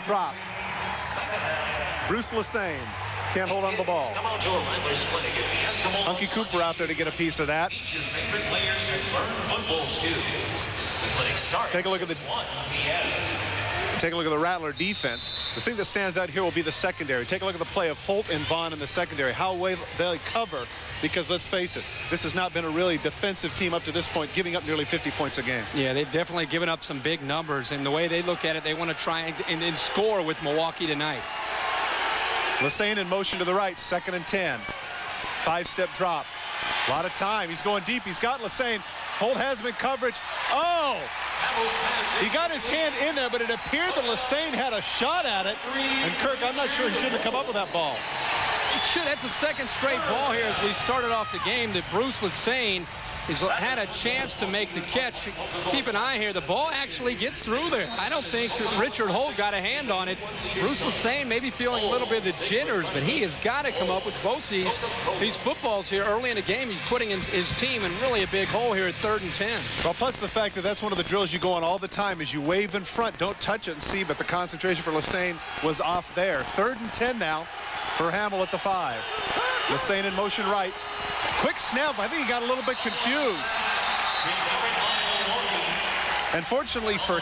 Dropped. Bruce Lesane can't hold on to the ball. Hunky Cooper out there to get a piece of that. Take a look at the Rattler defense. The thing that stands out here will be the secondary. Take a look at the play of Holt and Vaughn in the secondary. How well they cover, because let's face it, this has not been a really defensive team up to this point, giving up nearly 50 points a game. Yeah, they've definitely given up some big numbers, and the way they look at it, they want to try and score with Milwaukee tonight. Lesane in motion to the right, 2nd and 10. 5-step drop. A lot of time. He's going deep. He's got Lesane. Holt has him in coverage. Oh! He got his hand in there, but it appeared that Lesane had a shot at it. And Kirk, I'm not sure he shouldn't have come up with that ball. Sure, that's a second straight ball here as we started off the game that Bruce Lesane has had a chance to make the catch. Keep an eye here. The ball actually gets through there. I don't think Richard Holt got a hand on it. Bruce Lesane maybe feeling a little bit of the jitters, but he has got to come up with both these footballs here early in the game. He's putting in his team in really a big hole here at 3rd and 10. Well, plus the fact that that's one of the drills you go on all the time is you wave in front, don't touch it and see, but the concentration for Lesane was off there. 3rd and 10 now for Hamill at the 5. Lesane in motion right. Quick snap. I think he got a little bit confused. And fortunately for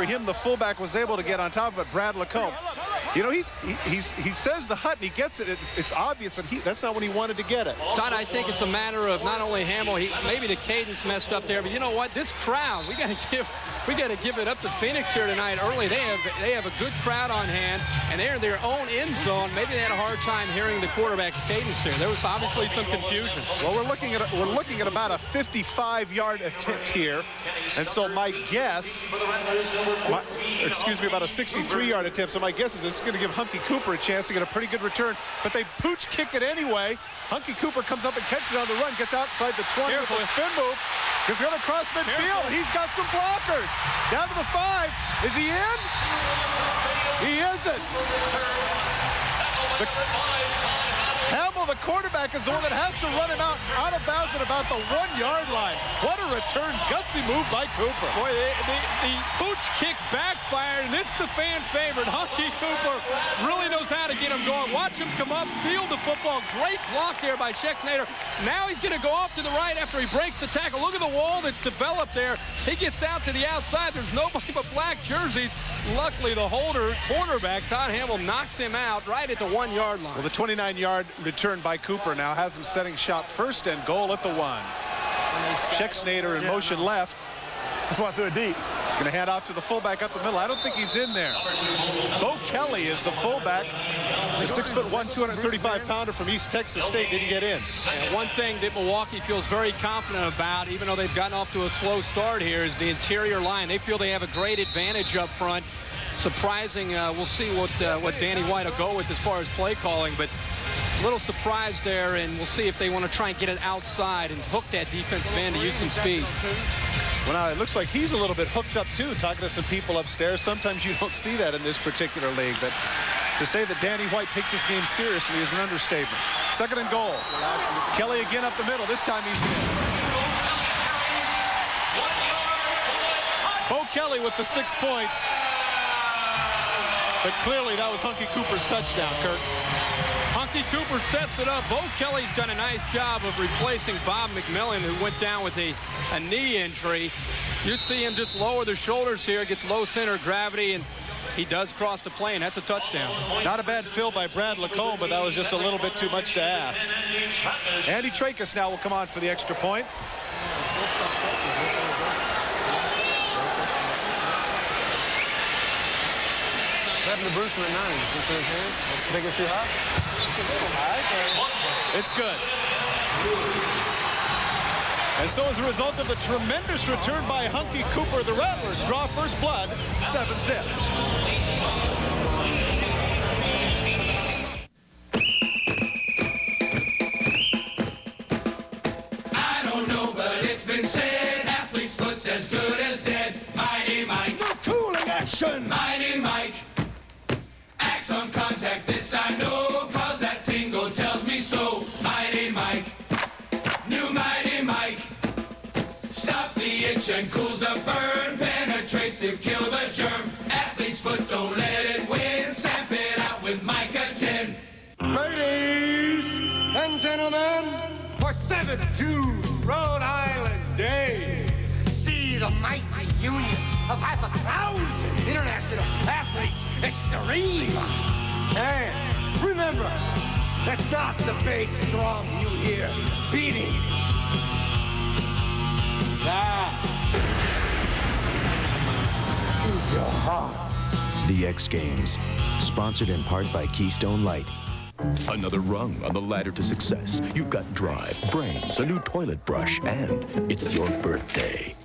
him, the fullback was able to get on top of it. Brad Lacombe. You know, he says the hut and he gets it. It's obvious that that's not when he wanted to get it. Todd, I think it's a matter of not only Hamill, maybe the cadence messed up there, but you know what? This crowd, we got to give it up to Phoenix here tonight early. They have a good crowd on hand, and they're in their own end zone. Maybe they had a hard time hearing the quarterback's cadence here. There was obviously some confusion. Well, we're looking at about a 55-yard attempt here, and so my guess, about a 63-yard attempt. So my guess is this is going to give Hunky Cooper a chance to get a pretty good return, but they pooch kick it anyway. Hunky Cooper comes up and catches it on the run, gets outside the 20 with a spin move. Because they're going to cross midfield, and he's got some blockers. Down to the 5. Is he in? He isn't. Hamill, the quarterback, is the one that has to run him out of bounds at about the 1-yard line. What a return. Gutsy move by Cooper. Boy, the pooch kick backfired, and it's the fan favorite. Hunky Cooper really knows how to get him going. Watch him come up, field the football. Great block there by Schexnayder. Now he's going to go off to the right after he breaks the tackle. Look at the wall that's developed there. He gets out to the outside. There's nobody but black jerseys. Luckily, the quarterback, Todd Hamill, knocks him out right at the 1-yard line. Well, the 29-yard return by Cooper now has him setting shot 1st and goal at the 1. Schexnayder in motion left. That's why I threw it deep. He's going to hand off to the fullback up the middle. I don't think he's in there. Bo Kelly is the fullback. The 6'1", 235-pounder from East Texas State didn't get in. And one thing that Milwaukee feels very confident about, even though they've gotten off to a slow start here, is the interior line. They feel they have a great advantage up front. Surprising. We'll see what Danny White will go with as far as play calling, but a little surprise there, and we'll see if they want to try and get it outside and hook that defensive end to use some speed. Well, now it looks like he's a little bit hooked up too, talking to some people upstairs. Sometimes you don't see that in this particular league, but to say that Danny White takes this game seriously is an understatement. 2nd and goal. Kelly again up the middle. This time he's in. Bo Kelly with the 6 points. But clearly that was Hunky Cooper's touchdown, Kirk. Hunky Cooper sets it up. Bo Kelly's done a nice job of replacing Bob McMillan, who went down with a knee injury. You see him just lower the shoulders here, gets low center of gravity, and he does cross the plane. That's a touchdown. Not a bad fill by Brad Lacombe, but that was just a little bit too much to ask. Andy Tracus now will come on for the extra point. What happened to Bruce in the 90s? Think it's too hot? It's good. And so as a result of the tremendous return by Hunky Cooper, the Rattlers draw first blood 7-zip. I don't know, but it's been said athlete's foot's as good as dead. Mighty Mike. No cooling action. Mighty Mike. Axe on contact, this I know, cause that tingle tells me so. Mighty Mike. New Mighty Mike. Stops the itch and cools the burn. is a mighty union of 5,000 international athletes. Extreme. And remember, that's not the base drum you hear beating. That is your heart. The X Games, sponsored in part by Keystone Light. Another rung on the ladder to success. You've got drive, brains, a new toilet brush, and it's your birthday.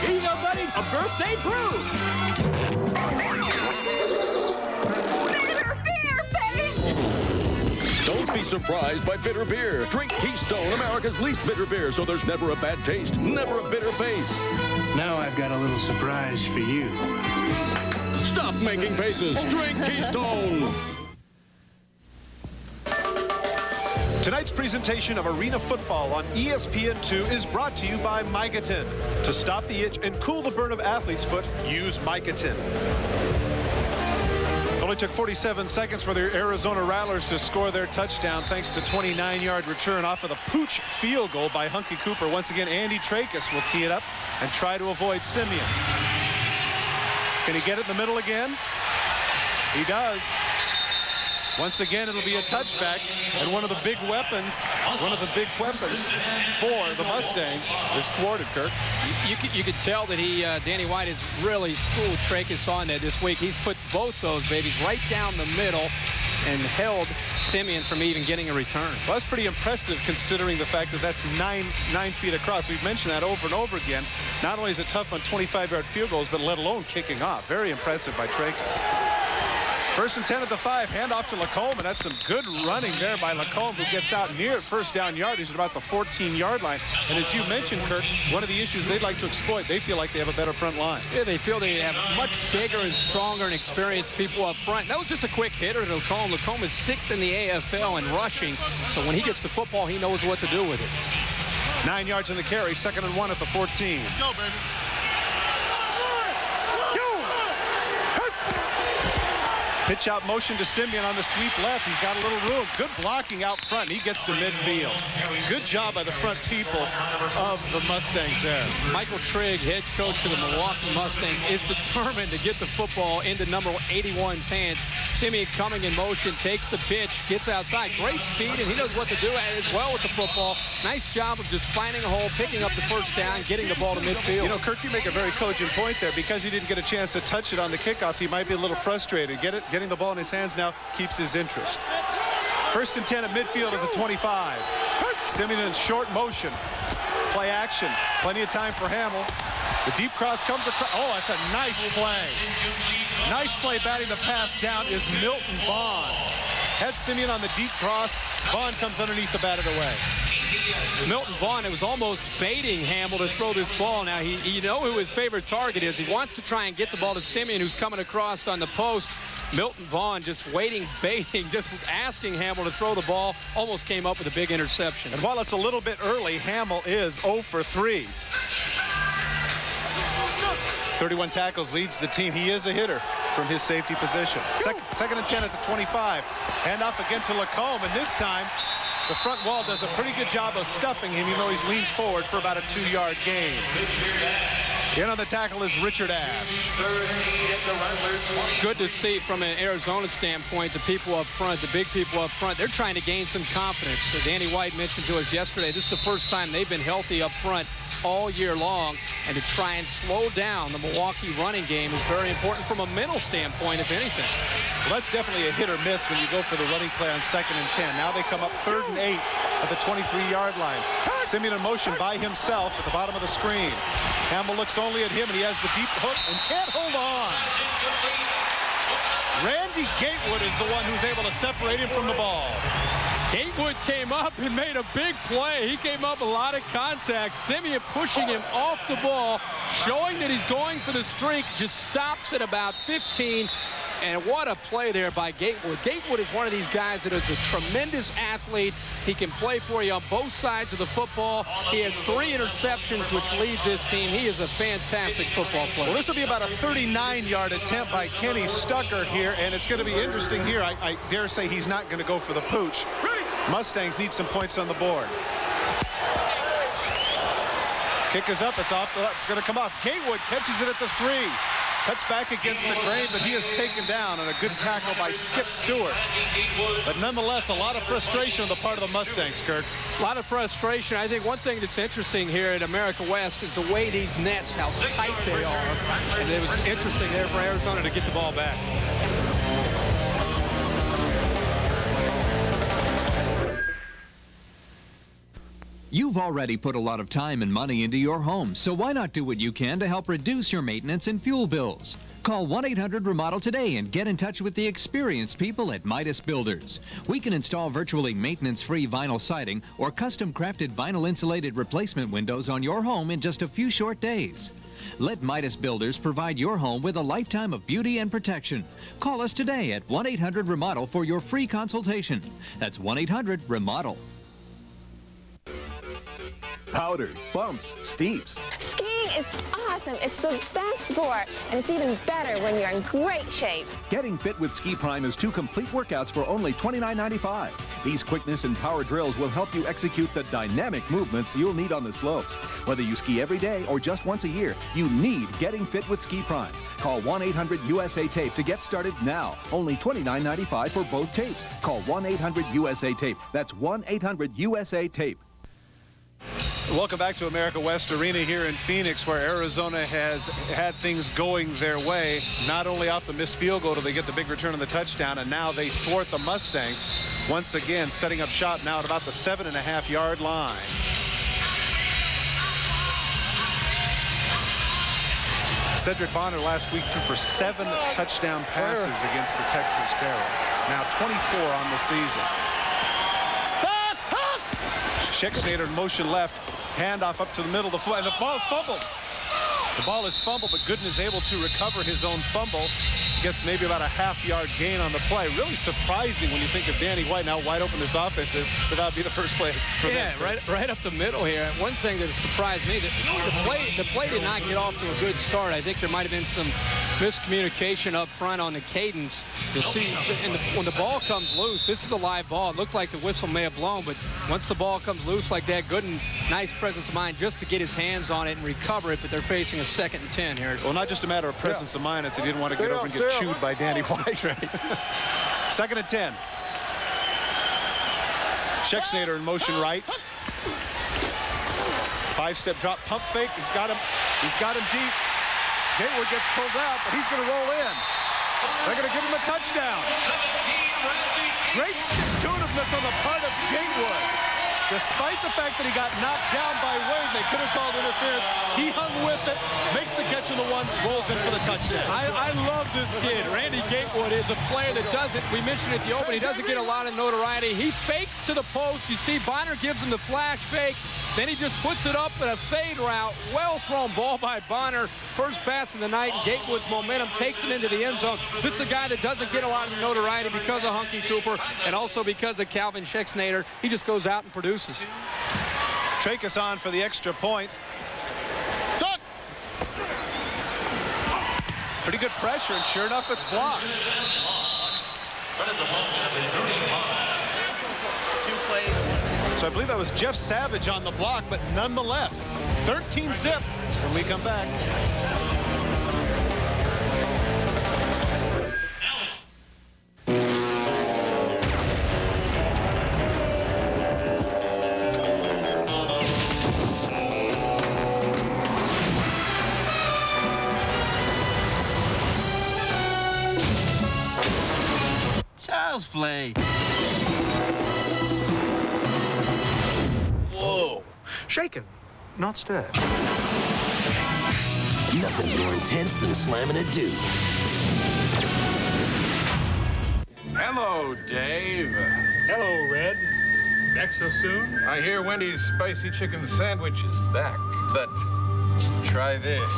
Here you go, buddy. A birthday brew. Bitter beer face! Don't be surprised by bitter beer. Drink Keystone, America's least bitter beer, so there's never a bad taste, never a bitter face. Now I've got a little surprise for you. Stop making faces. Drink Keystone. Tonight's presentation of Arena Football on ESPN2 is brought to you by Micotin. To stop the itch and cool the burn of athlete's foot, use Micotin. It only took 47 seconds for the Arizona Rattlers to score their touchdown thanks to the 29-yard return off of the pooch field goal by Hunky Cooper. Once again, Andy Trachis will tee it up and try to avoid Simeon. Can he get it in the middle again? He does. Once again, it'll be a touchback, and one of the big weapons for the Mustangs is thwarted, Kirk. You could tell that Danny White has really schooled Trachis on that this week. He's put both those babies right down the middle and held Simeon from even getting a return. Well, that's pretty impressive considering the fact that that's 9 feet across. We've mentioned that over and over again. Not only is it tough on 25-yard field goals, but let alone kicking off. Very impressive by Trachis. First and 10 at the 5, handoff to Lacombe, and that's some good running there by Lacombe, who gets out near first down yard. He's at about the 14-yard line. And as you mentioned, Kirk, one of the issues they'd like to exploit, they feel like they have a better front line. Yeah, they feel they have much bigger and stronger and experienced people up front. That was just a quick hitter to Lacombe. Lacombe is 6th in the AFL in rushing, so when he gets the football, he knows what to do with it. 9 yards in the carry, 2nd and 1 at the 14. Let's go, baby. Pitch out motion to Simeon on the sweep left. He's got a little room. Good blocking out front. He gets to midfield. Good job by the front people of the Mustangs there. Michael Trigg, head coach of the Milwaukee Mustangs, is determined to get the football into number 81's hands. Simeon coming in motion, takes the pitch, gets outside. Great speed, and he knows what to do as well with the football. Nice job of just finding a hole, picking up the first down, getting the ball to midfield. You know, Kirk, you make a very cogent point there. Because he didn't get a chance to touch it on the kickoffs, he might be a little frustrated. Getting the ball in his hands now keeps his interest. First and 10 at midfield of the 25. Simeon in short motion. Play action. Plenty of time for Hamill. The deep cross comes across. Oh, that's a nice play. Nice play batting the pass down is Milton Vaughn. Had Simeon on the deep cross. Vaughn comes underneath to bat it away. Milton Vaughn, it was almost baiting Hamill to throw this ball. Now, you know who his favorite target is. He wants to try and get the ball to Simeon, who's coming across on the post. Milton Vaughn just waiting, baiting, just asking Hamill to throw the ball. Almost came up with a big interception. And while it's a little bit early, Hamill is 0 for 3. 31 tackles, leads the team. He is a hitter from his safety position. Second and 10 at the 25. Hand off again to Lacombe, and this time the front wall does a pretty good job of stuffing him, even though he leans forward for about a 2-yard gain. In on the tackle is Richard Ash. Good to see from an Arizona standpoint, the people up front, the big people up front, they're trying to gain some confidence. So Danny White mentioned to us yesterday, this is the first time they've been healthy up front all year long, and to try and slow down the Milwaukee running game is very important from a mental standpoint, if anything. Well, that's definitely a hit or miss when you go for the running play on 2nd and 10. Now they come up 3rd and 8 at the 23-yard line. Simeon in motion by himself at the bottom of the screen. Hamill looks only at him, and he has the deep hook and can't hold on. Randy Gatewood is the one who's able to separate him from the ball. Gatewood came up and made a big play. He came up a lot of contact. Simeon pushing him off the ball, showing that he's going for the streak, just stops at about 15. And what a play there by Gatewood. Gatewood is one of these guys that is a tremendous athlete. He can play for you on both sides of the football. He has 3 interceptions, which leads this team. He is a fantastic football player. Well, this will be about a 39-yard attempt by Kenny Stucker here, and it's going to be interesting here. I dare say he's not going to go for the pooch. Kick is up. It's off. It's going to come off. Gatewood catches it at the 3. Cuts back against the grain, but he is taken down, and a good tackle by Skip Stewart. But nonetheless, a lot of frustration on the part of the Mustangs, Kirk. A lot of frustration. I think one thing that's interesting here at America West is the way these nets, how tight they are. And it was interesting there for Arizona to get the ball back. You've already put a lot of time and money into your home, so why not do what you can to help reduce your maintenance and fuel bills? Call 1-800-REMODEL today and get in touch with the experienced people at Midas Builders. We can install virtually maintenance-free vinyl siding or custom-crafted vinyl-insulated replacement windows on your home in just a few short days. Let Midas Builders provide your home with a lifetime of beauty and protection. Call us today at 1-800-REMODEL for your free consultation. That's 1-800-REMODEL. Powder, bumps, steeps. Skiing is awesome. It's the best sport, and it's even better when you're in great shape. Getting fit with Ski Prime is 2 complete workouts for only $29.95. These quickness and power drills will help you execute the dynamic movements you'll need on the slopes. Whether you ski every day or just once a year, you need Getting Fit with Ski Prime. Call 1-800-USA-TAPE to get started now. Only $29.95 for both tapes. Call 1-800-USA-TAPE. That's 1-800-USA-TAPE. Welcome back to America West Arena here in Phoenix, where Arizona has had things going their way. Not only off the missed field goal do they get the big return on the touchdown, and now they thwart the Mustangs once again, setting up shop now at about the 7.5-yard line. Cedric Bonner last week threw for 7 touchdown passes against the Texas Terror. Now 24 on the season. Schexnayder in motion left, handoff up to the middle of the floor, and the ball is fumbled. The ball is fumbled, but Gooden is able to recover his own fumble. Gets maybe about a half-yard gain on the play. Really surprising when you think of Danny White, now wide open this offense is, but that'll be the first play for them. Right up the middle here. One thing that surprised me, that the play did not get off to a good start. I think there might have been some miscommunication up front on the cadence. You'll see, when the ball comes loose, this is a live ball. It looked like the whistle may have blown, but once the ball comes loose like that, Gooden, nice presence of mind just to get his hands on it and recover it, but they're facing a 2nd and 10 here. Well, not just a matter of presence of mind, it's he didn't want to get over and get chewed by Danny White. 2nd and 10. Schexnayder in motion right. 5-step drop, pump fake. He's got him deep. Gatewood gets pulled out, but he's going to roll in. They're going to give him a touchdown. Great stick-to-itiveness on the part of Gatewood. Despite the fact that he got knocked down by Wade, they could have called interference. He hung with it, makes the catch on the 1, rolls in for the touchdown. I love this kid. Randy Gatewood is a player that doesn't, we mentioned at the open, he doesn't get a lot of notoriety. He fakes to the post. You see Bonner gives him the flash fake. Then he just puts it up in a fade route. Well thrown ball by Bonner. First pass of the night, and Gatewood's momentum takes him into the end zone. This is a guy that doesn't get a lot of notoriety because of Hunky Cooper and also because of Calvin Schexnayder. He just goes out and produces. Tracus on for the extra point. Suck! Pretty good pressure, and sure enough, it's blocked. 2 plays. So I believe that was Jeff Savage on the block, but nonetheless, 13-zip when we come back. Child's play. Whoa. Shaken, not stirred. Nothing's more intense than slamming a dude. Hello, Dave. Hello, Red. Back so soon? I hear Wendy's spicy chicken sandwich is back, but try this.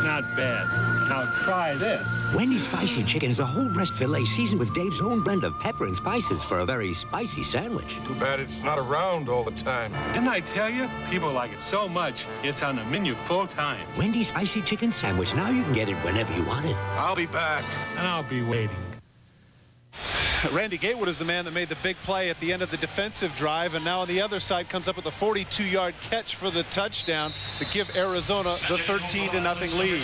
Not bad. Now try this. Wendy's spicy chicken is a whole breast fillet seasoned with Dave's own blend of pepper and spices for a very spicy sandwich. Too bad it's not around all the time. Didn't I tell you? People like it so much, it's on the menu full time. Wendy's spicy chicken sandwich. Now you can get it whenever you want it. I'll be back. And I'll be waiting. Randy Gatewood is the man that made the big play at the end of the defensive drive, and now on the other side comes up with a 42-yard catch for the touchdown to give Arizona the 13-0 lead.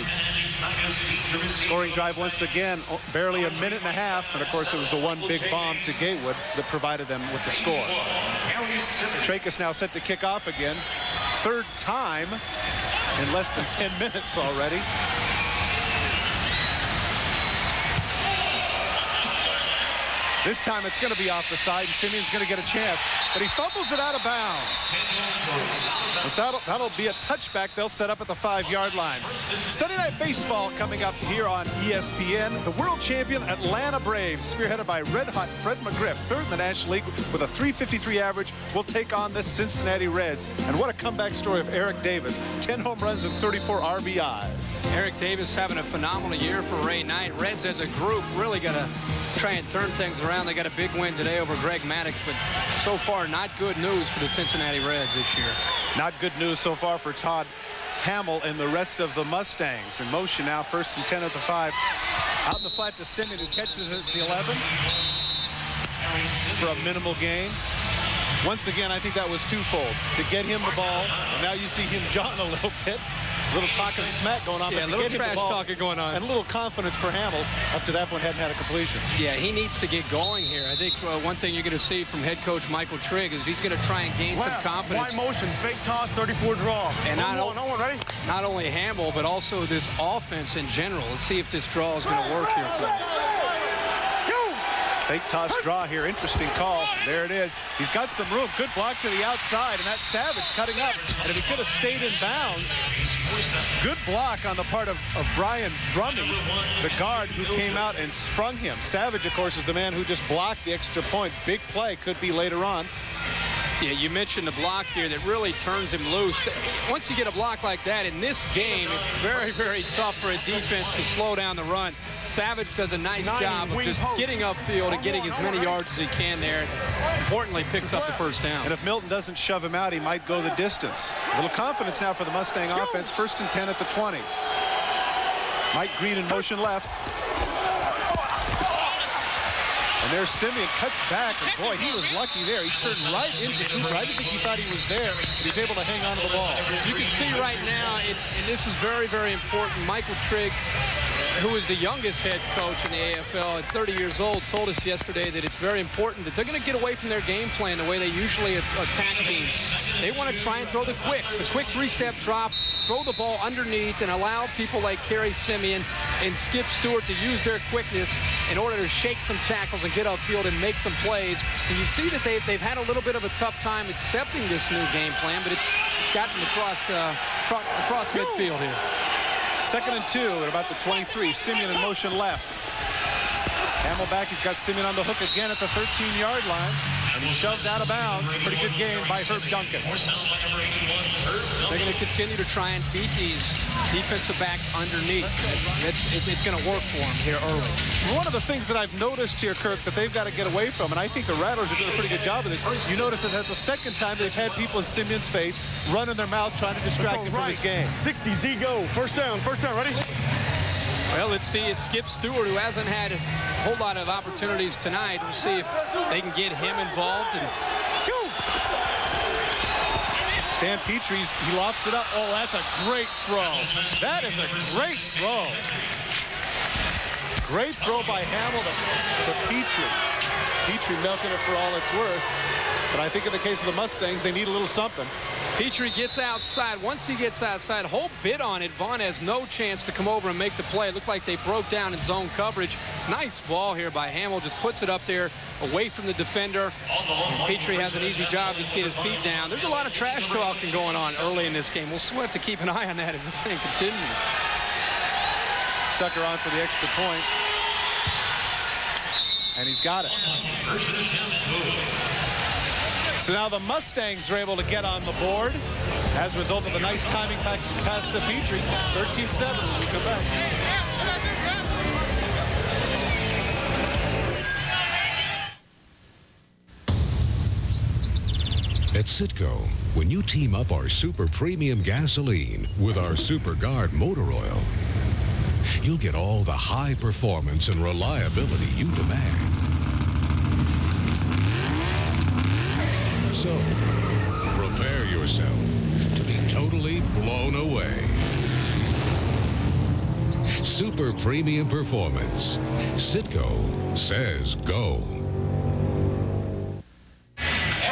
Scoring drive once again, barely a minute and a half, and of course it was the one big bomb to Gatewood that provided them with the score. Trachis now set to kick off again. Third time in less than 10 minutes already. This time it's going to be off the side, and Simeon's going to get a chance. But he fumbles it out of bounds. So that'll be a touchback they'll set up at the 5-yard line. Sunday Night Baseball coming up here on ESPN. The world champion Atlanta Braves, spearheaded by red-hot Fred McGriff, third in the National League with a .353 average, will take on the Cincinnati Reds. And what a comeback story of Eric Davis. 10 home runs and 34 RBIs. Eric Davis having a phenomenal year for Ray Knight. Reds as a group really got to try and turn things around. They got a big win today over Greg Maddux, but so far not good news for the Cincinnati Reds this year. Not good news so far for Todd Hamill and the rest of the Mustangs. In motion now, 1st and 10 at the 5. Out in the flat to Simeon, who catches it at the 11 for a minimal gain. Once again, I think that was twofold. To get him the ball, and now you see him jotting a little bit. A little talking smack going on. Yeah, a little trash talking going on. And a little confidence for Hamill. Up to that point, hadn't had a completion. Yeah, he needs to get going here. I think one thing you're going to see from head coach Michael Trigg is he's going to try and gain some confidence. Wide motion, fake toss, 34 draw. And not only Hamill, but also this offense in general. Let's see if this draw is going to work here for him. Fake toss draw here. Interesting call. There it is. He's got some room. Good block to the outside, and that's Savage cutting up. And if he could have stayed in bounds, good block on the part of Brian Drummond, the guard who came out and sprung him. Savage, of course, is the man who just blocked the extra point. Big play could be later on. Yeah, you mentioned the block here that really turns him loose. Once you get a block like that in this game, it's very, very tough for a defense to slow down the run. Savage does a nice job of just getting upfield and getting as many yards as he can there. Importantly, picks up the first down. And if Milton doesn't shove him out, he might go the distance. A little confidence now for the Mustang offense. 1st and 10 at the 20. Mike Green in motion left. And there's Simeon, cuts back, and boy, he was lucky there. He turned right into Cooper. I didn't think he thought he was there. He's able to hang on to the ball. You can see right now, and this is very, very important, Michael Trigg, who is the youngest head coach in the AFL at 30 years old, told us yesterday that it's very important that they're going to get away from their game plan the way they usually attack teams. They want to try and throw the quick 3-step drop, throw the ball underneath, and allow people like Kerry Simeon and Skip Stewart to use their quickness in order to shake some tackles and get upfield and make some plays. And you see that they've had a little bit of a tough time accepting this new game plan, but it's gotten across midfield here. 2nd and 2 at about the 23. Simeon in motion left. Hamill back. He's got Simeon on the hook again at the 13-yard line. And he's shoved out of bounds. Pretty good game by Herb Duncan. They're going to continue to try and beat these defensive backs underneath. It's going to work for them here early. One of the things that I've noticed here, Kirk, that they've got to get away from, and I think the Rattlers are doing a pretty good job of this, you notice that that's the second time they've had people in Simeon's face running their mouth trying to distract him from his game. 60, Z, go. First down, ready? Well, let's see if Skip Stewart, who hasn't had a whole lot of opportunities tonight, we'll see if they can get him involved. And Stan Petrie's, he lofts it up. Oh, that's a great throw. That is a great throw. Great throw by Hamill to Petrie. Petrie milking it for all it's worth. But I think in the case of the Mustangs, they need a little something. Petrie gets outside. Once he gets outside, whole bit on it. Vaughn has no chance to come over and make the play. It looked like they broke down in zone coverage. Nice ball here by Hamill. Just puts it up there away from the defender. And Petrie has an easy job to get his feet down. There's a lot of trash talking going on early in this game. We'll still have to keep an eye on that as this thing continues. Stucker on for the extra point. And he's got it. So now the Mustangs are able to get on the board as a result of a nice timing pass to Petrie. 13-7 when we come back. At Citgo, when you team up our super premium gasoline with our Super Guard motor oil, you'll get all the high performance and reliability you demand. So, prepare yourself to be totally blown away. Super premium performance. Citgo says go.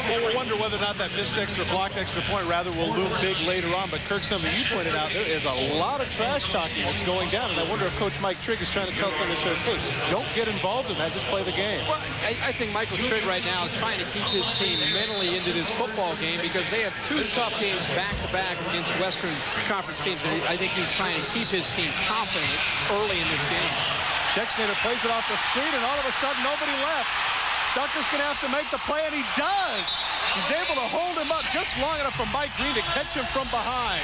Well, we'll wonder whether or not that missed blocked extra point rather will loom big later on. But Kirk, something you pointed out, there is a lot of trash talking that's going down. And I wonder if Coach Mike Trigg is trying to tell some of the shows, hey, don't get involved in that. Just play the game. Well, I think Michael Trigg right now is trying to keep his team mentally into this football game because they have 2 tough games back-to-back against Western Conference teams. And I think he's trying to keep his team confident early in this game. Schechtznader plays it off the screen, and all of a sudden, nobody left. Stucker's going to have to make the play, and he does. He's able to hold him up just long enough for Mike Green to catch him from behind.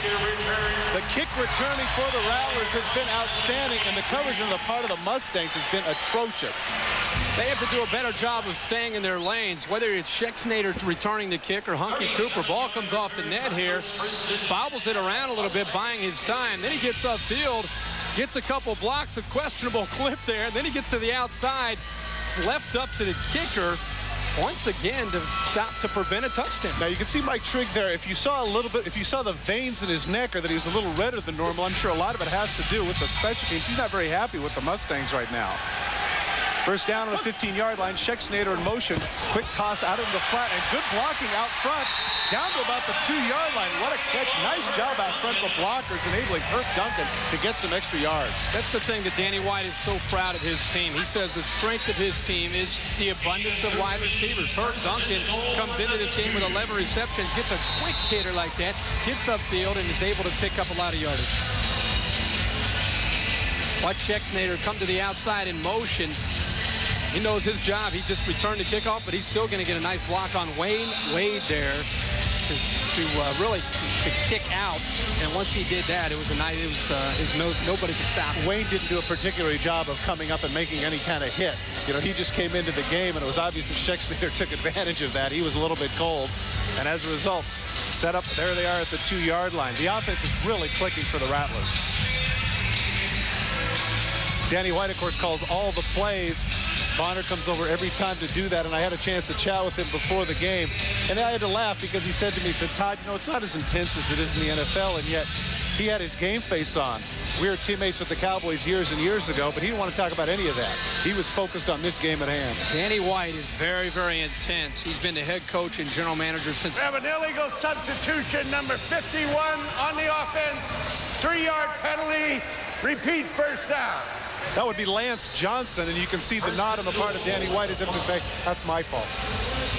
The kick returning for the Rattlers has been outstanding, and the coverage on the part of the Mustangs has been atrocious. They have to do a better job of staying in their lanes, whether it's Schechtznader returning the kick or Hunky Cooper. Ball comes off the net here, bobbles it around a little bit, buying his time. Then he gets upfield, gets a couple blocks, a questionable clip there, and then he gets to the outside. It's left up to the kicker once again to prevent a touchdown. Now you can see Mike Trigg there. If you saw the veins in his neck or that he was a little redder than normal, I'm sure a lot of it has to do with the special teams. He's not very happy with the Mustangs right now. First down on the 15-yard line. Schechtznader in motion. Quick toss out into the flat and good blocking out front. Down to about the 2-yard line. What a catch. Nice job out front for blockers, enabling Kirk Duncan to get some extra yards. That's the thing that Danny White is so proud of his team. He says the strength of his team is the abundance of wide receivers. Kirk Duncan comes into this game with 11 receptions, gets a quick hitter like that, gets upfield, and is able to pick up a lot of yardage. Watch Schechtznader come to the outside in motion. He knows his job. He just returned the kickoff, but he's still going to get a nice block on Wade there to kick out. And once he did that, it was a night. Nobody could stop him. Wayne didn't do a particular job of coming up and making any kind of hit. You know, he just came into the game, and it was obvious that Schechtznader took advantage of that. He was a little bit cold, and as a result, set up. There they are at the 2-yard line. The offense is really clicking for the Rattlers. Danny White, of course, calls all the plays. Bonner comes over every time to do that, and I had a chance to chat with him before the game. And I had to laugh because he said to me, Todd, you know, it's not as intense as it is in the NFL, and yet he had his game face on. We were teammates with the Cowboys years and years ago, but he didn't want to talk about any of that. He was focused on this game at hand. Danny White is very, very intense. He's been the head coach and general manager since... We have an illegal substitution, number 51 on the offense. 3-yard penalty. Repeat, first down. That would be Lance Johnson, and you can see the nod on the part of Danny White as if to say, that's my fault.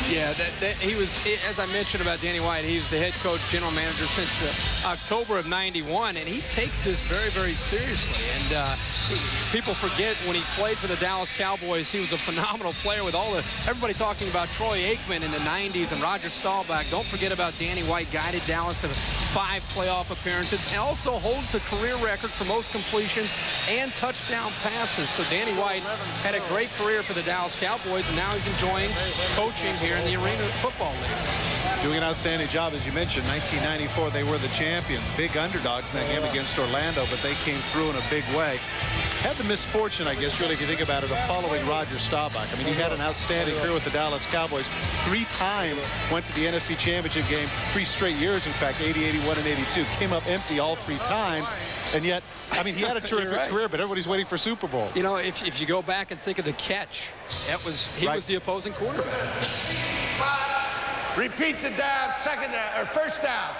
Yeah, he was, as I mentioned about Danny White, he was the head coach, general manager since October of '91, and he takes this very, very seriously. And people forget when he played for the Dallas Cowboys, he was a phenomenal player with everybody talking about Troy Aikman in the 90s and Roger Staubach. Don't forget about Danny White, guided Dallas to 5 playoff appearances, and also holds the career record for most completions and touchdown passes. So Danny White had a great career for the Dallas Cowboys, and now he's enjoying coaching here in the Arena Football League. Doing an outstanding job, as you mentioned. 1994, they were the champions. Big underdogs in that game against Orlando, but they came through in a big way. Had the misfortune, I guess, really, if you think about it, of following Roger Staubach. I mean, he had an outstanding career with the Dallas Cowboys. 3 times went to the NFC Championship game, 3 straight years, in fact, 80, 81, and 82. Came up empty all 3 times. And yet, I mean, he had a terrific career, but everybody's waiting for Super Bowls. You know, if you go back and think of the catch, he was the opposing quarterback. Repeat the down, first down.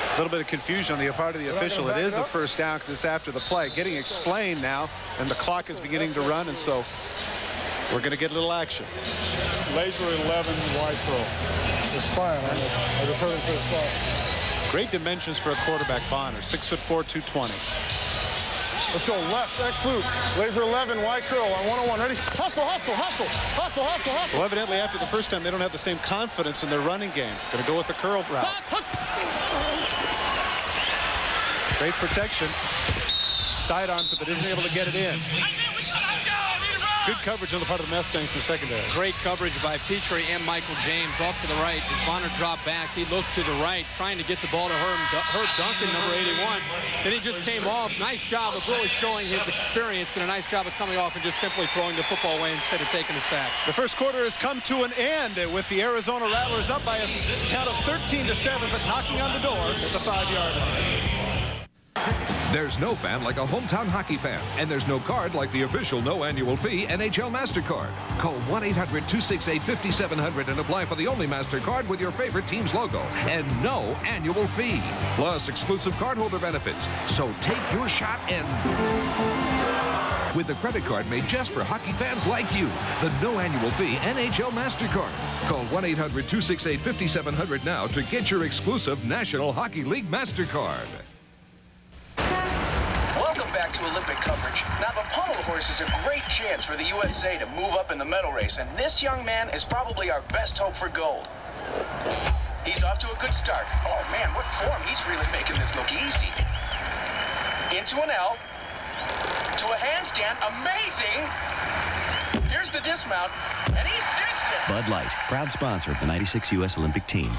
A little bit of confusion on the part of the official. It is a first down because it's after the play. Getting explained now, and the clock is beginning to run, and so we're going to get a little action. Laser 11, wide throw. It's fine. I just heard it say stop. Great dimensions for a quarterback, Bonner. 6'4", 220. Let's go left, X loop. Laser 11, wide curl on 101. Ready? Hustle. Well, evidently, after the first time, they don't have the same confidence in their running game. Going to go with the curl route. Great protection. Sidearms it, but isn't able to get it in. Good coverage on the part of the Mustangs in the secondary. Great coverage by Petrie and Michael James. Off to the right. As Bonner dropped back, he looked to the right, trying to get the ball to Herb Duncan, number 81. Then he just came off. Nice job of really showing his experience, and a nice job of coming off and just simply throwing the football away instead of taking a sack. The first quarter has come to an end with the Arizona Rattlers up by a count of 13-7, but knocking on the door at the 5-yard line. There's no fan like a hometown hockey fan, and there's no card like the official no annual fee NHL MasterCard. Call 1-800-268-5700 and apply for the only MasterCard with your favorite team's logo and no annual fee. Plus exclusive cardholder benefits. So take your shot and... with the credit card made just for hockey fans like you. The no annual fee NHL MasterCard. Call 1-800-268-5700 now to get your exclusive National Hockey League MasterCard. Welcome back to Olympic coverage. Now, the pommel horse is a great chance for the USA to move up in the medal race, and this young man is probably our best hope for gold. He's off to a good start. Oh, man, what form. He's really making this look easy. Into an L. To a handstand. Amazing! Here's the dismount, and he sticks it. Bud Light, proud sponsor of the 96 U.S. Olympic team.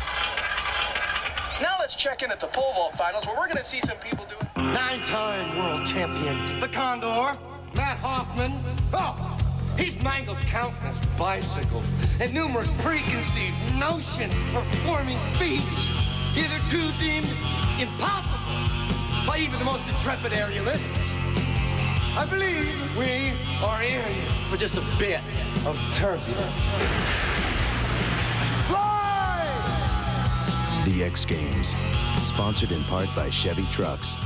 Now let's check in at the pole vault finals, where we're going to see some people doing... 9-time world champion, the Condor, Matt Hoffman. Oh, he's mangled countless bicycles and numerous preconceived notions performing feats hitherto deemed impossible by even the most intrepid aerialists. I believe we are in for just a bit of turbulence. Fly! The X Games, sponsored in part by Chevy Trucks.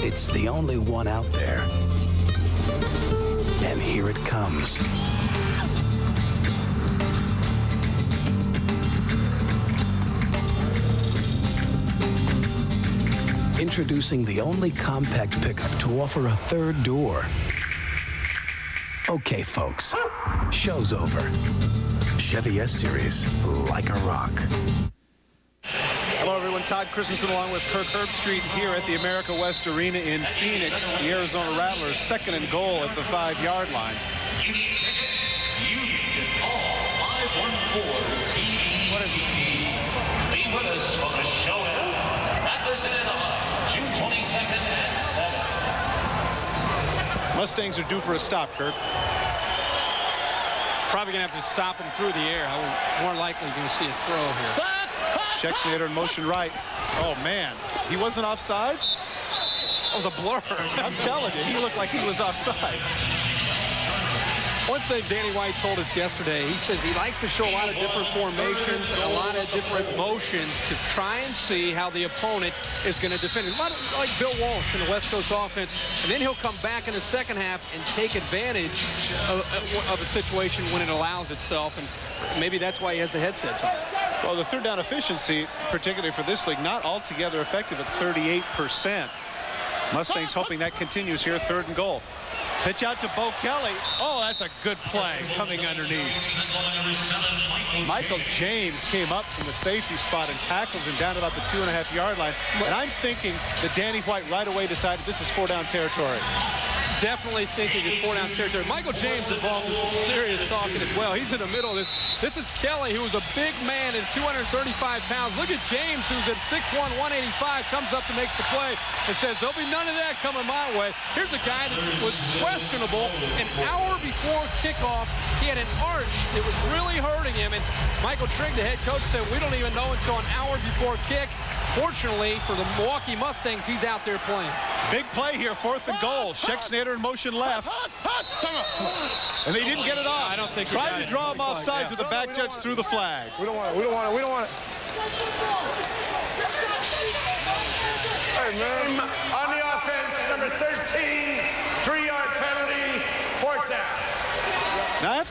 It's the only one out there. And here it comes. Introducing the only compact pickup to offer a third door. Okay, folks, show's over. Chevy S-Series, like a rock. Hello, everyone. Todd Christensen along with Kirk Herbstreit here at the America West Arena in Phoenix. The Arizona Rattlers 2nd and goal at the 5-yard line. You need tickets? You can call 514-TVTV. Be with us for the showdown. Rattlers in Anaheim, June 22nd at 7. Mustangs are due for a stop, Kirk. Probably going to have to stop him through the air. More likely going to see a throw here. Schexnayder in motion right. Oh, man. He wasn't offsides? That was a blur. I'm telling you, he looked like he was offsides. One thing Danny White told us yesterday, he says he likes to show a lot of different formations and a lot of different motions to try and see how the opponent is going to defend. A lot of, like Bill Walsh in the West Coast offense, and then he'll come back in the second half and take advantage of a situation when it allows itself, and maybe that's why he has the headsets on. Well, the third down efficiency, particularly for this league, not altogether effective at 38%. Mustangs hoping that continues here, 3rd and goal. Pitch out to Bo Kelly. Oh, that's a good play coming underneath. Michael James came up from the safety spot and tackles him down about the 2.5-yard line. And I'm thinking that Danny White right away decided this is 4-down territory. Definitely thinking it's 4-down territory. Michael James involved in some serious talking as well. He's in the middle of this. This is Kelly, who was a big man at 235 pounds. Look at James, who's at 6'1", 185, comes up to make the play and says, there'll be none of that coming my way. Here's a guy that was questionable an hour before kickoff. He had an arch that was really hurting him, and Michael Trigg, the head coach, said, we don't even know until an hour before kick. Fortunately for the Milwaukee Mustangs, he's out there playing. Big play here, 4th and goal. Schexnayder in motion left. And they didn't get it off. I don't think tried to draw him off sides with the back judge threw the flag. We don't want it. We don't want it. We don't want it. Hey, man. On the offense, number 13, 3-yard penalty, 4th down. Now,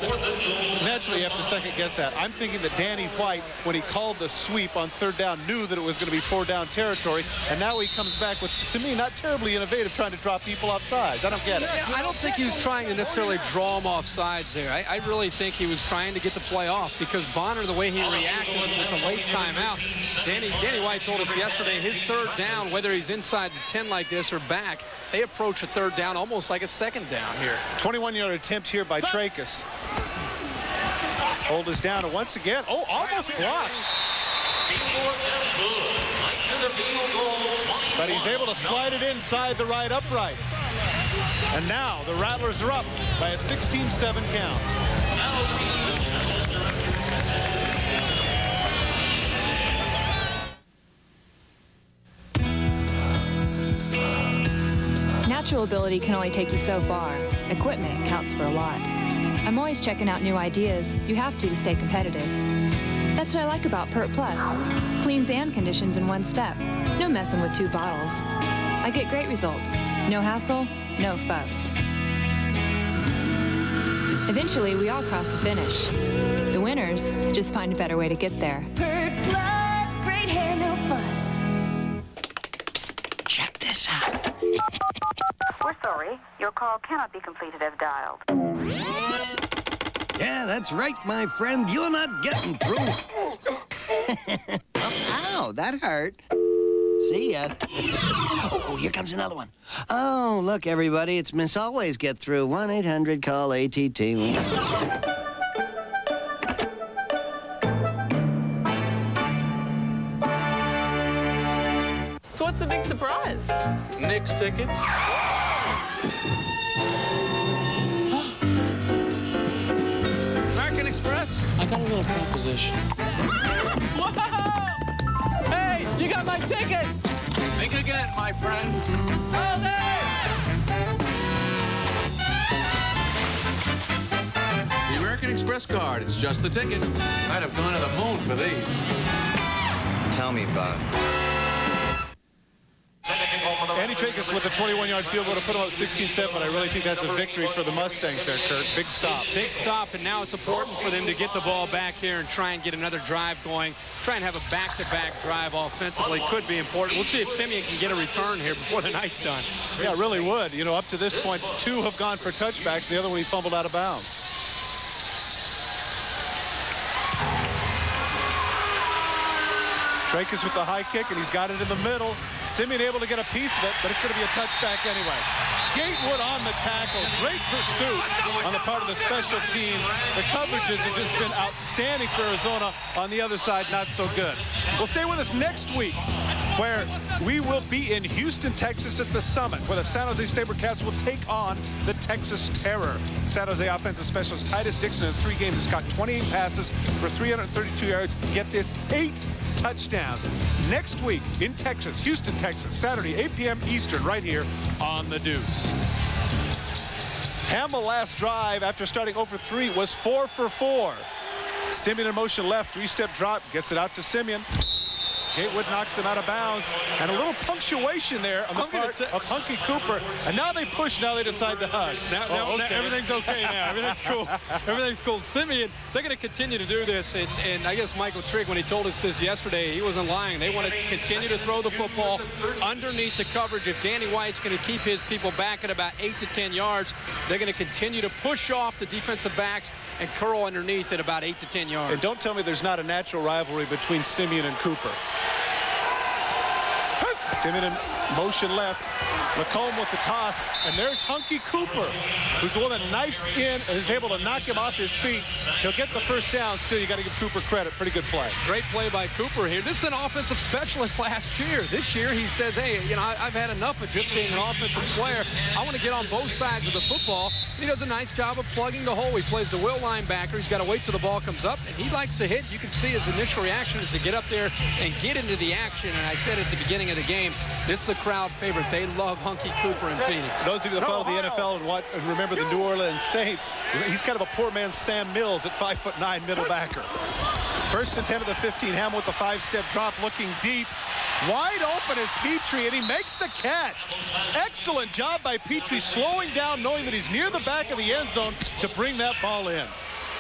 naturally, you have to second-guess that. I'm thinking that Danny White, when he called the sweep on 3rd down, knew that it was going to be 4-down territory, and now he comes back with, to me, not terribly innovative, trying to drop people off sides. I don't get it. I don't think he was trying to necessarily draw him off sides there. I really think he was trying to get the play off because Bonner, the way he reacted with the late timeout, Danny White told us yesterday his 3rd down, whether he's inside the 10 like this or back, they approach a 3rd down almost like a 2nd down here. 21-yard attempt here by Trachis. Hold us down, and once again, almost blocked. But he's able to slide it inside the right upright. And now the Rattlers are up by a 16-7 count. Natural ability can only take you so far. Equipment counts for a lot. I'm always checking out new ideas. You have to stay competitive. That's what I like about Pert Plus. Cleans and conditions in one step. No messing with 2 bottles. I get great results. No hassle, no fuss. Eventually, we all cross the finish. The winners just find a better way to get there. Pert Plus, great hair, no fuss. Psst, check this out. We're sorry. Your call cannot be completed as dialed. Yeah, that's right, my friend. You're not getting through. Ow, that hurt. See ya. Oh, here comes another one. Oh, look, everybody, it's Miss Always Get Through. 1-800-CALL-ATT. So what's the big surprise? Nick's tickets. American Express. I got a little proposition. Whoa! Hey, you got my ticket! Think again, my friend. Oh, there! The American Express card. It's just the ticket. I'd have gone to the moon for these. Tell me about it. Andy Trachis with a 21-yard field goal to put him up 16-7, but I really think that's a victory for the Mustangs there, Kirk. Big stop. Big stop, and now it's important for them to get the ball back here and try and get another drive going. Try and have a back-to-back drive offensively could be important. We'll see if Simeon can get a return here before the night's done. Yeah, it really would. You know, up to this point, 2 have gone for touchbacks. The other one he fumbled out of bounds. Trachis with the high kick, and he's got it in the middle. Simeon able to get a piece of it, but it's going to be a touchback anyway. Gatewood on the tackle. Great pursuit on the part of the special teams. The coverages have just been outstanding for Arizona. On the other side, not so good. We'll stay with us next week, where we will be in Houston, Texas at the Summit, where the San Jose SaberCats will take on the Texas Terror. San Jose offensive specialist Titus Dixon in 3 games has caught 28 passes for 332 yards. Get this, 8 touchdowns. Next week in Texas, Houston, Texas, Saturday, 8 p.m. Eastern, right here on The Deuce. Campbell last drive after starting 0 for 3 was 4 for 4. Simeon in motion left, 3-step drop, gets it out to Simeon. Gatewood knocks him out of bounds, and a little punctuation there on the part of Hunky Cooper. And now they push, now they decide to hug. Now everything's okay now. Everything's cool. Everything's cool. Simeon, they're going to continue to do this. And I guess Michael Trigg, when he told us this yesterday, he wasn't lying. They want to continue to throw the football underneath the coverage. If Danny White's going to keep his people back at about 8 to 10 yards, they're going to continue to push off the defensive backs and curl underneath at about 8 to 10 yards. And don't tell me there's not a natural rivalry between Simeon and Cooper. Simeon in motion left. Lacombe with the toss, and there's Hunky Cooper, who's the one that knifes in and is able to knock him off his feet. He'll get the first down. Still, you got to give Cooper credit. Pretty good play. Great play by Cooper here. This is an offensive specialist last year. This year, he says, hey, you know, I've had enough of just being an offensive player. I want to get on both sides of the football. And he does a nice job of plugging the hole. He plays the will linebacker. He's got to wait till the ball comes up, and he likes to hit. You can see his initial reaction is to get up there and get into the action. And I said at the beginning of the game, this is a crowd favorite. They love Hunky Cooper in Phoenix. Those of you that follow the NFL and remember the New Orleans Saints, he's kind of a poor man's Sam Mills at 5'9" middle backer. First and 10 of the 15. Hamill with the 5-step drop, looking deep. Wide open is Petrie, and he makes the catch. Excellent job by Petrie, slowing down, knowing that he's near the back of the end zone to bring that ball in.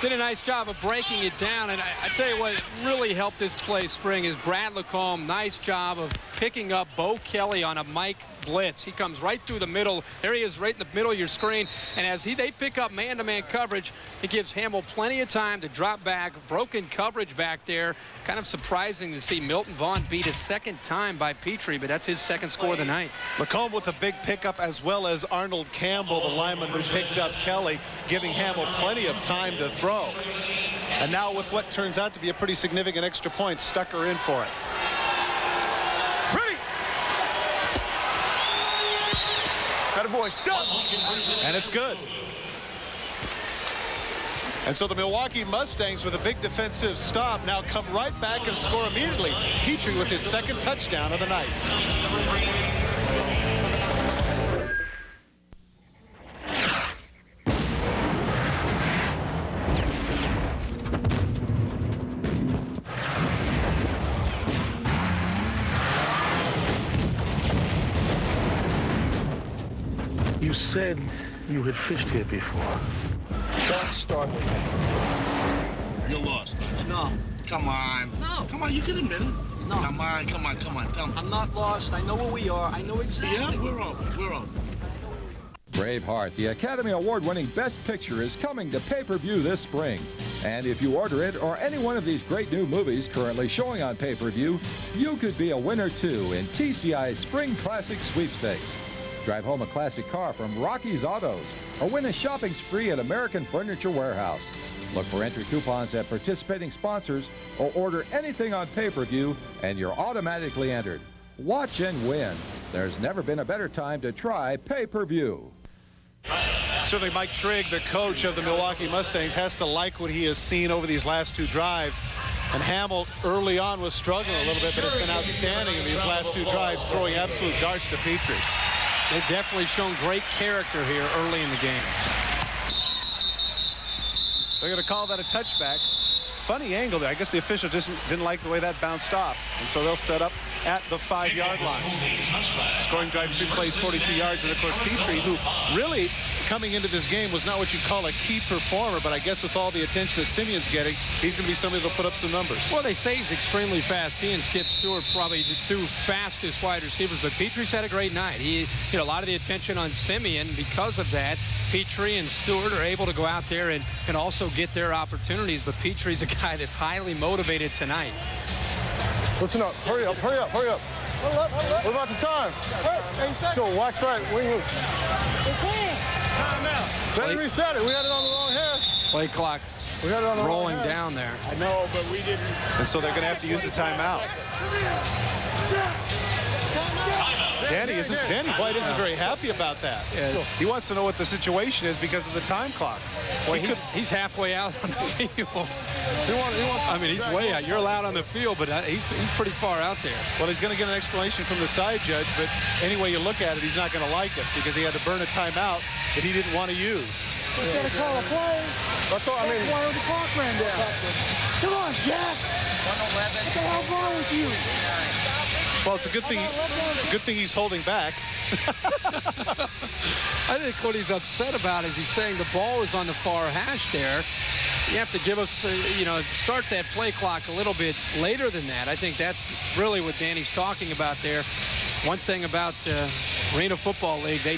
Did a nice job of breaking it down, and I tell you what really helped this play spring is Brad Lacombe. Nice job of picking up Bo Kelly on a Mike blitz. He comes right through the middle. There he is right in the middle of your screen, and as they pick up man-to-man coverage, it gives Hamill plenty of time to drop back. Broken coverage back there. Kind of surprising to see Milton Vaughn beat a second time by Petrie, but that's his second score of the night. Lacombe with a big pickup, as well as Arnold Campbell, the lineman who picked up Kelly, giving Hamill plenty of time to throw. And now with what turns out to be a pretty significant extra point, Stucker in for it. Ready! Attaboy, stop! And it's good. And so the Milwaukee Mustangs, with a big defensive stop, now come right back and score immediately. Petrie with his second touchdown of the night. You said you had fished here before. Don't start with me. You're lost. No. Come on. No. Come on, you can admit it. No. Come on. Tell me. I'm not lost. I know where we are. I know exactly. Yeah, we're on. Braveheart, the Academy Award-winning Best Picture, is coming to pay-per-view this spring. And if you order it or any one of these great new movies currently showing on pay-per-view, you could be a winner too in TCI's Spring Classic Sweepstakes. Drive home a classic car from Rocky's Autos or win a shopping spree at American Furniture Warehouse. Look for entry coupons at participating sponsors or order anything on pay-per-view and you're automatically entered. Watch and win. There's never been a better time to try pay-per-view. Certainly Mike Trigg, the coach of the Milwaukee Mustangs, has to like what he has seen over these last two drives. And Hamill early on was struggling a little bit, but has been outstanding in these last two drives, throwing absolute darts to Petrie. They've definitely shown great character here early in the game. They're going to call that a touchback. Funny angle there. I guess the official just didn't like the way that bounced off. And so they'll set up at the 5-yard line. Scoring drive, 3 plays, 42 yards. And, of course, Petrie, who really coming into this game was not what you'd call a key performer. But I guess with all the attention that Simeon's getting, he's going to be somebody that'll put up some numbers. Well, they say he's extremely fast. He and Skip Stewart probably the two fastest wide receivers. But Petrie's had a great night. A lot of the attention on Simeon. Because of that, Petrie and Stewart are able to go out there and also get their opportunities. But Petrie's a guy that's highly motivated tonight. Listen up. Hurry up. What about the time? Let's go. Wax right. Wing. Then reset it. We had it on the wrong hair. Play clock we had it on the rolling wrong down there. I know, but we didn't. And so they're going to have to use the timeout. Danny White isn't very happy about that. He wants to know what the situation is because of the time clock. Well, he's halfway out on the field. He's way out. You're allowed on the field, but he's pretty far out there. Well, he's going to get an explanation from the side judge, but any way you look at it, he's not going to like it because he had to burn a timeout that he didn't want to use. He's going to call a play. That's why the clock ran down. Come on, Jack. 111. What the hell's wrong with you? Well, it's a good thing he's holding back. I think what he's upset about is he's saying the ball is on the far hash there. You have to give us, start that play clock a little bit later than that. I think that's really what Danny's talking about there. One thing about Arena Football League, they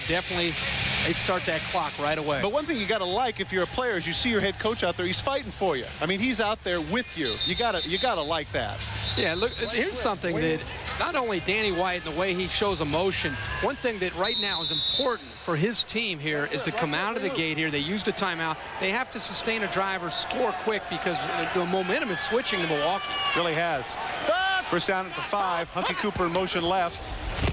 start that clock right away. But one thing you got to like if you're a player is you see your head coach out there, he's fighting for you. I mean, he's out there with you. You got to like that. Yeah, look, here's something that not only Danny White and the way he shows emotion, one thing that right now is important for his team here is to come out of the gate here. They used a timeout. They have to sustain a drive or score quick because the momentum is switching to Milwaukee. Really has. First down at the 5. Hunky Cooper in motion left.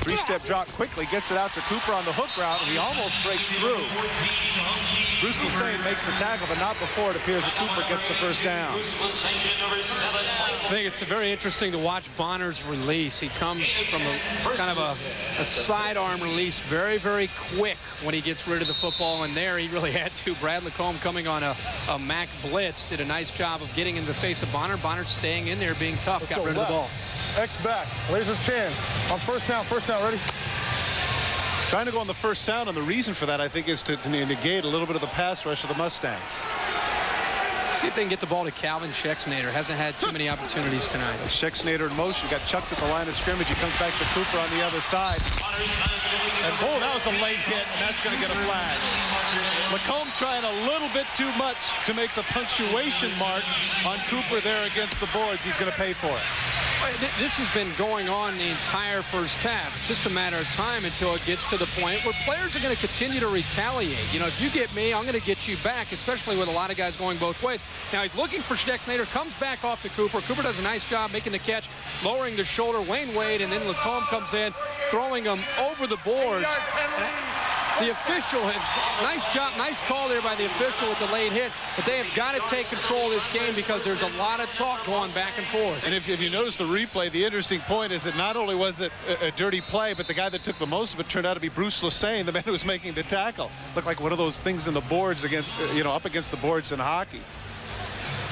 Three-step drop quickly, gets it out to Cooper on the hook route, and he almost breaks through. Bruce Lesane makes the tackle, but not before it appears that Cooper gets the first down. I think it's very interesting to watch Bonner's release. He comes from kind of a sidearm release, very, very quick when he gets rid of the football, and there he really had to. Brad Lacombe coming on a Mac blitz, did a nice job of getting into the face of Bonner. Bonner staying in there, being tough, got rid of the ball. X back, laser 10. On first down, ready? Trying to go on the first sound, and the reason for that, I think, is to negate a little bit of the pass rush of the Mustangs. See if they can get the ball to Calvin Schexnayder. Hasn't had too many opportunities tonight. Schexnayder in motion, got chucked at the line of scrimmage. He comes back to Cooper on the other side. And boy, that was a late hit, and that's going to get a flag. Lacombe trying a little bit too much to make the punctuation mark on Cooper there against the boards. He's going to pay for it. This has been going on the entire first half. It's just a matter of time until it gets to the point where players are going to continue to retaliate. You know, if you get me, I'm going to get you back, especially with a lot of guys going both ways. Now, he's looking for Schexnayder, comes back off to Cooper. Cooper does a nice job making the catch, lowering the shoulder. Wayne Wade, and then Lacombe comes in, throwing him over the boards. The official has, nice job, nice call there by the official with the late hit, but they have got to take control of this game because there's a lot of talk going back and forth. And if you notice the replay, the interesting point is that not only was it a dirty play, but the guy that took the most of it turned out to be Bruce Lesane, the man who was making the tackle. Looked like one of those things in the boards against, up against the boards in hockey.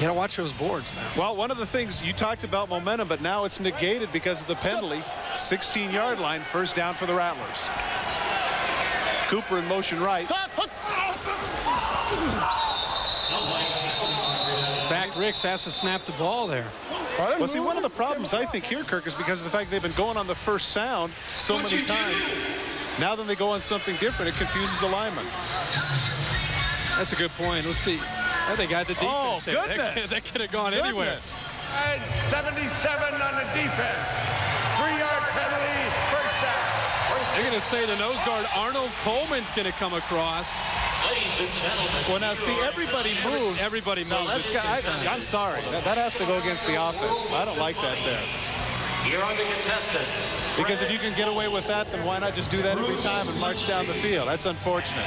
You got to watch those boards now. Well, one of the things you talked about momentum, but now it's negated because of the penalty. 16-yard line, first down for the Rattlers. Cooper in motion right. Zach Ricks has to snap the ball there. Well, see, one of the problems I think here, Kirk, is because of the fact they've been going on the first sound so many times. Now that they go on something different, it confuses the lineman. That's a good point. Let's see. They got the defense. Oh, goodness. That could have gone anywhere. And 77 on the defense. 3-yard penalty, first down. They're going to say the nose guard Arnold Coleman's going to come across. Ladies and gentlemen. Well, now, see, everybody moves. Everybody moves. I'm sorry. That has to go against the offense. I don't like that there. Here are the contestants. Because if you can get away with that, then why not just do that every time and march down the field? That's unfortunate.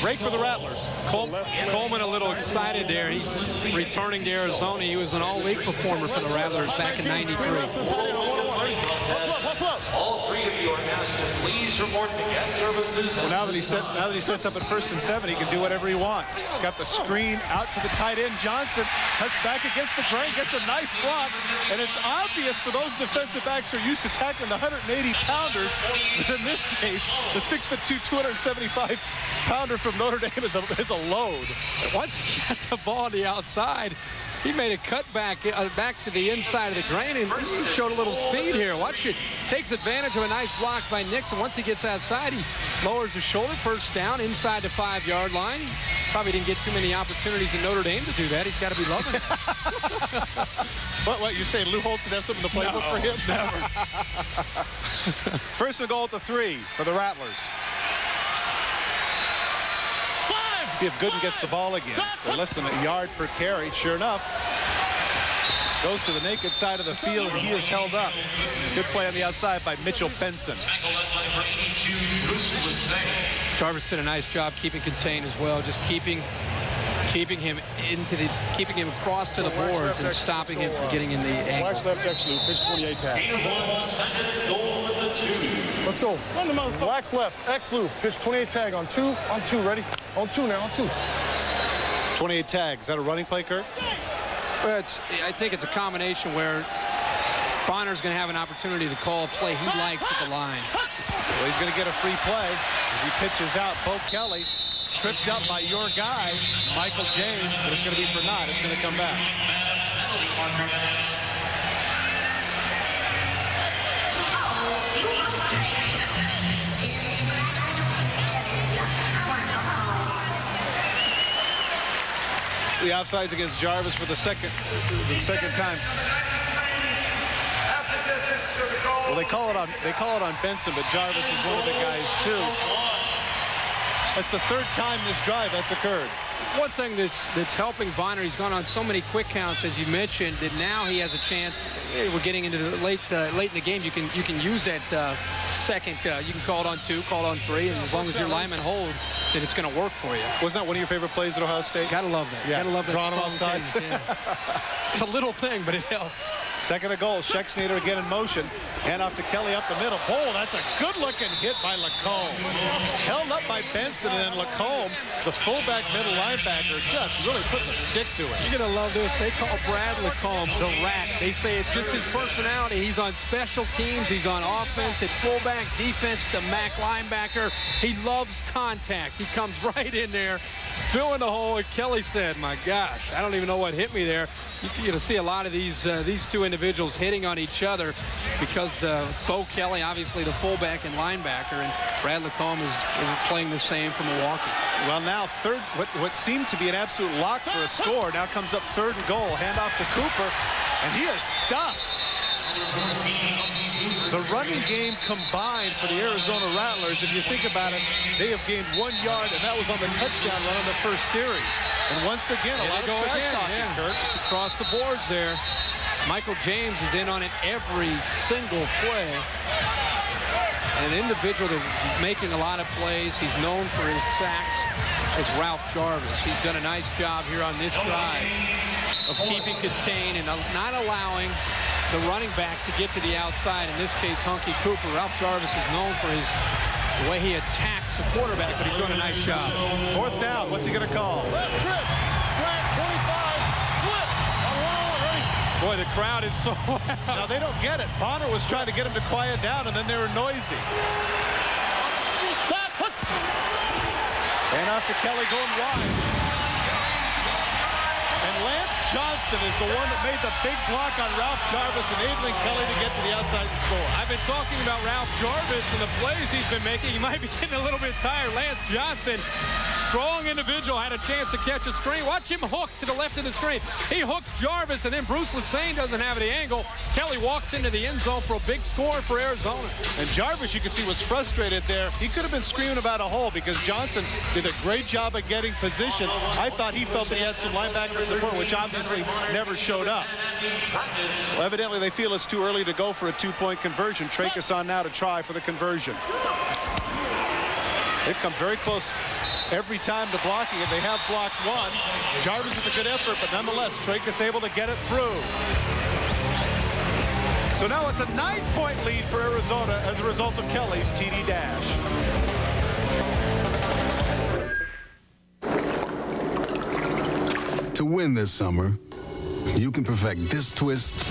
Break for the Rattlers. Coleman a little excited there. He's returning to Arizona. He was an all-league performer for the Rattlers back in '93. All three of you are asked to please report to guest services. Well, now that he sets up at 1st and 7, he can do whatever he wants. He's got the screen out to the tight end. Johnson cuts back against the grain, gets a nice block, and it's obvious for those defensive backs who are used to tackling the 180-pounders. In this case, the 6'2", 275-pounder from Notre Dame is a load. Once he got the ball on the outside, he made a cut back to the inside of the grain, and he showed a little speed here. Watch it. Takes advantage of a nice block by Nixon. Once he gets outside, he lowers his shoulder. First down inside the 5-yard line. Probably didn't get too many opportunities in Notre Dame to do that. He's got to be loving it. What, you say Lew Halboth have something in the playbook for him? Never. First and goal at the 3 for the Rattlers. See if Gooden gets the ball again. They're less than a yard per carry. Sure enough, goes to the naked side of the field, and he is held up. Good play on the outside by Mitchell Benson. Jarvis did a nice job keeping contained as well, just keeping him across to the boards and stopping him from getting in the ankle. Wax left, X loop, pitch 28 tag. Let's go. Wax left, X loop, pitch 28 tag on 2, ready? On 2 now, on 2. 28 tag. Is that a running play, Kirk? Well, I think it's a combination where Bonner's going to have an opportunity to call a play he likes at the line. Well, he's going to get a free play as he pitches out. Bo Kelly tripped up by your guy, Michael James, but it's going to be for naught. It's going to come back. The offsides against Jarvis for the second time. Well, they call it on Benson, but Jarvis is one of the guys too. That's the 3rd time this drive that's occurred. One thing that's helping Bonner, he's gone on so many quick counts, as you mentioned, that now he has a chance. We're getting into the late in the game. You can use that second. You can call it on 2, call it on 3, and as long as your linemen hold, then it's going to work for you. Wasn't that one of your favorite plays at Ohio State? Gotta love that. Yeah. Gotta love that. Drawn on offsides. Yeah. It's a little thing, but it helps. Second and goal. Schexnayder again in motion. Hand off to Kelly up the middle. Oh, that's a good-looking hit by Lacombe. Held up by Benson, and then Lacombe, the fullback middle linebacker, just really put the stick to it. You're going to love this. They call Brad Lacombe the Rat. They say it's just his personality. He's on special teams. He's on offense. At fullback, defense, the MAC linebacker. He loves contact. He comes right in there, filling the hole. And Kelly said, my gosh, I don't even know what hit me there. You're going to see a lot of these two individuals hitting on each other because Bo Kelly, obviously the fullback and linebacker, and Brad Lacombe is playing the same for Milwaukee. Well, now third, what seemed to be an absolute lock for a score, now comes up 3rd and goal. Hand off to Cooper, and he is stuffed. The running game combined for the Arizona Rattlers, if you think about it, they have gained 1 yard, and that was on the touchdown run on the first series. And once again, a lot of trash talking, Kirk. It's across the boards there. Michael James is in on it every single play. And an individual that's making a lot of plays, he's known for his sacks, is Ralph Jarvis. He's done a nice job here on this drive of keeping contained and not allowing the running back to get to the outside. In this case, Hunky Cooper. Ralph Jarvis is known for the way he attacks the quarterback, but he's doing a nice job. 4th down. What's he going to call? Trip, slant, 25, flip. Boy, the crowd is so loud. Now, they don't get it. Bonner was trying to get him to quiet down, and then they were noisy. And off to Kelly going wide. And Lance Johnson is the one that made the big block on Ralph Jarvis, enabling Kelly to get to the outside and score. I've been talking about Ralph Jarvis and the plays he's been making. He might be getting a little bit tired. Lance Johnson, strong individual, had a chance to catch a screen. Watch him hook to the left of the screen. He hooks Jarvis, and then Bruce Lassane doesn't have the angle. Kelly walks into the end zone for a big score for Arizona. And Jarvis, you can see, was frustrated there. He could have been screaming about a hole because Johnson did a great job of getting position. I thought he felt that he had some linebacker support, which obviously never showed up. Well, evidently they feel it's too early to go for a 2-point conversion. Tracus on now to try for the conversion. They've come very close every time to blocking it. They have blocked one. Jarvis with a good effort, but nonetheless, Tracus able to get it through. So now it's a 9-point lead for Arizona as a result of Kelly's TD dash. To win this summer, you can perfect this twist,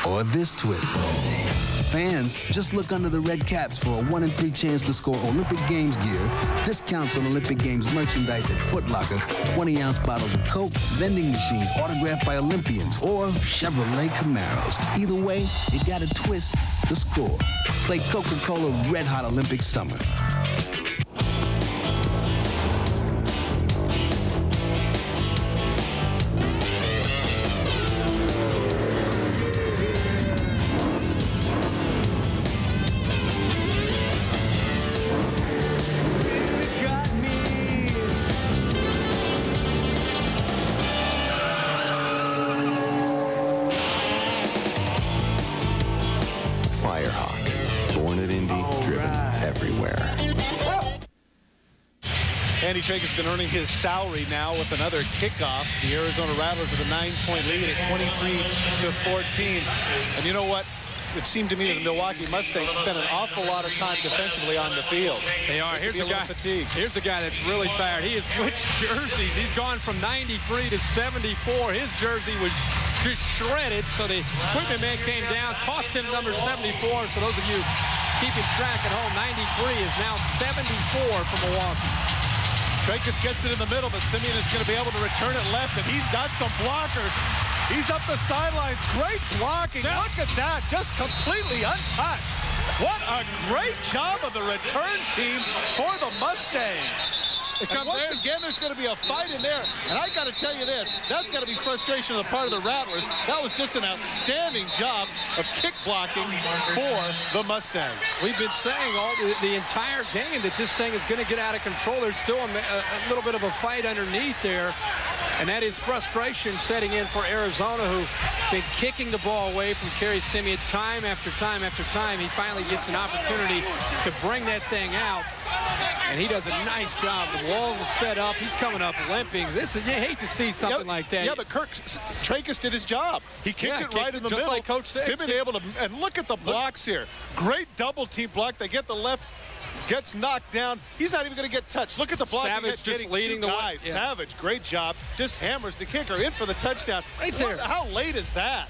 or this twist. Fans, just look under the red caps for a 1 in 3 chance to score Olympic Games gear, discounts on Olympic Games merchandise at Foot Locker, 20-ounce bottles of Coke, vending machines autographed by Olympians, or Chevrolet Camaros. Either way, you got a twist to score. Play Coca-Cola Red Hot Olympic Summer. Andy Tracus has been earning his salary now with another kickoff. The Arizona Rattlers with a 9-point lead at 23-14. And you know what? It seemed to me that the Milwaukee Mustangs spent an awful lot of time defensively on the field. They are. Here's a guy. Here's a guy that's really tired. He has switched jerseys. He's gone from 93 to 74. His jersey was just shredded, so the equipment man came down, tossed him number 74. So those of you keeping track at home, 93 is now 74 for Milwaukee. Tracus gets it in the middle, but Simeon is going to be able to return it left, and he's got some blockers. He's up the sidelines. Great blocking. Yeah. Look at that. Just completely untouched. What a great job of the return team for the Mustangs. And once again, there's going to be a fight in there. And I got to tell you this, that's got to be frustration on the part of the Rattlers. That was just an outstanding job of kick blocking for the Mustangs. We've been saying all the entire game that this thing is going to get out of control. There's still a little bit of a fight underneath there. And that is frustration setting in for Arizona, who've been kicking the ball away from Kerry Simeon time after time after time. He finally gets an opportunity to bring that thing out, and he does a nice job. The wall was set up. He's coming up limping. You hate to see something like that. Yeah, but Kirk Trakas did his job. He kicked it right in the middle. Like Coach Simeon able to, and look at the blocks here. Great double team block. They get the left, gets knocked down. He's not even going to get touched. Look at the block. Savage just leading the way. Yeah. Savage, great job. Just hammers the kicker in for the touchdown. Right there. How late is that?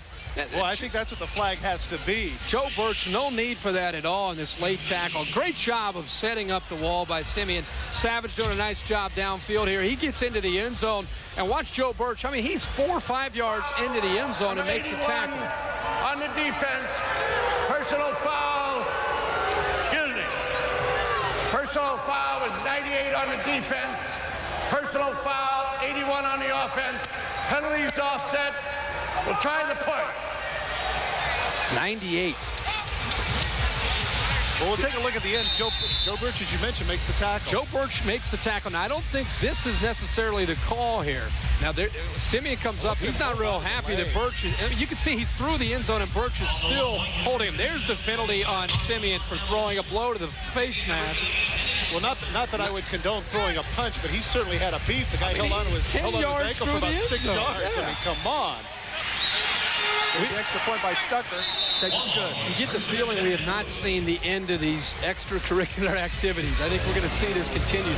Well, I think that's what the flag has to be. Joe Birch, no need for that at all in this late tackle. Great job of setting up the wall by Simeon. Savage doing a nice job downfield here. He gets into the end zone. And watch Joe Birch. I mean, he's 4 or 5 yards into the end zone and makes the tackle. On the defense, personal foul. Excuse me. Personal foul was 98 on the defense. Personal foul, 81 on the offense. Penalties offset. We'll try the point. 98. Well, we'll take a look at the end. Joe Birch, as you mentioned, makes the tackle. Joe Birch makes the tackle. Now, I don't think this is necessarily the call here. Now, Simeon comes up. He's not real happy that Birch is. You can see he's through the end zone, and Birch is still holding him. There's the penalty on Simeon for throwing a blow to the face mask. Well, not that I would condone throwing a punch, but he certainly had a beef. The guy held on to his ankle for about 6 yards. Yeah. I mean, come on. There's the extra point by Stucker. That's good. You get the feeling we have not seen the end of these extracurricular activities. I think we're going to see this continue.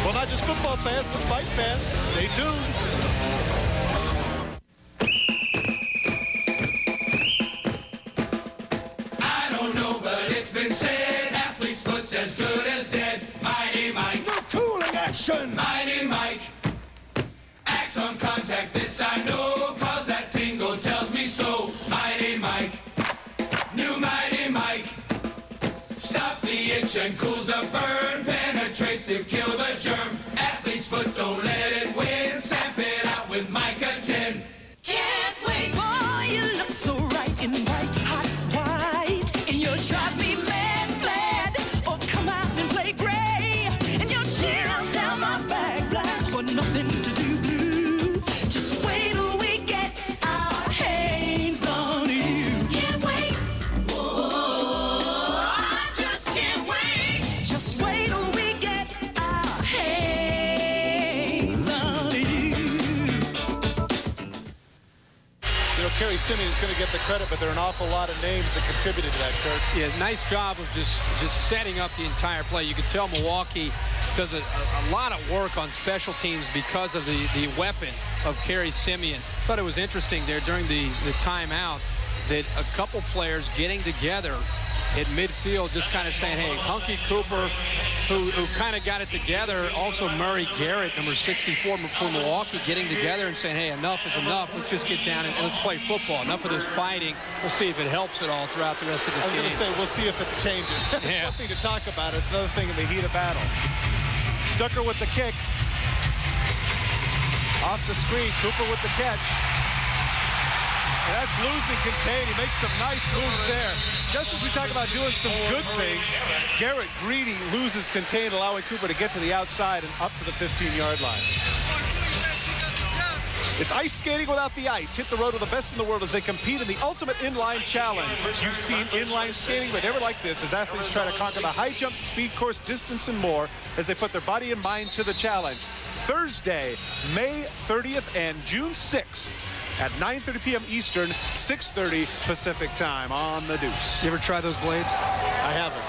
Well, not just football fans, but fight fans. Stay tuned. I don't know, but it's been said, athlete's foot's as good as dead. Mighty Mike. The cooling action. Mighty Mike. Axe on contact, this I know, cause that tingle tells me so. Mighty Mike. New Mighty Mike. Stops the itch and cools the burn. Penetrates to kill the germ. Athlete's foot, don't let it win. Stamp it out with Micah 10. Can't wait. Boy, you look so right in white, hot white. And you'll drive me mad, glad. Oh, come out and play gray. And you'll chills down my back, black. For nothing to do blue. Just wait till we get our hands on you. Can't wait. Whoa, I just can't wait. Just wait till we get our hands on you. You know, Kerry Simeon is going to get the credit, but there are an awful lot of names that contributed to that, Kirk. Yeah, nice job of just setting up the entire play. You can tell Milwaukee does a lot of work on special teams because of the weapon of Kerry Simeon. Thought it was interesting there during the timeout that a couple players getting together at midfield just kind of saying, hey, Hunky Cooper, who kind of got it together, also Murray Garrett, number 64 for Milwaukee, getting together and saying, hey, enough is enough. Let's just get down and let's play football. Enough of this fighting. We'll see if it helps at all throughout the rest of this game. I was going to say, we'll see if it changes. It's one thing to talk about. It's another thing in the heat of battle. Stucker with the kick. Off the screen, Cooper with the catch. And that's losing contain. He makes some nice moves there. Just as we talk about doing some good things, Garrett Greedy loses contain, allowing Cooper to get to the outside and up to the 15-yard line. It's ice skating without the ice. Hit the road with the best in the world as they compete in the ultimate inline challenge. You've seen inline skating, but never like this, as athletes try to conquer the high jump, speed course, distance, and more as they put their body and mind to the challenge. Thursday, May 30th and June 6th at 9:30 p.m. Eastern, 6:30 Pacific time on the Deuce. You ever try those blades? I haven't.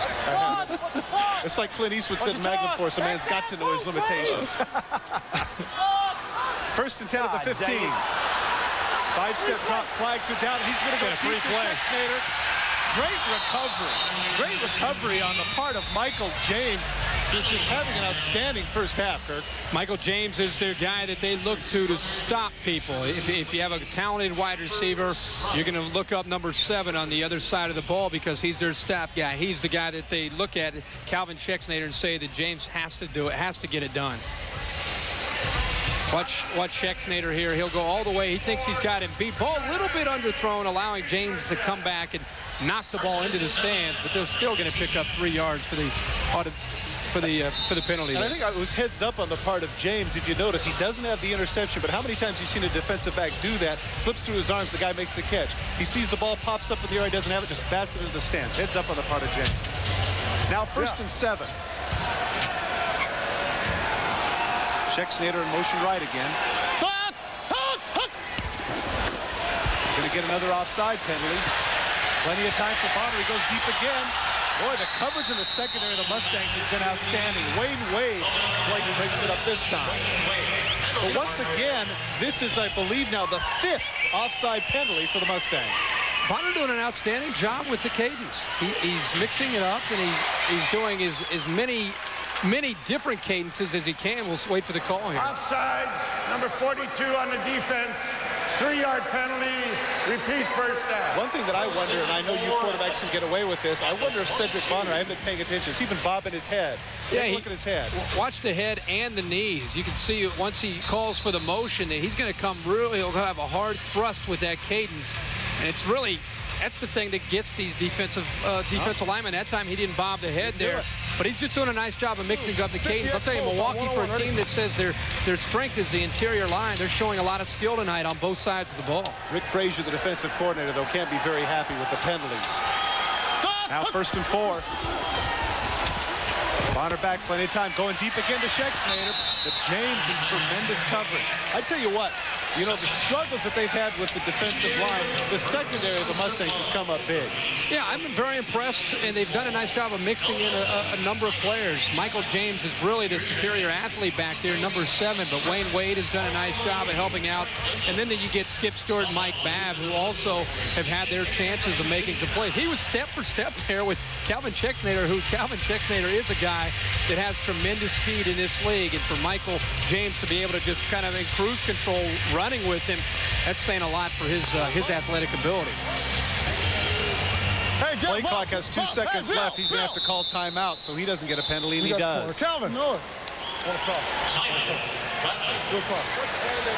It's like Clint Eastwood said in Magnum Force, a man's got to know his limitations. First and 10 at the 15. Five-step drop, flags are down, and he's going to go free play. Great recovery on the part of Michael James, who's just having an outstanding first half, Kirk. Michael James is their guy that they look to stop people. If you have a talented wide receiver, you're going to look up number 7 on the other side of the ball because he's their stop guy. He's the guy that they look at, Calvin Schexnayder, and say that James has to do it, has to get it done. Watch Schexnayder here. He'll go all the way. He thinks he's got him beat. Ball a little bit underthrown, allowing James to come back and knock the ball into the stands, but they're still going to pick up 3 yards for the for the penalty. And I think it was heads up on the part of James. If you notice, he doesn't have the interception, but how many times have you seen a defensive back do that? Slips through his arms, the guy makes the catch. He sees the ball, pops up in the air, he doesn't have it, just bats it into the stands. Heads up on the part of James. Now 1st and 7. Schexnayder in motion right again. Going to get another offside penalty. Plenty of time for Bonner. He goes deep again. Boy, the coverage in the secondary of the Mustangs has been outstanding. Wade breaks it up this time. But once again, this is, I believe now, the 5th offside penalty for the Mustangs. Bonner doing an outstanding job with the cadence. He's mixing it up, and he's doing as many different cadences as he can. We'll wait for the call here. Offside, number 42 on the defense. 3-yard penalty, repeat first down. One thing that I wonder, and I know you quarterbacks can get away with this, I wonder if Cedric Bonner, I haven't been paying attention, he's even bobbing his head. Yeah, look at his head. Watch the head and the knees. You can see once he calls for the motion that he's going to come he'll have a hard thrust with that cadence. And it's really, that's the thing that gets these defensive linemen. That time he didn't bob the head there. But he's just doing a nice job of mixing up the cadence. I'll tell you, Milwaukee, for a team that says their strength is the interior line, they're showing a lot of skill tonight on both sides of the ball. Rick Frazier, the defensive coordinator, though, can't be very happy with the penalties. Now 1st and 4. Bonner back, plenty of time, going deep again to Schexnayder. But James in tremendous coverage. I tell you what, you know, the struggles that they've had with the defensive line, the secondary of the Mustangs has come up big. Yeah, I've been very impressed, and they've done a nice job of mixing in a number of players. Michael James is really the superior athlete back there, number 7, but Wayne Wade has done a nice job of helping out. And then you get Skip Stewart and Mike Babb, who also have had their chances of making some plays. He was step for step there with Calvin Schexnayder, Calvin Schexnayder is a guy that has tremendous speed in this league. And for Michael James to be able to just kind of in cruise control running with him, that's saying a lot for his athletic ability. Hey, play clock has 2 seconds left. He's going to have to call timeout, so he doesn't get a penalty, and he does. Calvin, no.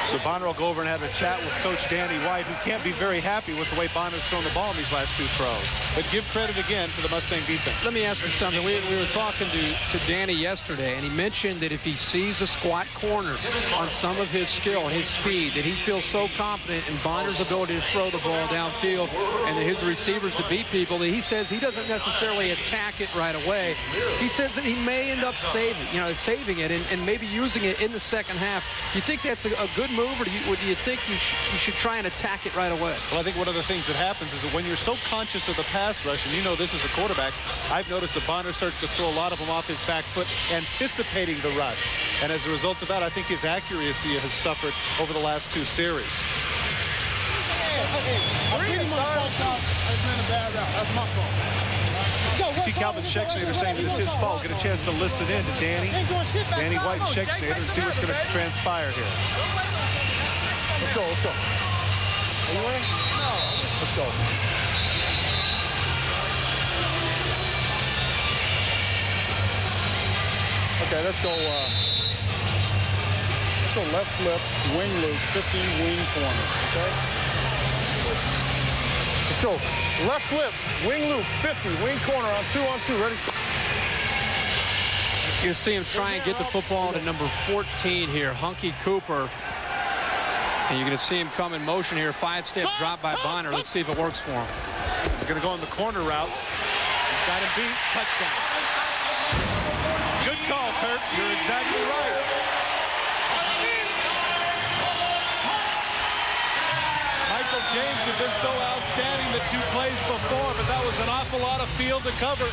So Bonner will go over and have a chat with Coach Danny White, who can't be very happy with the way Bonner's thrown the ball in these last 2 throws. But give credit again to the Mustang defense. Let me ask you something. We were talking to Danny yesterday, and he mentioned that if he sees a squat corner on some of his skill, his speed, that he feels so confident in Bonner's ability to throw the ball downfield and his receivers to beat people that he says he doesn't necessarily attack it right away. He says that he may end up saving it and maybe using it in the second half. Do you think that's a good move, or do you think you should try and attack it right away? Well, I think one of the things that happens is that when you're so conscious of the pass rush, and you know this as a quarterback, I've noticed that Bonner starts to throw a lot of them off his back foot, anticipating the rush. And as a result of that, I think his accuracy has suffered over the last 2 series. You see Calvin Schexnayder saying that it's his fault. Get a chance to listen in to Danny White and Schexnayder and see what's going to transpire here. Let's go. Are you in? No. Let's go. Okay, let's go left flip, wing loop, 50, wing corner, okay? Let's go. Left flip, wing loop, 50, wing corner on 2-on-2. Ready? You see him try and get the football to number 14 here, Hunky Cooper. And you're going to see him come in motion here. 5-step drop by Bonner. Let's see if it works for him. He's going to go on the corner route. He's got him beat. Touchdown. Good call, Kirk. You're exactly right. Michael James had been so outstanding the 2 plays before, but that was an awful lot of field to cover.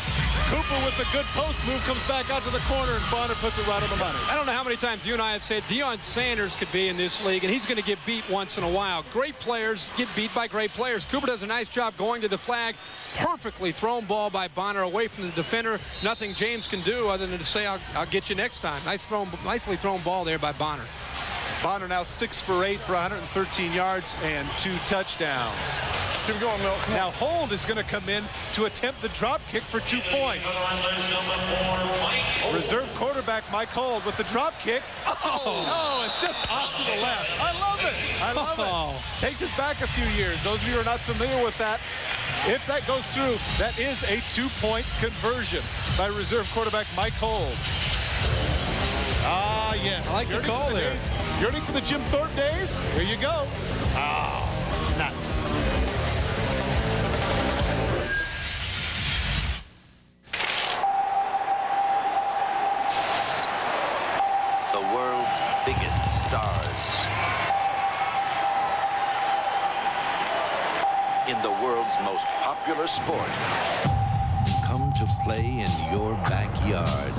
Cooper with a good post move comes back out to the corner, and Bonner puts it right on the money. I don't know how many times you and I have said Deion Sanders could be in this league, and he's going to get beat once in a while. Great players get beat by great players. Cooper does a nice job going to the flag. Perfectly thrown ball by Bonner away from the defender. Nothing James can do other than to say, I'll get you next time. Nicely thrown ball there by Bonner. Bonner now 6 for 8 for 113 yards and 2 touchdowns. Keep going, Milt. Now Hold is going to come in to attempt the drop kick for 2 points. Reserve quarterback Mike Hold with the drop kick. Oh, it's just off to the left. I love it. I love it. Takes us back a few years. Those of you who are not familiar with that, If that goes through, that is a 2-point conversion by reserve quarterback Mike Hold. Ah, yes. I like the call there. Yearning for the Jim Thornton days? Here you go. Ah, nuts. The world's biggest stars in the world's most popular sport come to play in your backyard.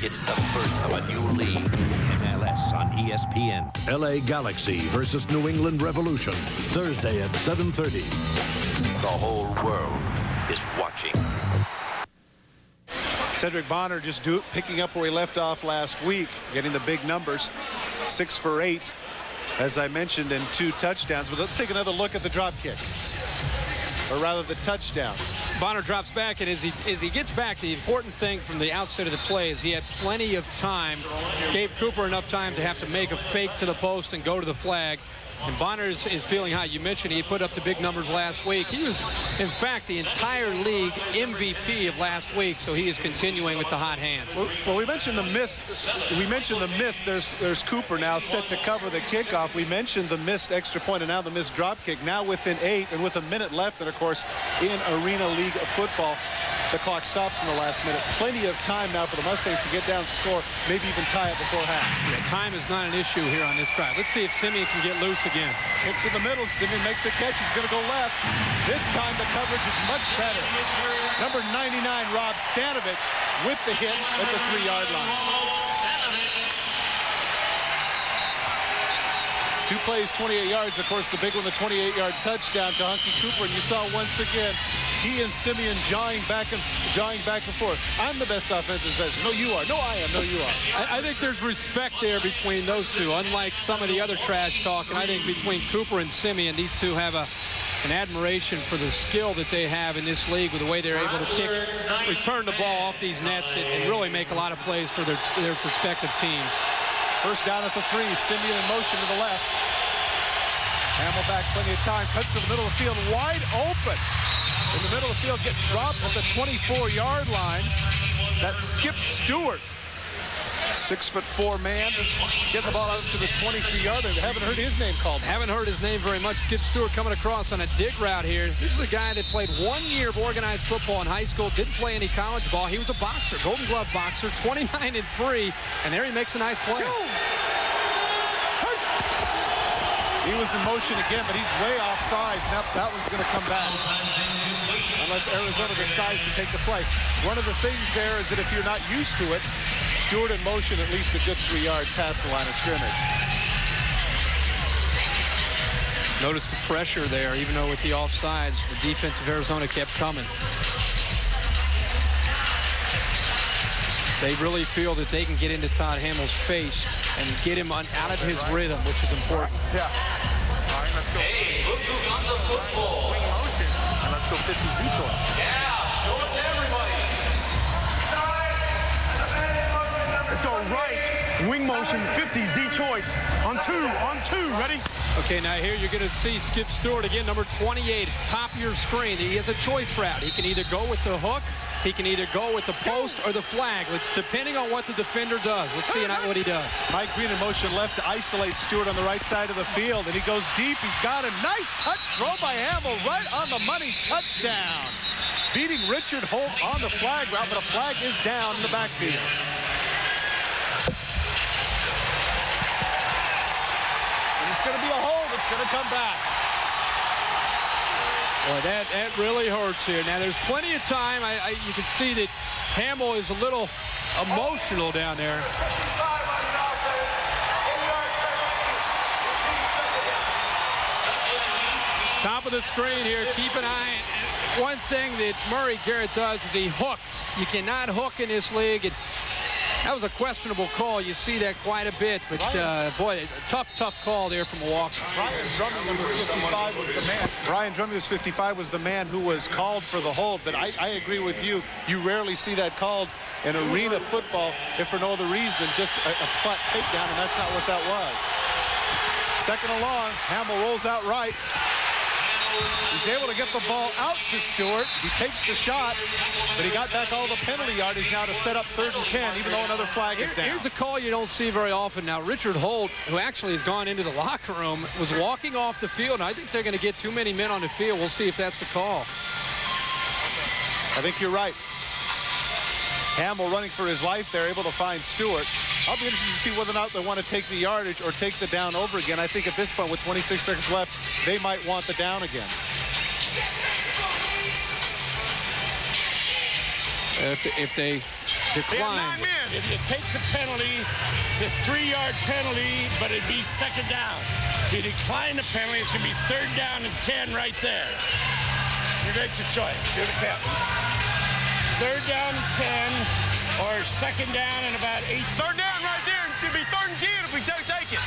It's the birth of a new league, MLS on ESPN. LA Galaxy versus New England Revolution, Thursday at 7:30. The whole world is watching. Cedric Bonner just picking up where he left off last week, getting the big numbers, 6 for 8, as I mentioned, and 2 touchdowns. But let's take another look at the drop kick, or rather the touchdown. Bonner drops back, and as he gets back, the important thing from the outset of the play is he had plenty of time, gave Cooper enough time to have to make a fake to the post and go to the flag. And Bonner is feeling high. You mentioned he put up the big numbers last week. He was, in fact, the entire league MVP of last week, so he is continuing with the hot hand. Well, we mentioned the miss. There's Cooper now set to cover the kickoff. We mentioned the missed extra point and now the missed drop kick. Now within 8 and with a minute left, and of course, in Arena League football, the clock stops in the last minute. Plenty of time now for the Mustangs to get down, score, maybe even tie it before half. Yeah, time is not an issue here on this drive. Let's see if Simeon can get loose again. Kicks in the middle. Simeon makes a catch. He's going to go left. This time the coverage is much better. Number 99, Rob Stanovich, with the hit at the 3-yard line. 2 plays, 28 yards. Of course, the big one, the 28-yard touchdown to Hunky Cooper. And you saw once again, he and Simeon jawing back and forth. I'm the best offensive specialist. No, you are. No, I am. No, you are. I think there's respect there between those two, unlike some of the other trash talk. And I think between Cooper and Simeon, these two have an admiration for the skill that they have in this league with the way they're able to return the ball off these nets and really make a lot of plays for their respective teams. First down at the 3. Simeon in motion to the left. Hamill back, plenty of time. Cuts to the middle of the field, wide open. In the middle of the field, getting dropped at the 24-yard line. That's Skip Stewart. 6'4" man, getting the ball out to the 23-yard line. Haven't heard his name called. Haven't heard his name very much. Skip Stewart coming across on a dig route here. This is a guy that played 1 year of organized football in high school, didn't play any college ball. He was a boxer, Golden Glove boxer, 29-3, and there he makes a nice play. He was in motion again, but he's way offsides. Now that one's going to come back. Unless Arizona decides to take the play. One of the things there is that if you're not used to it, Stewart in motion at least a good 3 yards past the line of scrimmage. Notice the pressure there, even though with the offsides, the defense of Arizona kept coming. They really feel that they can get into Todd Hamill's face and get him out of his rhythm, which is important. Yeah. All right, let's go. Hey, look who's on the football. Wing motion. And let's go 50 Zucho. Yeah, show it to everybody. Let's go right. Wing motion, 50 Z choice. On two, ready? Okay, now here you're going to see Skip Stewart again, number 28, top of your screen. He has a choice route. He can either go with the hook, he can either go with the post or the flag. It's depending on what the defender does. Let's see what he does. Mike Green in motion left to isolate Stewart on the right side of the field, and he goes deep. He's got him. Nice touch throw by Hamill, right on the money. Touchdown. Beating Richard Holt on the flag route, but a flag is down in the backfield. It's going to be a hold. It's going to come back. Boy, that really hurts here. Now, there's plenty of time. You can see that Hamill is a little emotional down there. Top of the screen here. Keep an eye. One thing that Murray Garrett does is he hooks. You cannot hook in this league. That was a questionable call. You see that quite a bit, but boy, a tough call there from Milwaukee. Brian Drummond, number 55, was the man. Brian Drummond, 55, was the man who was called for the hold, but I agree with you. You rarely see that called in arena football, if for no other reason than just a flat takedown, and that's not what that was. Second and long, Hamill rolls out right. He's able to get the ball out to Stewart. He takes the shot, but he got back all the penalty yardage now to set up 3rd and 10, even though another flag is down. Here's a call you don't see very often. Now, Richard Holt, who actually has gone into the locker room, was walking off the field, and I think they're going to get too many men on the field. We'll see if that's the call. I think you're right. Hamill running for his life there, able to find Stewart. I'll be interested to see whether or not they want to take the yardage or take the down over again. I think at this point, with 26 seconds left, they might want the down again. If they decline. If you take the penalty, it's a 3-yard penalty, but it'd be 2nd down. If you decline the penalty, it's going to be 3rd down and 10 right there. You make your choice. You're the captain. 3rd down and 10, or 2nd down and about 8. 3rd down right there. It'd be 3rd and 10 if we don't take it.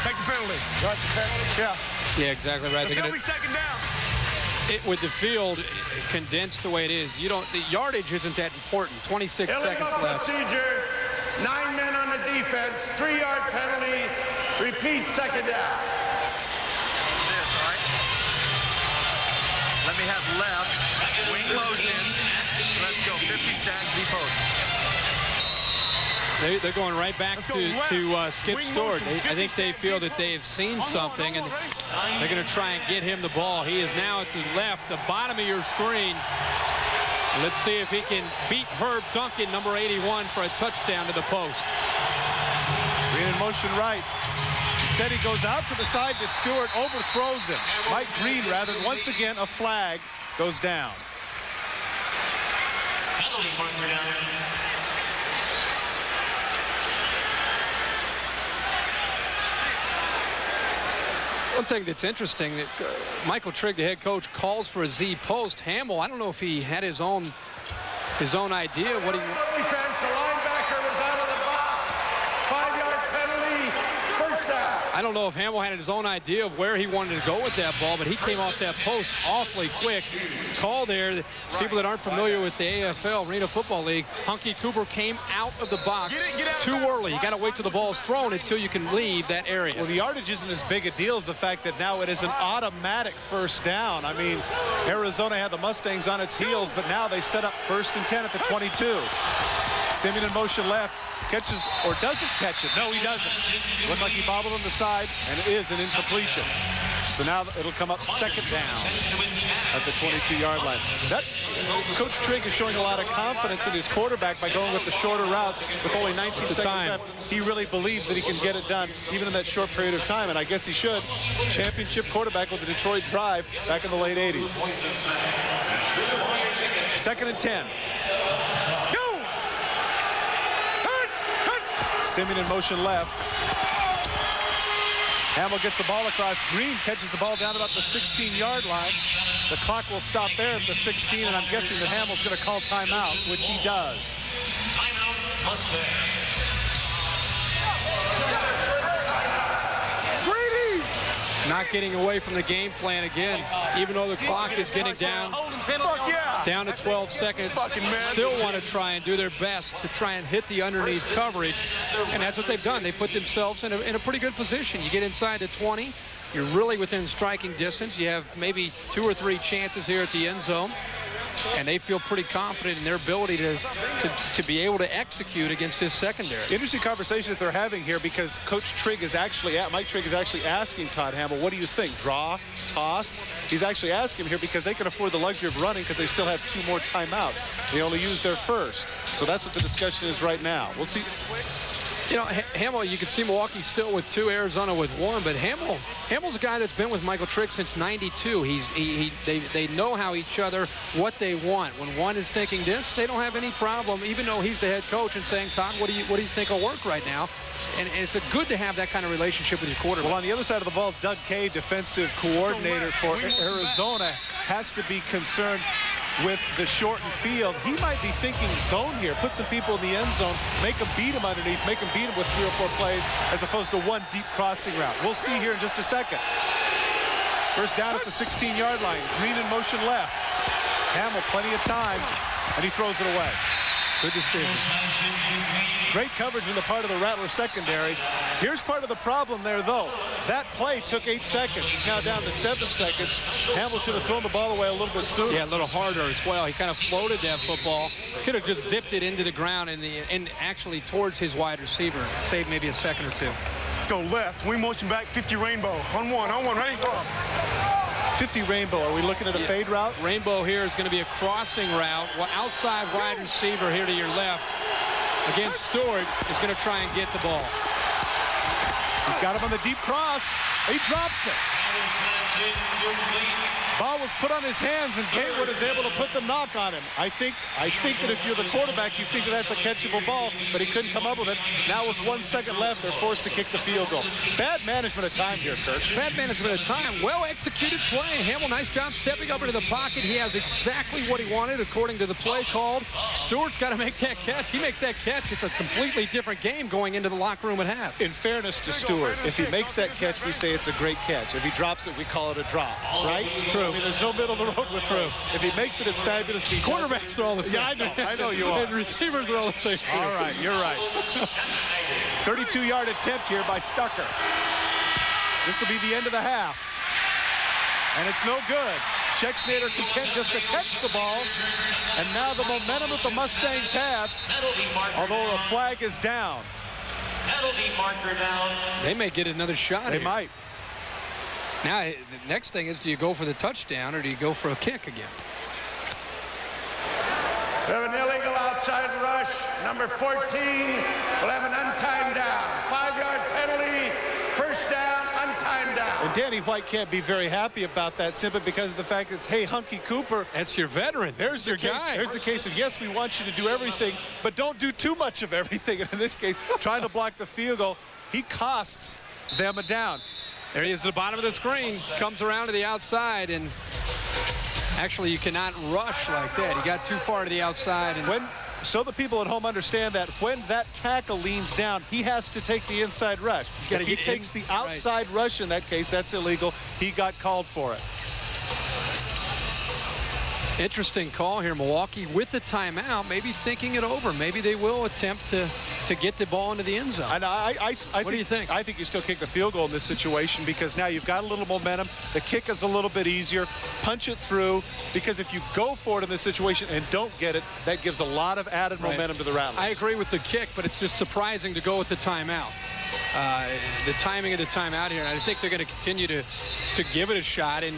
Take the penalty. Got the penalty? Yeah. Yeah, exactly right. It's going to be 2nd down. With the field condensed the way it is, the yardage isn't that important. 26 seconds left. Procedure. 9 men on the defense. 3-yard penalty. Repeat, 2nd down. This, all right? Let me have left. Wing motion. Let's go. 50 stack Z post. They're going right back to Skip Stewart. I think they feel that they've seen something, and they're going to try and get him the ball. He is now at the left, the bottom of your screen. Let's see if he can beat Herb Duncan, number 81, for a touchdown to the post. Green in motion right. He said he goes out to the side to Stewart, overthrows him. Mike Green, rather. Once again, a flag goes down. One thing that's interesting, that Michael Trigg, the head coach, calls for a Z post. Hamill, I don't know if he had his own idea what he. Defense, the linebacker was out of the box. 5-yard penalty, 1st down. I don't know if Hamill had his own idea of where he wanted to go with that ball, but he came off that post awfully quick. Call there. People that aren't familiar with the AFL, Arena Football League, Hunky Cooper came out of the box too early. You got to wait till the ball's thrown until you can leave that area. Well, the yardage isn't as big a deal as the fact that now it is an automatic 1st down. I mean, Arizona had the Mustangs on its heels, but now they set up 1st and 10 at the 22. Simeon in motion left. Catches or doesn't catch it. No, he doesn't. Looked like he bobbled on the side, and it is an incompletion. So now it'll come up 2nd down at the 22-yard line. Coach Trigg is showing a lot of confidence in his quarterback by going with the shorter routes with only 19 seconds left. He really believes that he can get it done even in that short period of time, and I guess he should. Championship quarterback with the Detroit Drive back in the late 80s. 2nd and 10. Simeon in motion left. Hamill gets the ball across. Green catches the ball down about the 16-yard line. The clock will stop there at the 16, and I'm guessing that Hamill's going to call timeout, which he does. Timeout Mustang. Not getting away from the game plan again, even though the clock is getting down to 12 seconds. Still want to try and do their best to try and hit the underneath coverage, and that's what they've done. They put themselves in a pretty good position. You get inside the 20, you're really within striking distance. You have maybe 2 or 3 chances here at the end zone, and they feel pretty confident in their ability to be able to execute against this secondary. Interesting conversation that they're having here, because Coach Trigg is actually, Mike Trigg is actually asking Todd Hamill, what do you think? Draw, toss? He's actually asking him here because they can afford the luxury of running because they still have 2 more timeouts. They only used their first. So that's what the discussion is right now. We'll see. You know, Hamill, you can see Milwaukee still with 2, Arizona with 1, but Hamill's a guy that's been with Michael Trigg since '92. They know how each other, what they want. When one is thinking this, they don't have any problem, even though he's the head coach, and saying, Todd, what do you think will work right now? And it's good to have that kind of relationship with your quarterback. Well, on the other side of the ball, Doug Kay, defensive coordinator for Arizona, has to be concerned with the shortened field. He might be thinking zone here. Put some people in the end zone, make them beat him underneath, make them beat him with 3 or 4 plays, as opposed to 1 deep crossing route. We'll see here in just a second. First down at the 16-yard line. Green in motion left. Hamill, plenty of time, and he throws it away. Good decision. Great coverage on the part of the Rattler secondary. Here's part of the problem there, though. That play took 8 seconds. It's now down to 7 seconds. Hamill should have thrown the ball away a little bit sooner. Yeah, a little harder as well. He kind of floated that football. Could have just zipped it into the ground and actually towards his wide receiver. Saved maybe a second or two. Let's go left. We motion back 50 rainbow. On one, ready? 50 rainbow. Are we looking at a fade route? Rainbow here is going to be a crossing route. Well, outside wide receiver here to your left. Again, Stewart is going to try and get the ball. He's got him on the deep cross. He drops it. Ball was put on his hands, and Gatewood is able to put the knock on him. I think that if you're the quarterback, you think that that's a catchable ball, but he couldn't come up with it. Now with 1 second left, they're forced to kick the field goal. Bad management of time here, Kirk. Bad management of time. Well-executed play. Hamill, nice job stepping up into the pocket. He has exactly what he wanted according to the play called. Stewart's got to make that catch. He makes that catch. It's a completely different game going into the locker room at half. In fairness to Stewart, if he makes that catch, we say it's a great catch. If he drops it, we call it a drop, right? True. I mean, there's no middle of the road with throws. If he makes it, it's fabulous. Quarterbacks are all the same. Yeah, I know you are. And receivers are all the same, too. All right, you're right. 32-yard attempt here by Stucker. This will be the end of the half. And it's no good. Schexnayder content just to catch the ball. And now the momentum that the Mustangs have, although the flag is down. Penalty marker down. They may get another shot They here. might. Now, the next thing is, do you go for the touchdown or do you go for a kick again? We have an illegal outside rush. Number 14 will have an untimed down. 5-yard penalty. First down, untimed down. And Danny White can't be very happy about that simply because of the fact that it's, hey, Hunky Cooper. That's your veteran. There's your guy. There's the case of, yes, we want you to do everything, but don't do too much of everything. And in this case, trying to block the field goal, he costs them a down. There he is at the bottom of the screen. Comes around to the outside, and actually you cannot rush like that. He got too far to the outside. And so the people at home understand that when that tackle leans down, he has to take the inside rush. If he takes the outside rush in that case, that's illegal. He got called for it. Interesting call here. Milwaukee with the timeout, maybe thinking it over. Maybe they will attempt to get the ball into the end zone. And what do you think? I think you still kick the field goal in this situation because now you've got a little momentum. The kick is a little bit easier. Punch it through, because if you go for it in this situation and don't get it, that gives a lot of added momentum to the Rattlers. I agree with the kick, but it's just surprising to go with the timeout. The timing of the timeout here, and I think they're going to continue to give it a shot and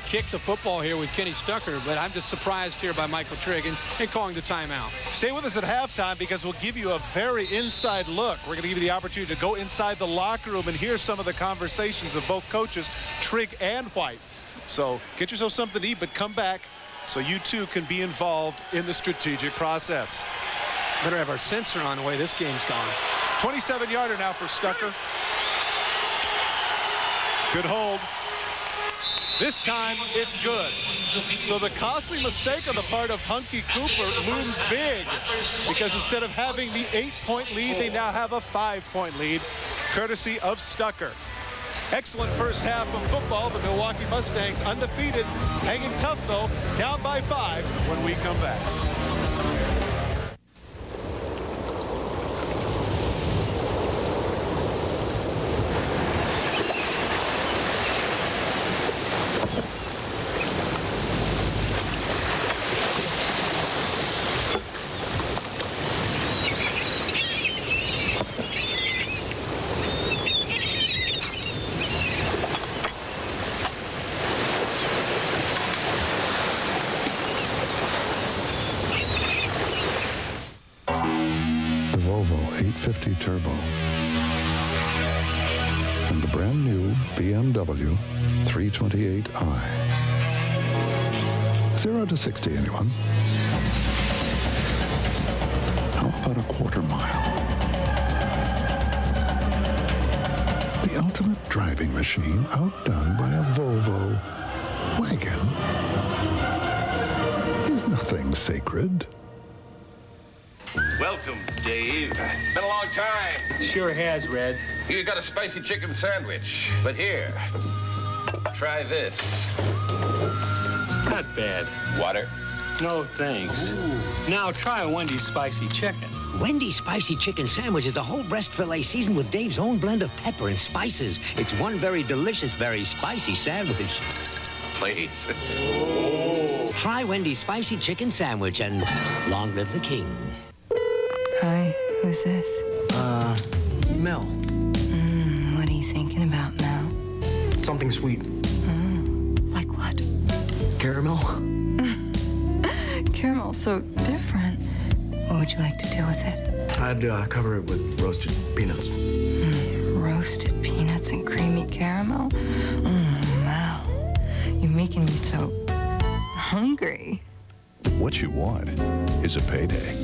kick the football here with Kenny Stucker, but I'm just surprised here by Michael Trigg and calling the timeout. Stay with us at halftime because we'll give you a very inside look. We're going to give you the opportunity to go inside the locker room and hear some of the conversations of both coaches, Trigg and White. So get yourself something to eat, but come back so you too can be involved in the strategic process. Better have our sensor on the way this game's gone. 27-yarder now for Stucker. Good hold. This time it's good. So the costly mistake on the part of Hunky Cooper looms big, because instead of having the 8-point lead, they now have a 5-point lead, courtesy of Stucker. Excellent first half of football. The Milwaukee Mustangs undefeated, hanging tough though, down by 5 when we come back. Volvo 850 Turbo and the brand new BMW 328i. 0 to 60, anyone? How about a quarter mile? The ultimate driving machine outdone by a Volvo wagon. Is nothing sacred? Welcome, Dave. Been a long time. Sure has, Red. You got a spicy chicken sandwich, but here, try this. Not bad. Water. No, thanks. Now try a Wendy's spicy chicken. Wendy's spicy chicken sandwich is a whole breast fillet seasoned with Dave's own blend of pepper and spices. It's one very delicious, very spicy sandwich. Please. Try Wendy's spicy chicken sandwich and long live the king. Hi, who's this? Mel. What are you thinking about, Mel? Something sweet. Like what? Caramel. Caramel's so different. What would you like to do with it? I'd cover it with roasted peanuts. Roasted peanuts and creamy caramel? Mel, you're making me so hungry. What you want is a payday.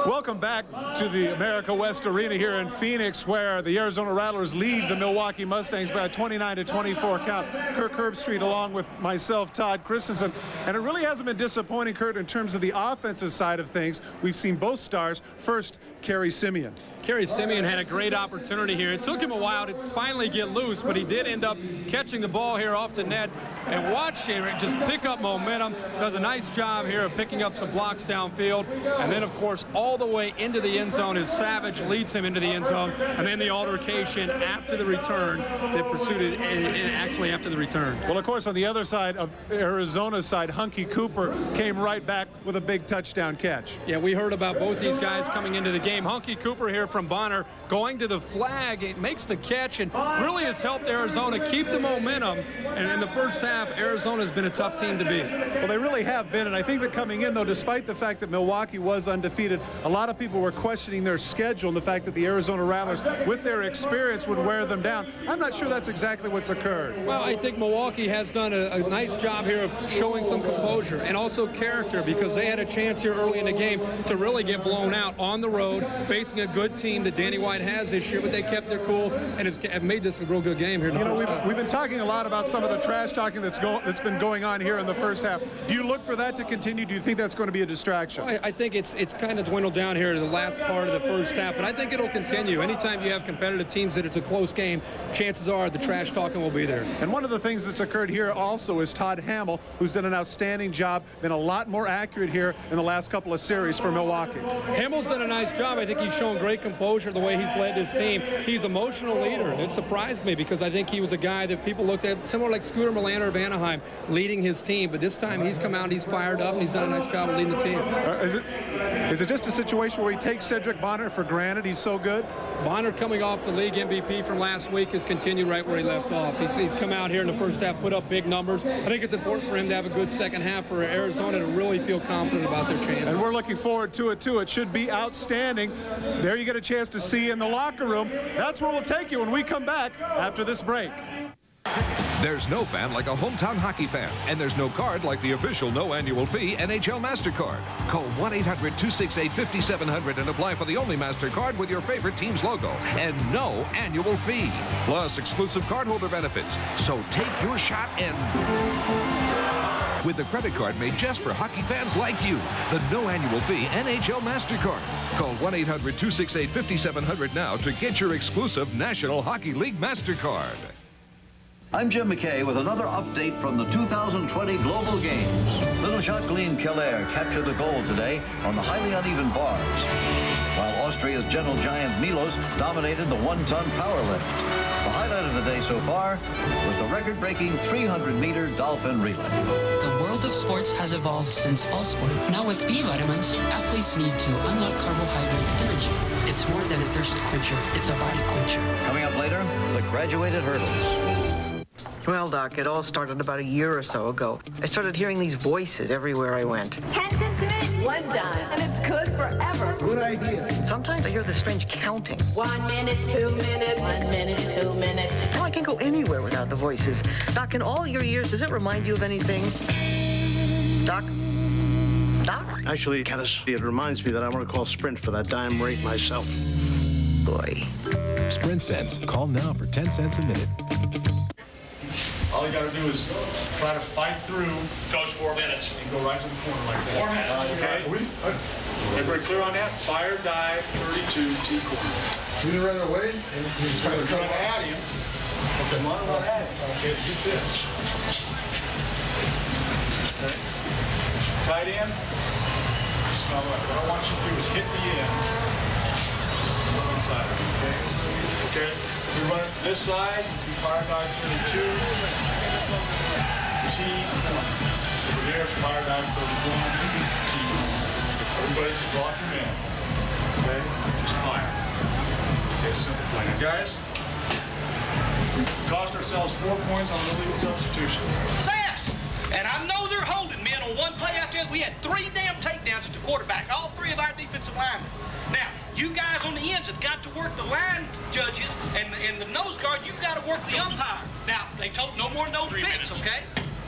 Welcome back to the America West Arena here in Phoenix, where the Arizona Rattlers lead the Milwaukee Mustangs by a 29-24 count. Kirk Herbstreit along with myself, Todd, Christensen. And it really hasn't been disappointing, Kurt, in terms of the offensive side of things. We've seen both stars. First, Kerry Semien. Kerry Semien had a great opportunity here. It took him a while to finally get loose, but he did end up catching the ball here off the net. And watch him just pick up momentum. Does a nice job here of picking up some blocks downfield. And then, of course, all the way into the end zone is Savage, leads him into the end zone. And then the altercation after the return that pursued it actually after the return. Well, of course, on the other side of Arizona's side, Hunky Cooper came right back with a big touchdown catch. Yeah, we heard about both these guys coming into the game. Hunky Cooper here from Bonner going to the flag. It makes the catch and really has helped Arizona keep the momentum. And in the first half, Arizona has been a tough team to beat. Well, they really have been, and I think that coming in, though, despite the fact that Milwaukee was undefeated, a lot of people were questioning their schedule and the fact that the Arizona Rattlers, with their experience, would wear them down. I'm not sure that's exactly what's occurred. Well, I think Milwaukee has done a nice job here of showing some composure and also character, because they had a chance here early in the game to really get blown out on the road, facing a good team that Danny White has this year, but they kept their cool and have made this a real good game here in the first half. We've been talking a lot about some of the trash talking that's been going on here in the first half. Do you look for that to continue? Do you think that's going to be a distraction? Well, I think it's kind of dwindled down here to the last part of the first half, but I think it'll continue. Anytime you have competitive teams that it's a close game, chances are the trash talking will be there. And one of the things that's occurred here also is Todd Hamill, who's done an outstanding job, been a lot more accurate here in the last couple of series for Milwaukee. Hamill's done a nice job. I think he's shown great composure the way he's led this team. He's an emotional leader. It surprised me because I think he was a guy that people looked at, similar like Scooter Milano of Anaheim, leading his team. But this time he's come out, he's fired up, and he's done a nice job of leading the team. Is it just a situation where he takes Cedric Bonner for granted? He's so good? Bonner, coming off the league MVP from last week, has continued right where he left off. He's come out here in the first half, put up big numbers. I think it's important for him to have a good second half for Arizona to really feel confident about their chances. And we're looking forward to it, too. It should be outstanding. There you get a chance to see in the locker room. That's where we'll take you when we come back after this break. There's no fan like a hometown hockey fan, and there's no card like the official no annual fee NHL MasterCard. Call 1-800-268-5700 and apply for the only MasterCard with your favorite team's logo and no annual fee, plus exclusive cardholder benefits. So take your shot and... with the credit card made just for hockey fans like you, the no annual fee NHL MasterCard. Call 1-800-268-5700 now to get your exclusive National Hockey League MasterCard. I'm Jim McKay with another update from the 2020 Global Games. Little Jacqueline Keller captured the gold today on the highly uneven bars, while Austria's gentle giant Milos dominated the one-ton powerlift. The highlight of the day so far was the record-breaking 300-meter dolphin relay. The world of sports has evolved since all sport. Now with B vitamins, athletes need to unlock carbohydrate energy. It's more than a thirst quencher, it's a body quencher. Coming up later, the graduated hurdles. Well, Doc, it all started about a year or so ago. I started hearing these voices everywhere I went. 10 cents a minute, 1 dime, and it's good forever. Good idea. Sometimes I hear the strange counting. 1 minute, 2 minutes, 1 minute, 2 minutes. Now I can't go anywhere without the voices. Doc, in all your years, does it remind you of anything? Doc? Doc? Actually, Caddis, it reminds me that I want to call Sprint for that dime rate myself. Boy. Sprint Cents. Call now for 10 cents a minute. All you got to do is try to fight through. Coach, 4 minutes. And go right to the corner like that. 4 minutes. Okay. Everybody clear on that? Fire, dive, 32, T corner. You didn't run away? He's trying to come at him. Okay. Come on, run at him. Okay, get this. Okay. Tight end. Smell right. What I want you to do is hit the end. One side. Okay. Okay. We run it this side. We fire dive 32. T1. Over here, fire dive 31. T1. Everybody just block your man. Okay. Just fire. Okay. Simple plan, guys. We cost ourselves 4 points on illegal substitution. Yes! And I know they're holding men on one play out there. We had 3 damn takedowns at the quarterback, all 3 of our defensive linemen. Now, you guys on the ends have got to work the line judges and the nose guard. You've got to work the umpire. Now, they told no more nose picks, okay?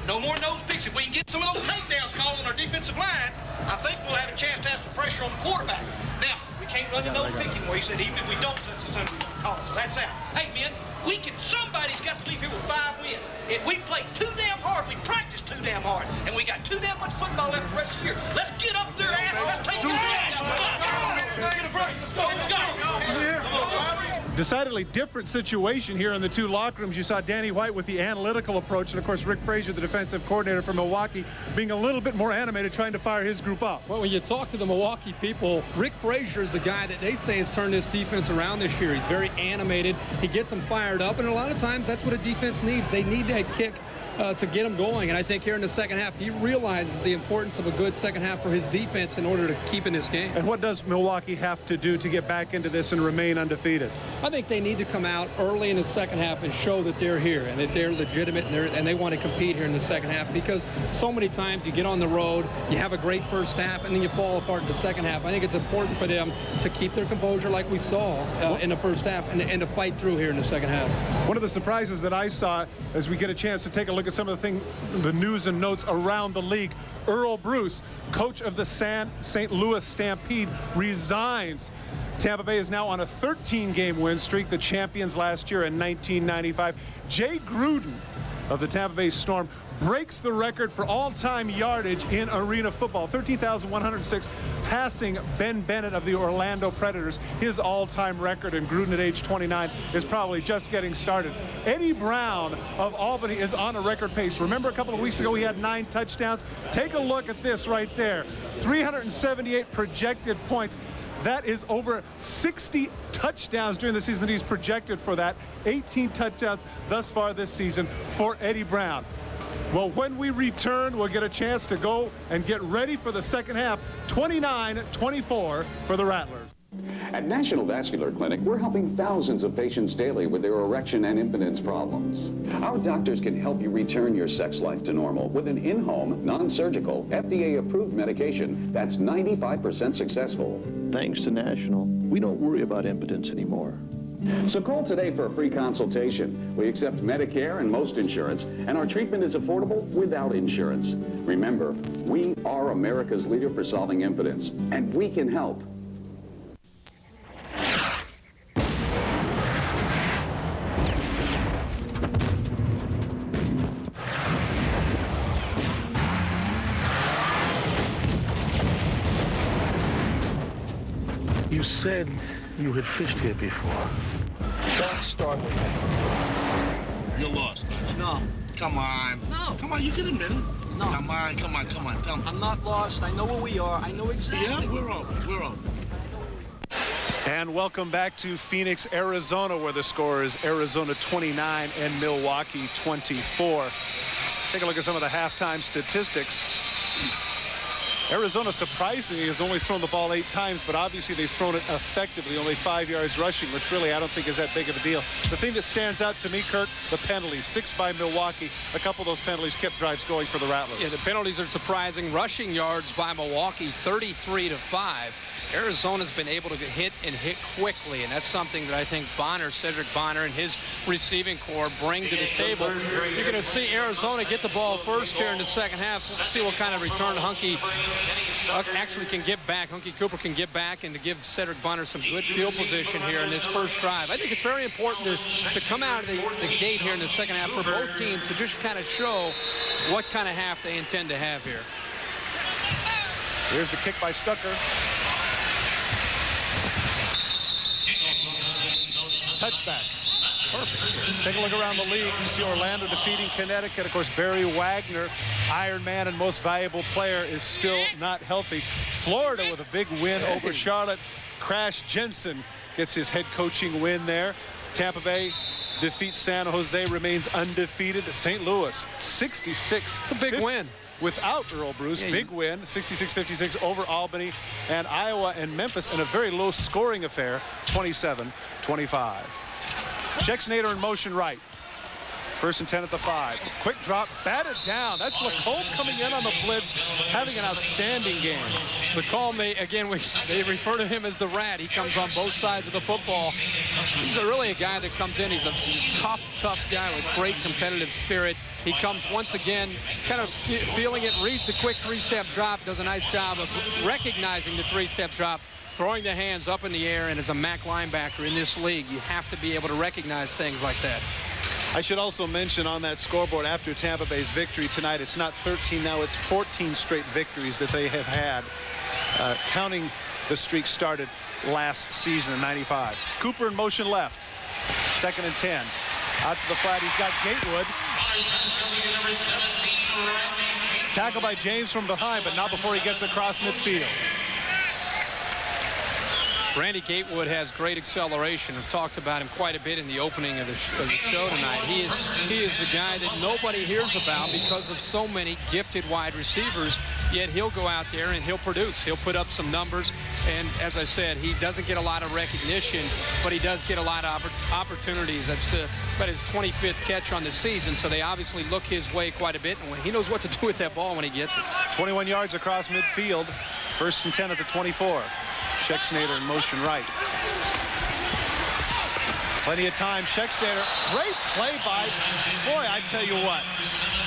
No more nose picks. If we can get some of those takedowns called on our defensive line, I think we'll have a chance to have some pressure on the quarterback. Now, we can't run the nose picking where he said even if we don't touch the center, we can call it. So that's out. Hey, men, somebody's got to leave here with 5 wins. If we play too damn hard, we practice too damn hard, and we got too damn much football left the rest of the year. Let's get up there, ass, and let's take the game out. Let's go. Decidedly different situation here in the 2 locker rooms. You saw Danny White with the analytical approach, and of course Rick Frazier, the defensive coordinator for Milwaukee, being a little bit more animated, trying to fire his group up. Well, when you talk to the Milwaukee people, Rick Frazier is the guy that they say has turned this defense around this year. He's very animated. He gets them fired up, and a lot of times that's what a defense needs. They need that kick to get them going, and I think here in the second half he realizes the importance of a good second half for his defense in order to keep in this game. And what does Milwaukee have to do to get back into this and remain undefeated? I think they need to come out early in the second half and show that they're here and that they're legitimate and they want to compete here in the second half, because so many times you get on the road, you have a great first half, and then you fall apart in the second half. I think it's important for them to keep their composure like we saw in the first half and to fight through here in the second half. One of the surprises that I saw as we get a chance to take a look at some of the news and notes around the league, Earl Bruce, coach of the St. Louis Stampede, resigns. Tampa Bay is now on a 13-game win streak, the champions last year in 1995. Jay Gruden of the Tampa Bay Storm breaks the record for all-time yardage in arena football, 13,106, passing Ben Bennett of the Orlando Predators, his all-time record, and Gruden at age 29 is probably just getting started. Eddie Brown of Albany is on a record pace. Remember a couple of weeks ago he had 9 touchdowns? Take a look at this right there. 378 projected points. That is over 60 touchdowns during the season that he's projected for that. 18 touchdowns thus far this season for Eddie Brown. Well, when we return, we'll get a chance to go and get ready for the second half. 29-24 for the Rattlers. At National Vascular Clinic, we're helping thousands of patients daily with their erection and impotence problems. Our doctors can help you return your sex life to normal with an in-home, non-surgical, FDA-approved medication that's 95% successful. Thanks to National, we don't worry about impotence anymore. So call today for a free consultation. We accept Medicare and most insurance, and our treatment is affordable without insurance. Remember, we are America's leader for solving impotence, and we can help. You said you had fished here before. Don't start with me. You're lost. No. Come on. No. Come on, you can admit it. No. Come on, tell me. I'm not lost. I know where we are. I know exactly. Yeah, we're on. And welcome back to Phoenix, Arizona, where the score is Arizona 29 and Milwaukee 24. Take a look at some of the halftime statistics. Arizona, surprisingly, has only thrown the ball 8 times, but obviously they've thrown it effectively, only 5 yards rushing, which really I don't think is that big of a deal. The thing that stands out to me, Kirk, the penalties. 6 by Milwaukee. A couple of those penalties kept drives going for the Rattlers. Yeah, the penalties are surprising. Rushing yards by Milwaukee, 33-5. Arizona's been able to hit quickly, and that's something that I think Cedric Bonner and his receiving corps bring to the table. You're going to see Arizona get the ball first here in the second half. We'll see what kind of return Hunky actually can get back. Hunky Cooper can get back and to give Cedric Bonner some good field position here in this first drive. I think it's very important to come out of the gate here in the second half for both teams to just kind of show what kind of half they intend to have here. Here's the kick by Stucker. Touchback. Perfect. Take a look around the league. You see Orlando defeating Connecticut. Of course, Barry Wagner, Iron Man and most valuable player, is still not healthy. Florida with a big win over Charlotte. Crash Jensen gets his head coaching win there. Tampa Bay defeats San Jose, remains undefeated. St. Louis, 66. It's a big win. Without Earl Bruce, big win, 66-56 over Albany and Iowa and Memphis in a very low-scoring affair, 27-25. Schexnayder in motion right. 1st and 10 at the 5. Quick drop, batted down. That's Lacombe coming in on the blitz, having an outstanding game. Lacombe, they refer to him as the Rat. He comes on both sides of the football. He's really a guy that comes in. He's a tough guy with great competitive spirit. He comes once again, kind of feeling it, reads the quick 3-step drop, does a nice job of recognizing the 3-step drop, throwing the hands up in the air, and as a MAC linebacker in this league, you have to be able to recognize things like that. I should also mention on that scoreboard after Tampa Bay's victory tonight, it's not 13 now, it's 14 straight victories that they have had, counting the streak started last season in 95. Cooper in motion left. 2nd and 10. Out to the flat, he's got Gatewood. Tackled by James from behind, but not before he gets across midfield. Randy Gatewood has great acceleration. I've talked about him quite a bit in the opening of the show tonight. He is the guy that nobody hears about because of so many gifted wide receivers, yet he'll go out there and he'll produce. He'll put up some numbers, and as I said, he doesn't get a lot of recognition, but he does get a lot of opportunities. That's about his 25th catch on the season, so they obviously look his way quite a bit, and he knows what to do with that ball when he gets it. 21 yards across midfield. 1st and 10 at the 24. Schexnayder in motion right. Plenty of time. Schexnayder, great play by, boy, I tell you what,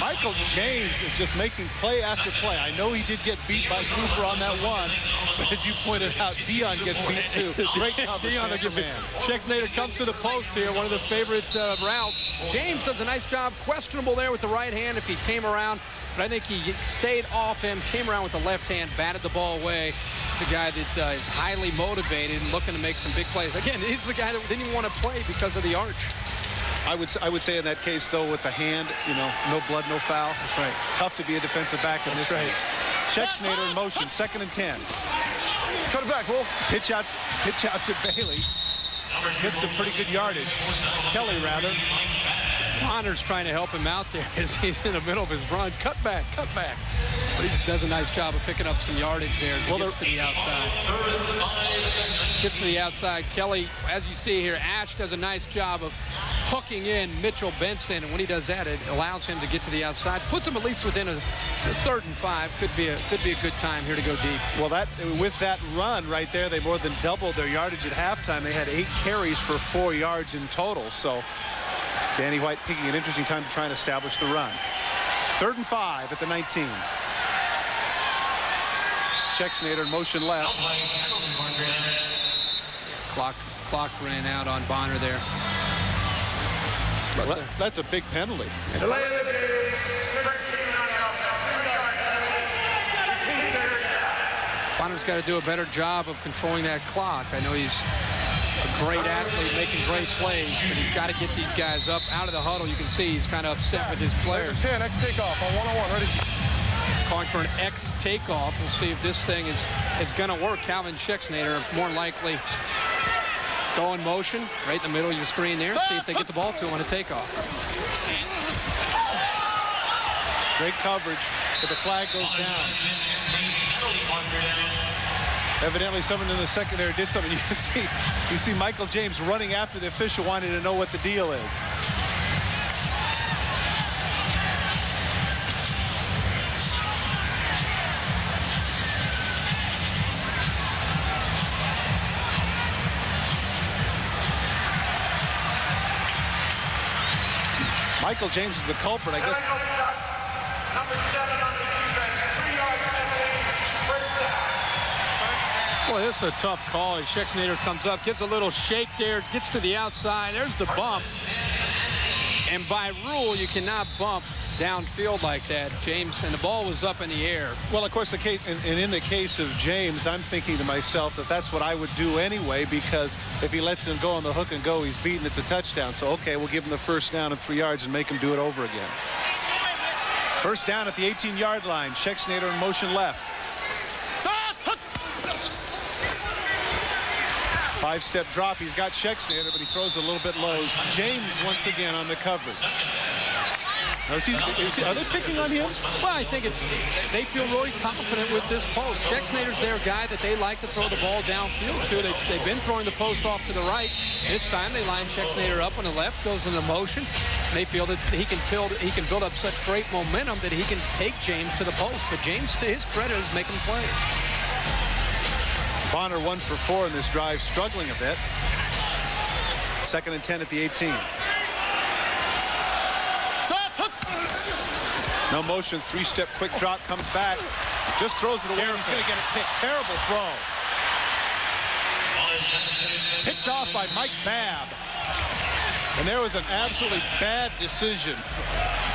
Michael James is just making play after play. I know he did get beat by Cooper on that one, but as you pointed out, Dion gets beat too. Great coverage. Dion Schexnayder comes to the post here, one of the favorite routes. James does a nice job, questionable there with the right hand if he came around, but I think he stayed off him, came around with the left hand, batted the ball away. He's a guy that is highly motivated and looking to make some big plays. Again, he's the guy that didn't even want to play because of the arch. I would say in that case, though, with the hand, you know, no blood, no foul. That's right. Tough to be a defensive back in this game. Schexnayder in motion, 2nd and 10. Cut it back, Will. Pitch out to Bailey. Gets some pretty good yardage. Kelly, rather. Bonner's trying to help him out there as he's in the middle of his run. Cut back. But he does a nice job of picking up some yardage there as he gets to the outside. Gets to the outside. Kelly, as you see here, Ash does a nice job of hooking in Mitchell Benson, and when he does that, it allows him to get to the outside. Puts him at least within a 3rd and 5. Could be a good time here to go deep. Well, with that run right there, they more than doubled their yardage at halftime. They had 8 carries for 4 yards in total. So Danny White picking an interesting time to try and establish the run. 3rd and 5 at the 19. Schexnayder in motion left. Clock ran out on Bonner there. Well, that's a big penalty. Bonner's got to do a better job of controlling that clock. I know he's a great athlete making great plays, but he's got to get these guys up out of the huddle. You can see he's kind of upset with his players. 10, X takeoff on 1-on-1, ready? Calling for an X takeoff. We'll see if this thing is going to work. Calvin Schexnayder more likely go in motion right in the middle of your screen there. See if they get the ball to him on a takeoff. Great coverage, but the flag goes down. Evidently someone in the secondary did something. You see Michael James running after the official, wanting to know what the deal is. Michael James is the culprit, I guess. Boy, this is a tough call. Schexnayder comes up, gets a little shake there, gets to the outside. There's the bump. And by rule, you cannot bump downfield like that, James, and the ball was up in the air. Well, of course, in the case of James, I'm thinking to myself that that's what I would do anyway, because if he lets him go on the hook and go, he's beaten, it's a touchdown. So, okay, we'll give him the first down and 3 yards and make him do it over again. First down at the 18-yard line. Schexnayder in motion left. 5-step drop. He's got Schexnayder, but he throws a little bit low. James once again on the coverage. Now, are they picking on him? Well, I think they feel really confident with this post. Schexnayder's their guy that they like to throw the ball downfield to. They've been throwing the post off to the right. This time they line Schexnayder up on the left, goes into motion. They feel that he can build up such great momentum that he can take James to the post. But James, to his credit, is making plays. Bonner 1 for 4 in this drive, struggling a bit. 2nd and 10 at the 18. No motion, 3-step quick drop, comes back, just throws it away. He's going to get a pick. Terrible throw. Picked off by Mike Babb. And there was an absolutely bad decision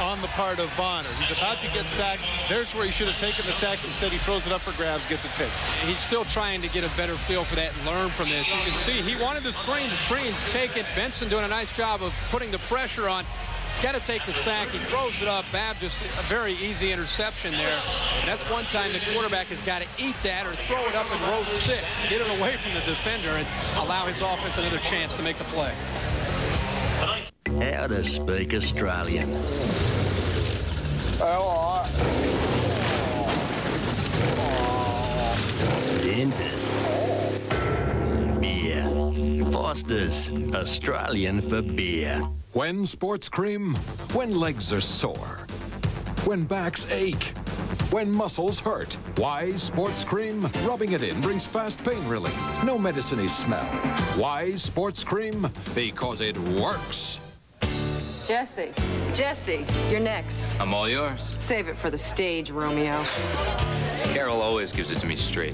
on the part of Bonner. He's about to get sacked. There's where he should have taken the sack. Instead, he throws it up for grabs, gets it picked. He's still trying to get a better feel for that and learn from this. You can see he wanted the screen. The screen's taken. Benson doing a nice job of putting the pressure on. Got to take the sack. He throws it up. Babb just a very easy interception there. And that's one time the quarterback has got to eat that or throw it up in row 6, get it away from the defender, and allow his offense another chance to make the play. How to speak Australian. Dentist. Beer. Foster's. Australian for beer. When sports cream, when legs are sore, when backs ache, when muscles hurt. Wise Sports Cream, rubbing it in brings fast pain relief. No medicine-y smell. Wise Sports Cream, because it works. Jesse, you're next. I'm all yours. Save it for the stage, Romeo. Carol always gives it to me straight.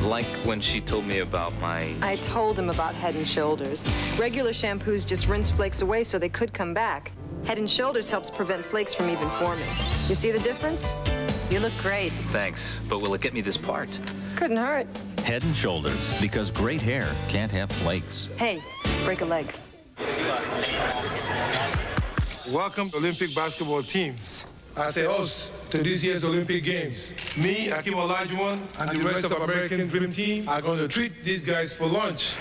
Like when she told me about my... I told him about Head & Shoulders. Regular shampoos just rinse flakes away so they could come back. Head & Shoulders helps prevent flakes from even forming. You see the difference? You look great. Thanks, but will it get me this part? Couldn't hurt. Head & Shoulders, because great hair can't have flakes. Hey, break a leg. Welcome, Olympic basketball teams. As a host to this year's Olympic Games, me, Akeem Olajuwon, and the rest of American Dream Team are going to treat these guys for lunch.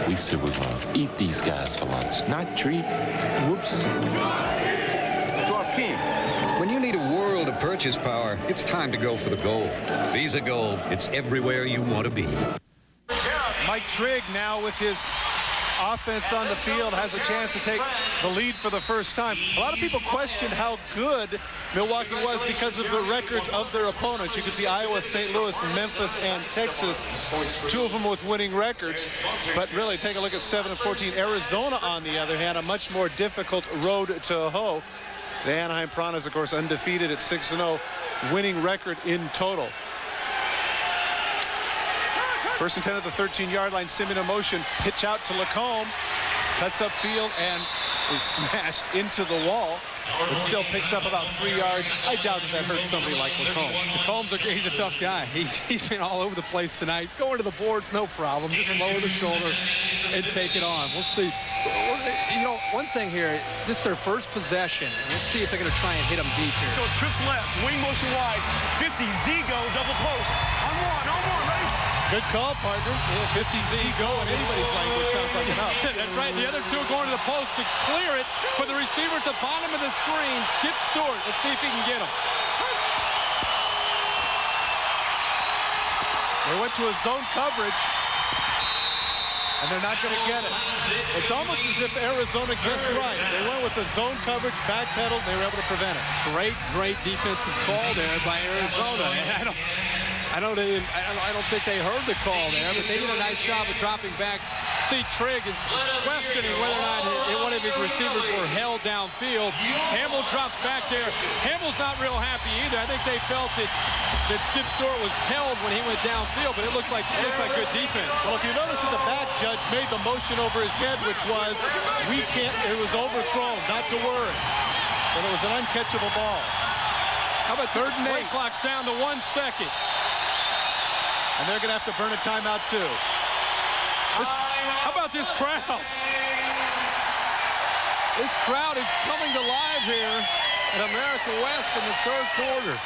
We said we're going to eat these guys for lunch, not treat. Whoops. To Akeem, when you need a world of purchase power, it's time to go for the gold. Visa Gold, it's everywhere you want to be. Mike Trigg now with his offense on the field has a chance to take the lead for the first time. A lot of people questioned how good Milwaukee was because of the records of their opponents. You can see Iowa, St. Louis, Memphis, and Texas, 2 of them with winning records. But really, take a look at 7-14. Arizona, on the other hand, a much more difficult road to hoe. The Anaheim Piranhas, of course, undefeated at 6-0, winning record in total. First and 10 at the 13-yard line. Simeon in motion. Pitch out to Lacombe. Cuts upfield and is smashed into the wall. But still picks up about 3 yards. I doubt that hurts somebody like Lacombe. He's a tough guy. He's been all over the place tonight. Going to the boards, no problem. Just lower the shoulder and take it on. We'll see. You know, one thing here, this is their first possession. Let's see if they're going to try and hit him deep here. Let's go trips left, wing motion wide, 50, Z-go, double post. On one, ready? Good call, partner. 50 Z-go in anybody's language sounds like enough. That's right. The other two are going to the post to clear it for the receiver at the bottom of the screen. Skip Stewart. Let's see if he can get him. They went to a zone coverage, and they're not going to get it. It's almost as if Arizona guessed right. They went with the zone coverage, backpedaled, they were able to prevent it. Great defensive call there by Arizona. I don't think they heard the call there, but they did a nice job of dropping back see Trigg is questioning whether or not one of his receivers were held downfield. Hamill drops back there. Hamill's not real happy either. I think they felt that Skip Stewart was held when he went downfield, but it looked like good defense. Well, if you notice that the back judge made the motion over his head, which was, it was overthrown, not to worry. But it was an uncatchable ball. How about 3rd and 8? Clock's down to 1 second. And they're going to have to burn a timeout, too. How about this crowd? This crowd is coming to life here at America West in the 3rd quarter.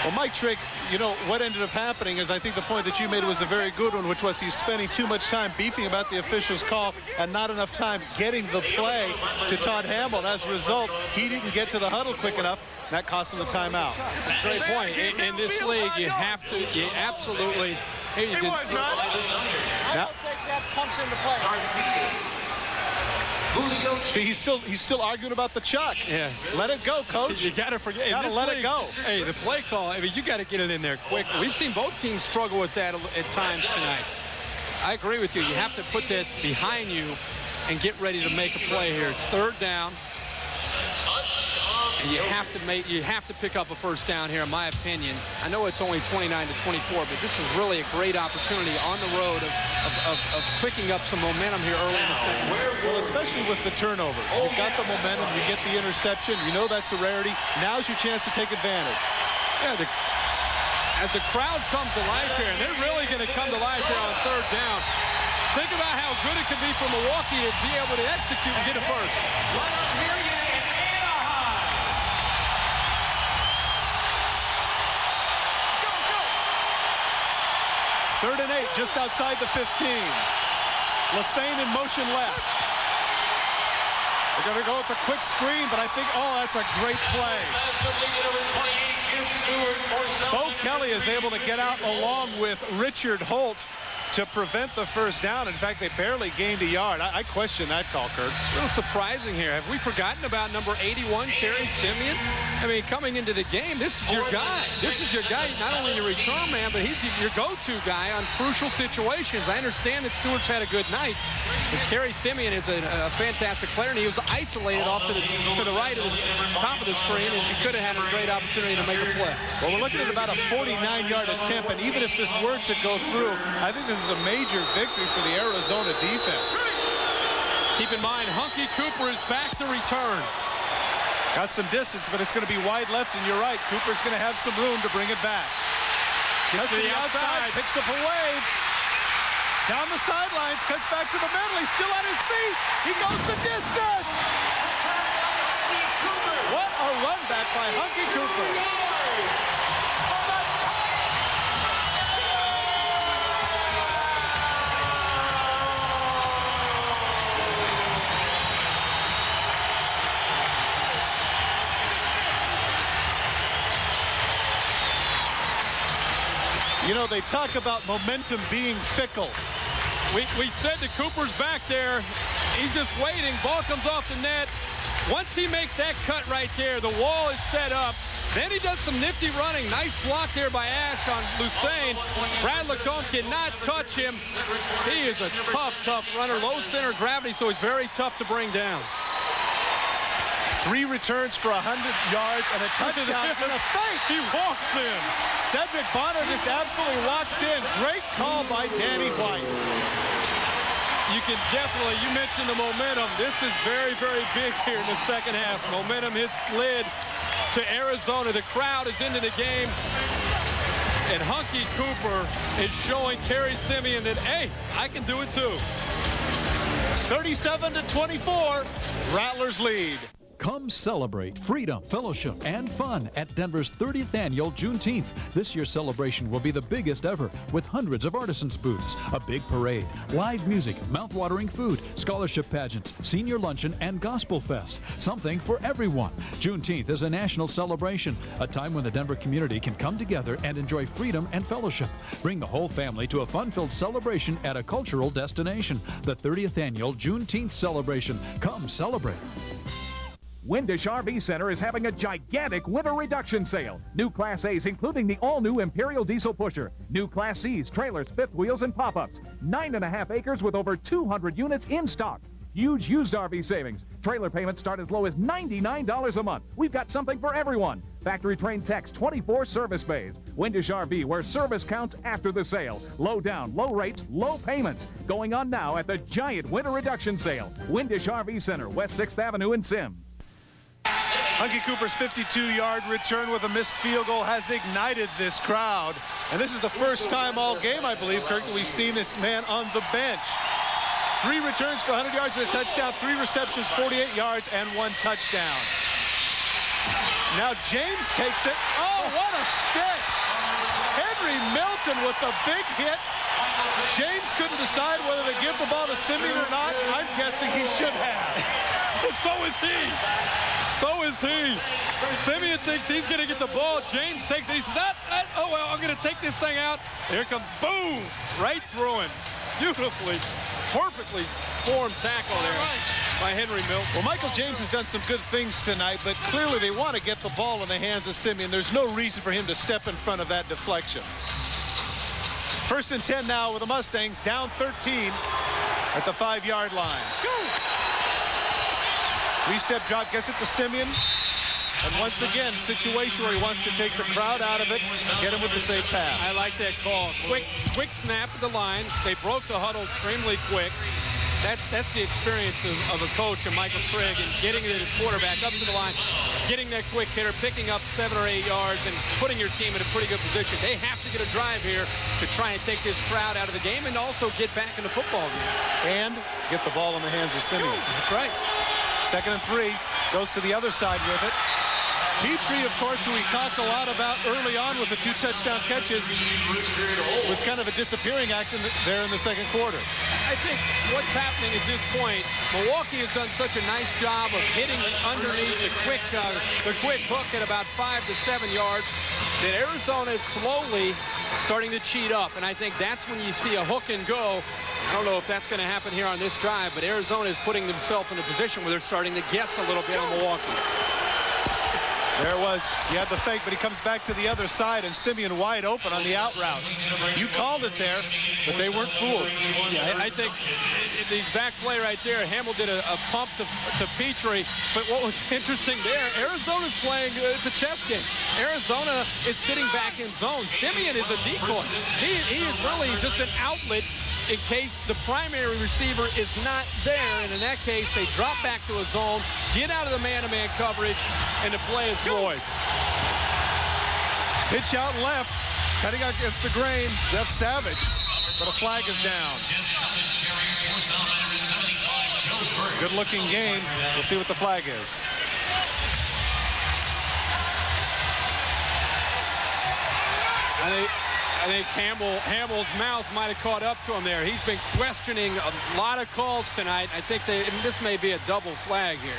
Well, Mike Trigg, you know, what ended up happening is I think the point that you made was a very good one, which was he's spending too much time beefing about the official's call and not enough time getting the play to Todd Hamill. And as a result, he didn't get to the huddle quick enough. That cost him the timeout. Great point. In this league, you absolutely. He was not. I don't think that pumps into play. See, he's still arguing about the chuck. Yeah. Let it go, coach. You got to forget. Got to let it go. Hey, the play call, I mean, you got to get it in there quick. We've seen both teams struggle with that at times tonight. I agree with you. You have to put that behind you and get ready to make a play here. It's 3rd down. And you have to pick up a 1st down here, in my opinion. I know it's only 29-24, but this is really a great opportunity on the road of picking up some momentum here early in the second. Well, especially with the turnover. You've got the momentum, you get the interception, you know that's a rarity. Now's your chance to take advantage. Yeah, as the crowd comes to life here, and they're really going to come to life here on 3rd down. Think about how good it could be for Milwaukee to be able to execute and get a 1st. 3rd and 8, just outside the 15. Lassane in motion left. They're going to go with a quick screen, but I think, that's a great play. Bo Kelly is able to get out along with Richard Holt to prevent the 1st down. In fact, they barely gained a yard. I question that call, Kirk. A little surprising here. Have we forgotten about number 81, Kerry Simeon? I mean, coming into the game, this is your guy. This is your guy, not only your return man, but he's your go-to guy on crucial situations. I understand that Stewart's had a good night, but Kerry Simeon is a fantastic player, and he was isolated off to the right of the top of the screen, and he could have had a great opportunity to make a play. Well, we're looking at about a 49-yard attempt, and even if this were to go through, I think this is a major victory for the Arizona defense. Keep in mind, Hunky Cooper is back to return. Got some distance, but it's going to be wide left, and you're right. Cooper's going to have some room to bring it back. Gets to the outside, picks up a wave. Down the sidelines, cuts back to the middle. He's still on his feet. He goes the distance. What a run back by Hunky Cooper. You know, they talk about momentum being fickle. We said that Cooper's back there. He's just waiting. Ball comes off the net. Once he makes that cut right there, the wall is set up. Then he does some nifty running. Nice block there by Ash on Lassane. Brad Lacombe cannot touch him. He is a tough runner. Low center of gravity, so he's very tough to bring down. 3 returns for 100 yards and a touchdown and a fake. He walks in. Cedric Bonner just absolutely walks in. Great call by Danny White. You can definitely, you mentioned the momentum. This is very, very big here in the second half. Momentum has slid to Arizona. The crowd is into the game. And Hunky Cooper is showing Kerry Simeon that, hey, I can do it too. 37-24, Rattlers lead. Come celebrate freedom, fellowship, and fun at Denver's 30th annual Juneteenth. This year's celebration will be the biggest ever, with hundreds of artisans' booths, a big parade, live music, mouth-watering food, scholarship pageants, senior luncheon, and gospel fest. Something for everyone. Juneteenth is a national celebration, a time when the Denver community can come together and enjoy freedom and fellowship. Bring the whole family to a fun-filled celebration at a cultural destination. The 30th annual Juneteenth celebration. Come celebrate. Windish RV Center is having a gigantic winter reduction sale. New Class A's, including the all-new Imperial Diesel Pusher. New Class C's, trailers, fifth wheels, and pop-ups. 9.5 acres with over 200 units in stock. Huge used RV savings. Trailer payments start as low as $99 a month. We've got something for everyone. Factory-trained techs, 24 service bays. Windish RV, where service counts after the sale. Low down, low rates, low payments. Going on now at the giant winter reduction sale. Windish RV Center, West 6th Avenue in Sims. Hunky Cooper's 52-yard return with a missed field goal has ignited this crowd. And this is the first time all game, I believe, Kirk, that we've seen this man on the bench. 3 returns for 100 yards and a touchdown, 3 receptions, 48 yards, and 1 touchdown. Now James takes it. Oh, what a stick! Henry Milton with a big hit. James couldn't decide whether to give the ball to Simeon or not. I'm guessing he should have. So is he. So is he. Simeon thinks he's going to get the ball. James takes it. He says, oh, well, I'm going to take this thing out. Here comes, boom, right through him. Beautifully, perfectly formed tackle there by Henry Milton. Well, Michael James has done some good things tonight, but clearly they want to get the ball in the hands of Simeon. There's no reason for him to step in front of that deflection. 1st and 10 now with the Mustangs, down 13 at the 5-yard line. 3-step drop gets it to Simeon. And once again, situation where he wants to take the crowd out of it and get him with the safe pass. I like that call. Quick snap at the line. They broke the huddle extremely quick. That's the experience of a coach and Michael Trigg, and getting his quarterback up to the line, getting that quick hitter, picking up 7 or 8 yards, and putting your team in a pretty good position. They have to get a drive here to try and take this crowd out of the game and also get back in the football game. And get the ball in the hands of Simeon. That's right. 2nd and 3, goes to the other side with it. Petrie, of course, who we talked a lot about early on with the 2 touchdown catches, was kind of a disappearing act there in the 2nd quarter. I think what's happening at this point, Milwaukee has done such a nice job of hitting underneath the quick hook at about 5 to 7 yards that Arizona is slowly starting to cheat up. And I think that's when you see a hook and go. I don't know if that's going to happen here on this drive, but Arizona is putting themselves in a position where they're starting to guess a little bit on Milwaukee. There it was. He had the fake, but he comes back to the other side, and Simeon wide open on the out route. You called it there, but they weren't fooled. Yeah, I think the exact play right there, Hamill did a pump to Petrie, but what was interesting there, Arizona's playing, it's a chess game. Arizona is sitting back in zone. Simeon is a decoy. He is really just an outlet in case the primary receiver is not there, and in that case, they drop back to a zone, get out of the man-to-man coverage, and the play is void. Pitch out left, cutting out against the grain, Jeff Savage, but a flag is down. Good-looking game. We'll see what the flag is. I think Hamill's mouth might have caught up to him there. He's been questioning a lot of calls tonight. I think this may be a double flag here.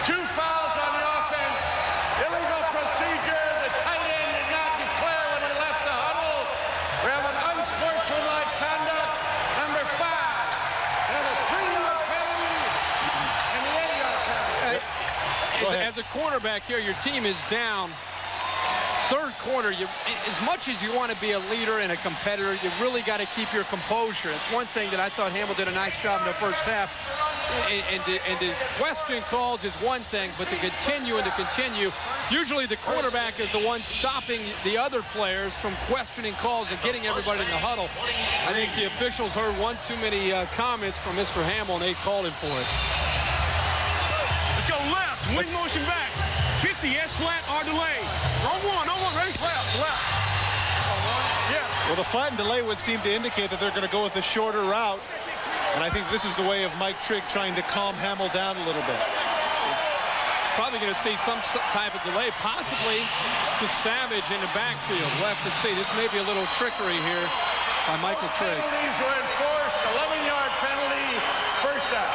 2 fouls on the offense. Illegal procedure. The tight end did not declare when he left the huddle. We have an unsportsmanlike conduct, number 5. And a 3-yard penalty and the 8-yard penalty. As a quarterback here, your team is down. 3rd quarter, as much as you want to be a leader and a competitor, you really got to keep your composure. It's one thing that I thought Hamill did a nice job in the first half. And to question calls is one thing, but to continue, usually the quarterback is the one stopping the other players from questioning calls and getting everybody in the huddle. I think the officials heard one too many comments from Mr. Hamill, and they called him for it. Let's go left, wing motion back. 50, S-flat or delay. Wrong one, ready? Left. Yes. Well, the flat and delay would seem to indicate that they're going to go with a shorter route. And I think this is the way of Mike Trigg trying to calm Hamill down a little bit. Probably going to see some type of delay, possibly to Savage in the backfield. We'll have to see. This may be a little trickery here by Michael Trigg. Penalties were enforced. 11-yard penalty, first down.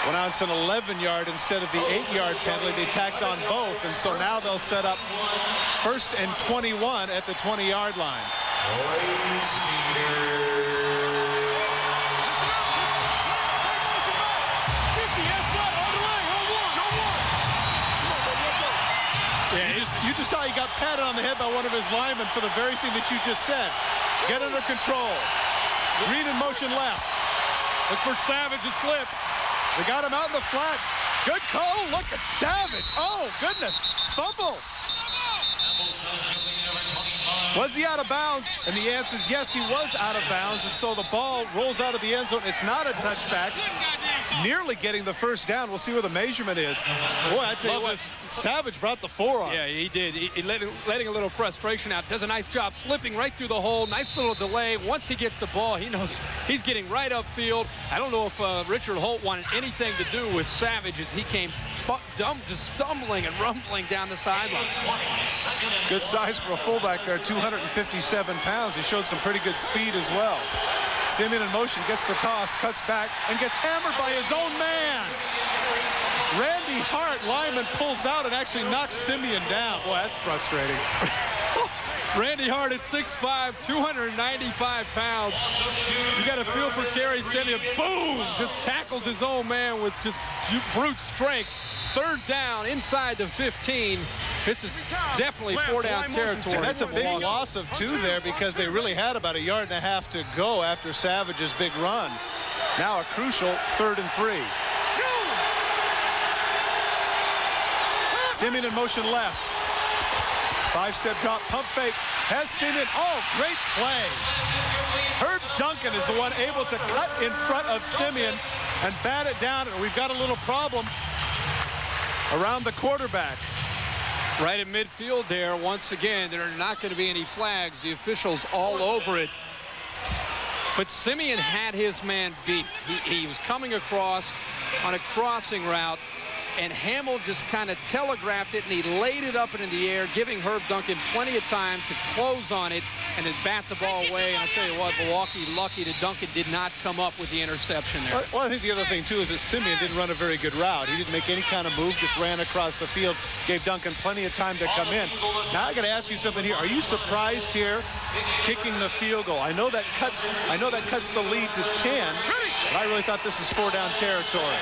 Well, now it's an 11-yard instead of the 8-yard penalty. They tacked on both, and so now they'll set up 1st and 21 at the 20-yard line. just saw he got patted on the head by one of his linemen for the very thing that you just said. Get under control. Green in motion left. Look for Savage to slip. They got him out in the flat. Good call. Look at Savage. Oh, goodness. Fumble. Was he out of bounds? And the answer is yes, he was out of bounds. And so the ball rolls out of the end zone. It's not a touchback. Nearly getting the first down. We'll see where the measurement is. Boy, I tell you what, Savage brought the forearm. Yeah, he did. He letting a little frustration out. Does a nice job slipping right through the hole. Nice little delay. Once he gets the ball, he knows he's getting right upfield. I don't know if Richard Holt wanted anything to do with Savage as he came just stumbling and rumbling down the sideline. Good size for a fullback there, 257 pounds. He showed some pretty good speed as well. Simeon in motion, gets the toss, cuts back, and gets hammered by his own man. Randy Hart, lineman, pulls out and actually knocks Simeon down. Boy, that's frustrating. Randy Hart at 6'5", 295 pounds. You got a feel for Kerry Simeon. Boom! Just tackles his own man with just brute strength. Third down inside the 15. This is definitely 4-down territory. That's a big loss of 2 there because they really had about 1.5 yards to go after Savage's big run. Now a crucial 3rd and 3. Simeon in motion left. 5-step drop, pump fake. Has Simeon. Oh, great play. Herb Duncan is the one able to cut in front of Simeon and bat it down. And we've got a little problem around the quarterback. Right in midfield there. Once again, there are not going to be any flags. The officials all over it. But Simeon had his man beat. He was coming across on a crossing route, and Hamill just kind of telegraphed it, and he laid it up into the air, giving Herb Duncan plenty of time to close on it and then bat the ball away. And I tell you what, Milwaukee lucky that Duncan did not come up with the interception there. Well, I think the other thing, too, is that Simeon didn't run a very good route. He didn't make any kind of move, just ran across the field, gave Duncan plenty of time to come in. Now, I got to ask you something here. Are you surprised here, kicking the field goal? I know that cuts the lead to 10, but I really thought this was 4-down territory.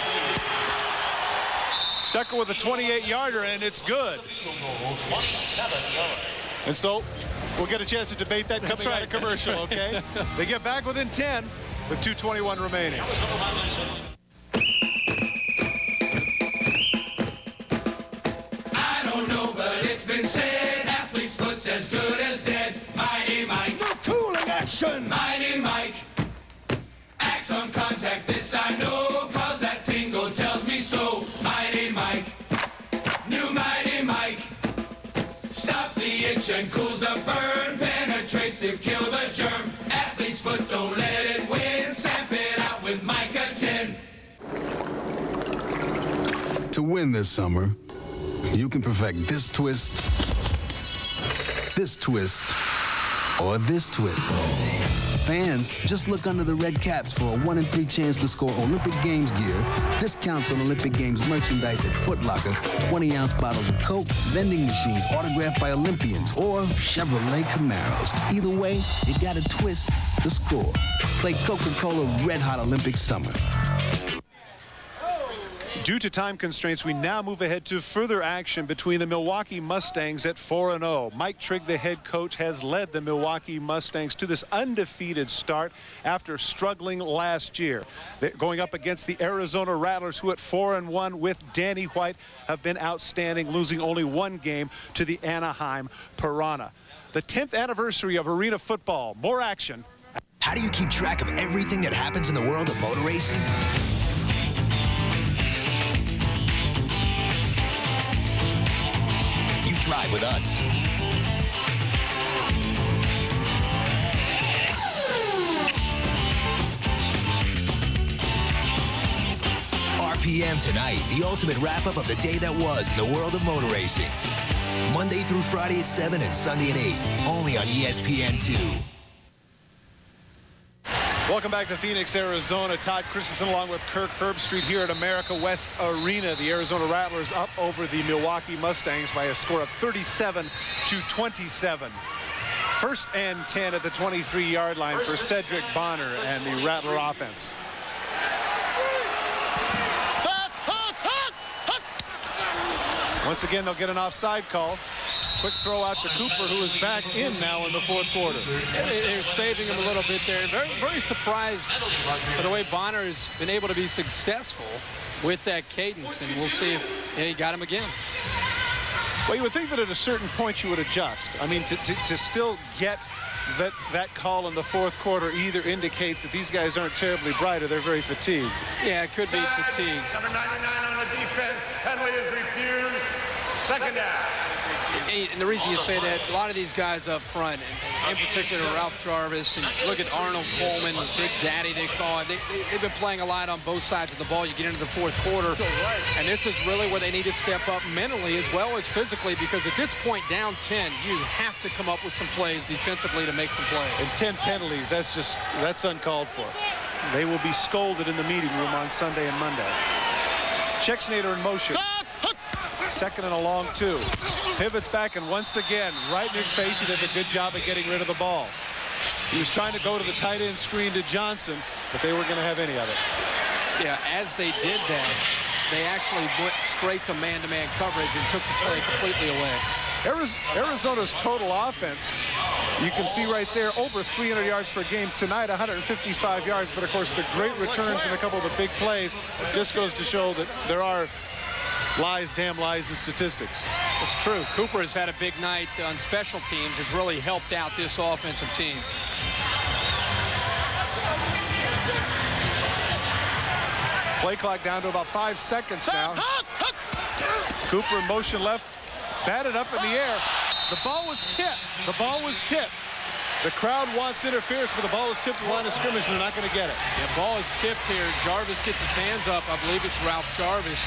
Stucker with a 28-yarder, and it's good. 27 yards. And so we'll get a chance to debate that coming out of commercial, okay? They get back within 10 with 2:21 remaining. I don't know, but it's been said athlete's foot's as good as dead. Mighty Mike. No cooling action. Mighty Mike. Acts on contact, this I know, cause that tingle tells me so. Mighty Mike. New Mighty Mike. Stops the itch and cools the burn. Penetrates to kill the germ. Athlete's foot, don't let it win. Stamp it out with Micah 10. To win this summer, you can perfect this twist, or this twist. Fans, just look under the red caps for a 1 in 3 chance to score Olympic Games gear, discounts on Olympic Games merchandise at Foot Locker, 20-ounce bottles of Coke, vending machines autographed by Olympians, or Chevrolet Camaros. Either way, you got a twist to score. Play Coca-Cola Red Hot Olympic Summer. Due to time constraints, we now move ahead to further action between the Milwaukee Mustangs at 4-0. Mike Trigg, the head coach, has led the Milwaukee Mustangs to this undefeated start after struggling last year. They're going up against the Arizona Rattlers, who at 4-1 with Danny White have been outstanding, losing only 1 game to the Anaheim Piranha. The 10th anniversary of arena football. More action. How do you keep track of everything that happens in the world of motor racing? Drive with us. RPM tonight, the ultimate wrap-up of the day that was in the world of motor racing. Monday through Friday at 7 and Sunday at 8, only on ESPN2. Welcome back to Phoenix, Arizona. Todd Christensen along with Kirk Herbstreit here at America West Arena. The Arizona Rattlers up over the Milwaukee Mustangs by a score of 37-27. 1st and 10 at the 23-yard line for Cedric Bonner and the Rattler offense. Once again, they'll get an offside call. Quick throw out to Cooper, who is back in now in the fourth quarter. They're saving him a little bit there. Very, very surprised by the way Bonner has been able to be successful with that cadence, and we'll see if he got him again. Well, you would think that at a certain point you would adjust. I mean, to still get that call in the fourth quarter either indicates that these guys aren't terribly bright or they're very fatigued. Yeah, it could be fatigued. Number 99 on the defense. Penalty is refused. Second down. And the reason you say that, a lot of these guys up front, and in particular Ralph Jarvis, and look at Arnold Coleman, Big Daddy they call it. They've been playing a lot on both sides of the ball. You get into the fourth quarter, and this is really where they need to step up mentally as well as physically, because at this point, down 10, you have to come up with some plays defensively to make some plays. And 10 penalties, that's uncalled for. They will be scolded in the meeting room on Sunday and Monday. Schexnayder in motion. Second and a long 2. Pivots back, and once again, right in his face, he does a good job of getting rid of the ball. He was trying to go to the tight end screen to Johnson, but they weren't going to have any of it. Yeah, as they did that, they actually went straight to man-to-man coverage and took the play completely away. Arizona's total offense, you can see right there, over 300 yards per game. Tonight, 155 yards, but of course the great returns and a couple of the big plays just goes to show that there are lies, damn lies, in statistics. It's true. Cooper has had a big night on special teams. Has really helped out this offensive team. Play clock down to about 5 seconds now. Cooper in motion left, batted up in the air. The ball was tipped. The ball was tipped. The crowd wants interference, but the ball is tipped to the line of scrimmage, and they're not going to get it. The ball is tipped here. Jarvis gets his hands up. I believe it's Ralph Jarvis.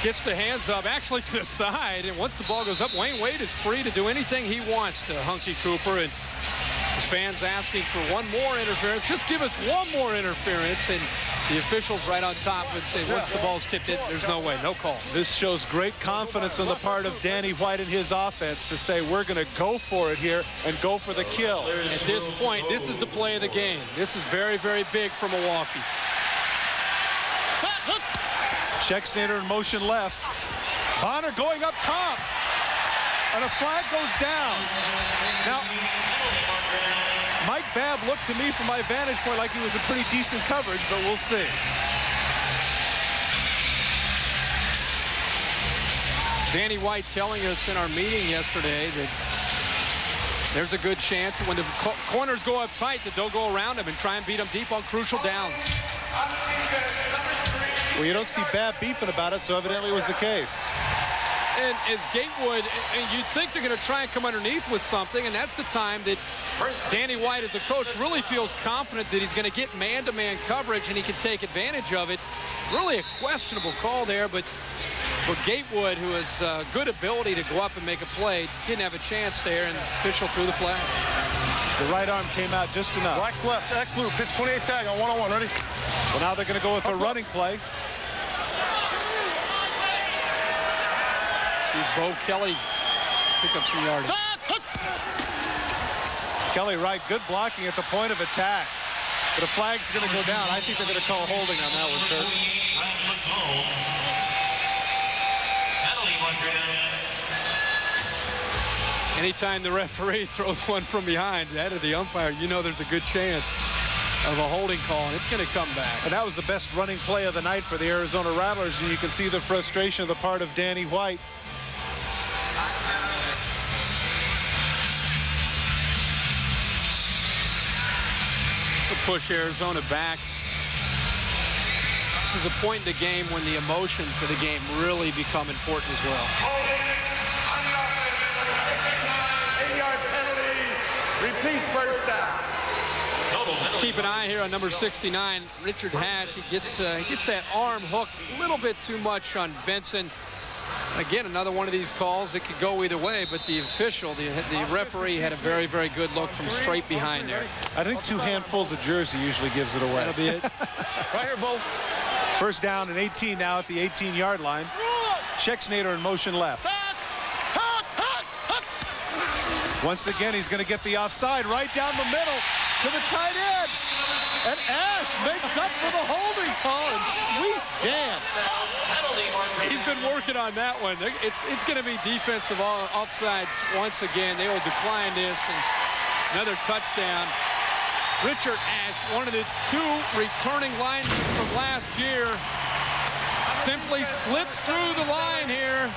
Gets the hands up, actually to the side, and once the ball goes up, Wayne Wade is free to do anything he wants to Hunky Cooper, and the fans asking for one more interference. Just give us one more interference, and the officials right on top would say, once the ball's tipped in, there's no way, no call. This shows great confidence on the part of Danny White and his offense to say, we're going to go for it here and go for the kill. At this point, this is the play of the game. This is very, very big for Milwaukee. Schexnayder in motion left. Bonner going up top. And a flag goes down. Now, Mike Babb looked to me from my vantage point like he was a pretty decent coverage, but we'll see. Danny White telling us in our meeting yesterday that there's a good chance when the corners go up tight that they'll go around him and try and beat him deep on crucial downs. Well, you don't see Babb beefing about it, so evidently it was the case. And as Gatewood, and you'd think they're going to try and come underneath with something, and that's the time that Danny White, as a coach, really feels confident that he's going to get man-to-man coverage and he can take advantage of it. Really a questionable call there, but for Gatewood, who has good ability to go up and make a play, didn't have a chance there, and the official threw the flag. The right arm came out just enough. Wax left, X loop, pitch 28 tag on one-on-one, ready? Well, now they're going to go with a running play. See Bo Kelly pick up some yards. Kelly Wright, good blocking at the point of attack. But a flag's going to go down. I think they're going to call holding on that one, Kirk. Anytime the referee throws one from behind, that of the umpire, you know there's a good chance of a holding call, and it's going to come back. And that was the best running play of the night for the Arizona Rattlers, and you can see the frustration on the part of Danny White. To push Arizona back. This is a point in the game when the emotions of the game really become important as well. 8-yard penalty. Repeat first down. Let's keep an eye here on number 69, Richard Hash. He gets that arm hooked a little bit too much on Benson. Again, another one of these calls that could go either way, but the official, the referee, had a very, very good look from straight behind there. I think 2 handfuls of jersey usually gives it away. That'll be it. Right here, Bo. First down and 18 now at the 18-yard line. Schexnayder in motion left. Once again, he's going to get the offside right down the middle to the tight end. And Ash makes up for the holding call and sweet dance. He's been working on that one. It's going to be defensive offsides once again. They will decline this. And another touchdown. Richard Ash, one of the two returning linemen from last year, simply slips through the line here.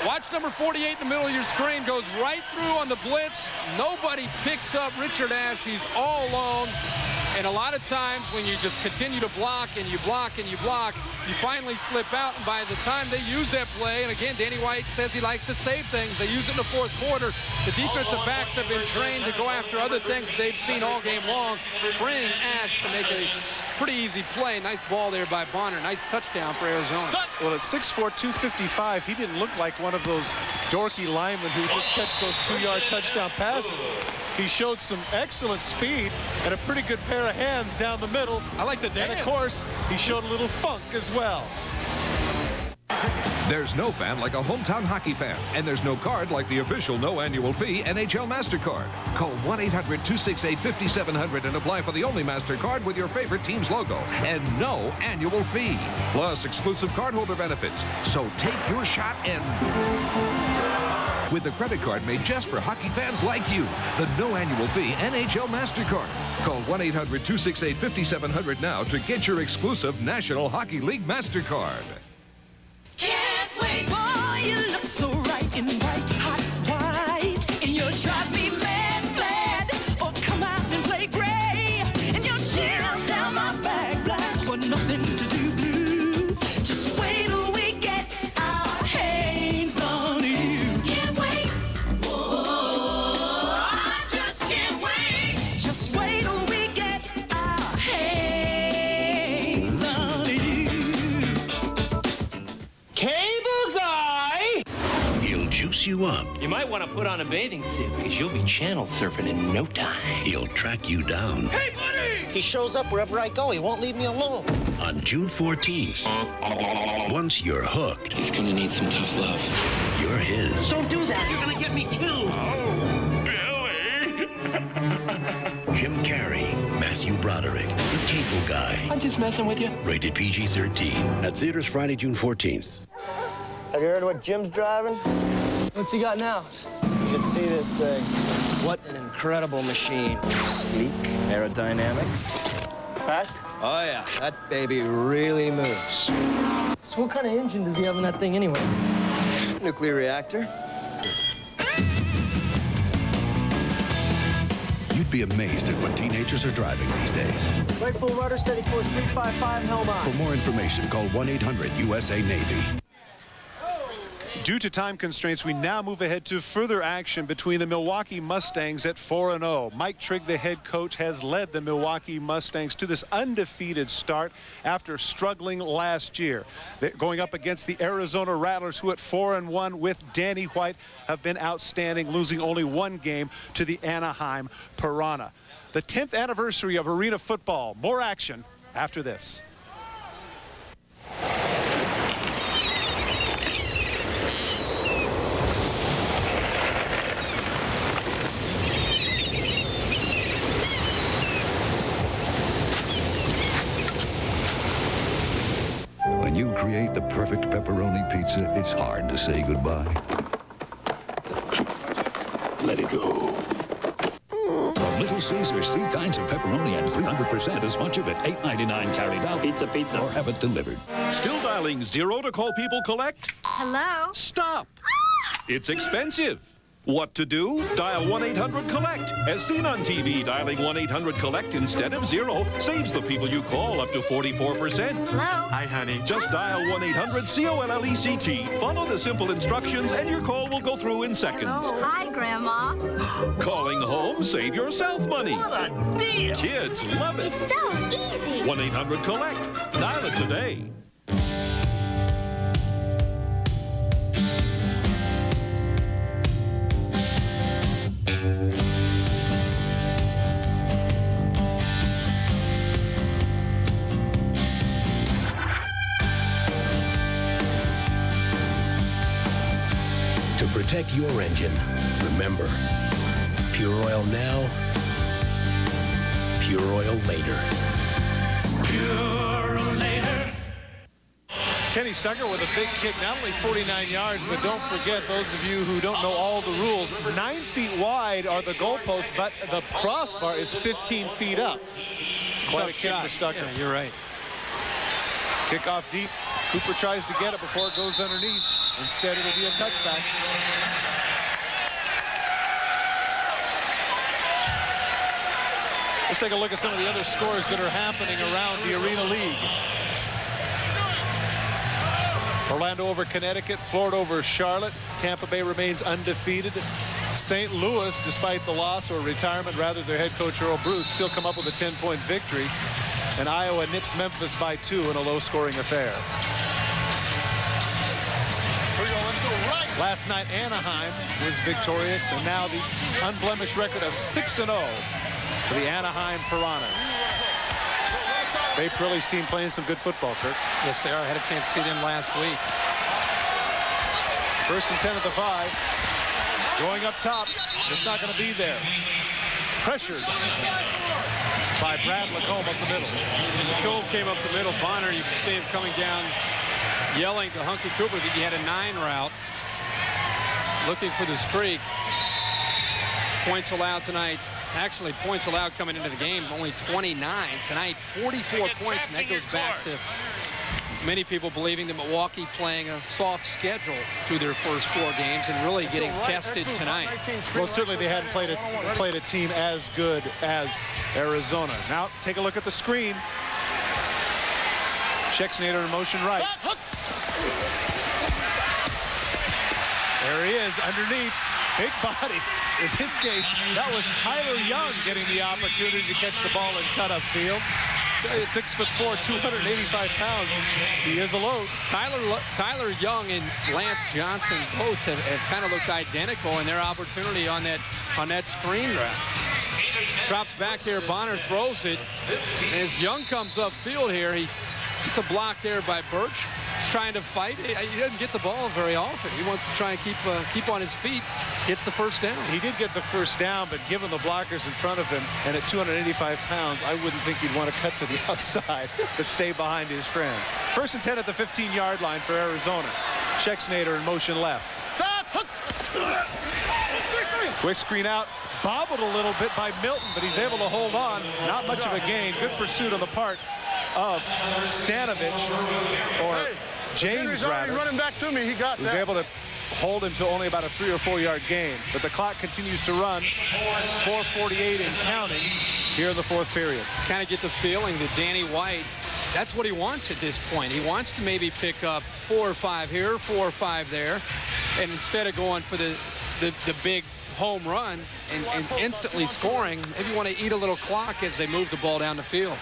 Watch number 48 in the middle of your screen. Goes right through on the blitz. Nobody picks up Richard Ash. He's all alone. And a lot of times when you just continue to block and you block and you block, you finally slip out. And by the time they use that play, and again, Danny White says he likes to save things. They use it in the fourth quarter. The defensive backs have been trained to go after other things they've seen all game long, freeing Ash to make a pretty easy play. Nice ball there by Bonner. Nice touchdown for Arizona. Well, at 6'4", 255, he didn't look like one of those dorky linemen who just catch those 2-yard touchdown passes. He showed some excellent speed and a pretty good pair of hands down the middle. I like the dance. And, of course, he showed a little funk as well. There's no fan like a hometown hockey fan, and there's no card like the official no annual fee NHL MasterCard. Call 1-800-268-5700 and apply for the only MasterCard with your favorite team's logo, and no annual fee. Plus exclusive cardholder benefits. So take your shot and... with the credit card made just for hockey fans like you, the no annual fee NHL MasterCard. Call 1-800-268-5700 now to get your exclusive National Hockey League MasterCard. Can't wait. Boy, you look so right in white, hot white. And you'll drive me mad, glad. Or come out and play gray. And your chills down my back, black. For nothing to do blue. Just wait till we get our hands on you. Can't wait. Whoa, I just can't wait. Just wait till we get our hands on you. Cable guy! He'll juice you up. You might want to put on a bathing suit, because you'll be channel surfing in no time. He'll track you down. Hey, buddy! He shows up wherever I go. He won't leave me alone. On June 14th. Once you're hooked, He's gonna need some tough love. you're his. Don't do that. You're going to get me killed. Jim Carrey, Matthew Broderick, the Cable Guy. I'm just messing with you. Rated PG-13. At theaters Friday, June 14th. Have you heard what Jim's driving? What's he got now? You should see this thing. What an incredible machine. Sleek, aerodynamic. Fast? Oh, yeah. That baby really moves. So what kind of engine does he have in that thing anyway? Nuclear reactor. You'd be amazed at what teenagers are driving these days. Right full rudder, steady course, 355, helm on. For more information, call 1-800-USA-NAVY. Due to time constraints, we now move ahead to further action between the Milwaukee Mustangs at 4-0. Mike Trigg, the head coach, has led the Milwaukee Mustangs to this undefeated start after struggling last year. They're going up against the Arizona Rattlers, who at 4-1 with Danny White have been outstanding, losing only one game to the Anaheim Piranha. The 10th anniversary of arena football. More action after this. When you create the perfect pepperoni pizza, it's hard to say goodbye. Let it go. From Little Caesars, 3 kinds of pepperoni and 300% as much of it. $8.99 carried out. Pizza. Or have it delivered. Still dialing 0 to call people collect? Hello? Stop. It's expensive. What to do? Dial 1-800-COLLECT. As seen on TV, dialing 1-800-COLLECT instead of 0 saves the people you call up to 44%. Hello? Hi, honey. Just dial 1-800-COLLECT. Follow the simple instructions and your call will go through in seconds. Hello. Hi, Grandma. Calling home, save yourself money. What a deal. Kids love it. It's so easy. 1-800-COLLECT. Dial it today. protect your engine, remember, Pure Oil now, Pure Oil later. Pure later. Kenny Stucker with a big kick, not only 49 yards, but don't forget, those of you who don't know all the rules, 9 feet wide are the goalposts, but the crossbar is 15 feet up. Quite a kick for Stucker. Yeah, you're right. Kickoff deep. Cooper tries to get it before it goes underneath. Instead, it'll be a touchback. Let's take a look at some of the other scores that are happening around the Arena League. Orlando over Connecticut, Florida over Charlotte. Tampa Bay remains undefeated. St. Louis, despite the loss or retirement, rather, their head coach Earl Bruce still come up with a 10-point victory. And Iowa nips Memphis by 2 in a low-scoring affair. Last night, Anaheim was victorious, and now the unblemished record of 6-0 for the Anaheim Piranhas. Bay Pirelli's team playing some good football, Kirk. Yes, they are. I had a chance to see them last week. 1st and 10 at the 5. Going up top. It's not going to be there. Pressured by Brad Lacombe up the middle. Lacombe came up the middle. Bonner, you can see him coming down, yelling to Hunky Cooper that he had a 9 route. Looking for the streak. Points allowed tonight. Actually, points allowed coming into the game, only 29. Tonight, 44 points, and that goes back to many people believing that Milwaukee playing a soft schedule through their first 4 games and really getting tested tonight. Well, certainly they hadn't played a team as good as Arizona. Now, take a look at the screen. Schexnayder in motion right. There he is, underneath. Big body. In this case, that was Tyler Young getting the opportunity to catch the ball and cut upfield. 6'4", 285 pounds. He is a load. Tyler Young and Lance Johnson both have kind of looked identical in their opportunity on that screen route. Drops back there. Bonner throws it. And as Young comes upfield here, it's a block there by Birch. He's trying to fight. He doesn't get the ball very often. He wants to try and keep on his feet. Gets the first down. He did get the first down, but given the blockers in front of him, and at 285 pounds, I wouldn't think he'd want to cut to the outside, but stay behind his friends. 1st and 10 at the 15-yard line for Arizona. Schexnayder in motion left. Quick screen out. Bobbled a little bit by Milton, but he's able to hold on. Not much of a gain. Good pursuit on the part of Stanovich, or James rather. Running back to me. He got that. Was able to hold him to only about a 3 or 4 yard gain, but the clock continues to run. 4:48 and counting here in the 4th period. Kind of get the feeling that Danny White, that's what he wants at this point. He wants to maybe pick up 4 or 5 here, 4 or 5 there, and instead of going for the big home run and instantly scoring, maybe want to eat a little clock as they move the ball down the field.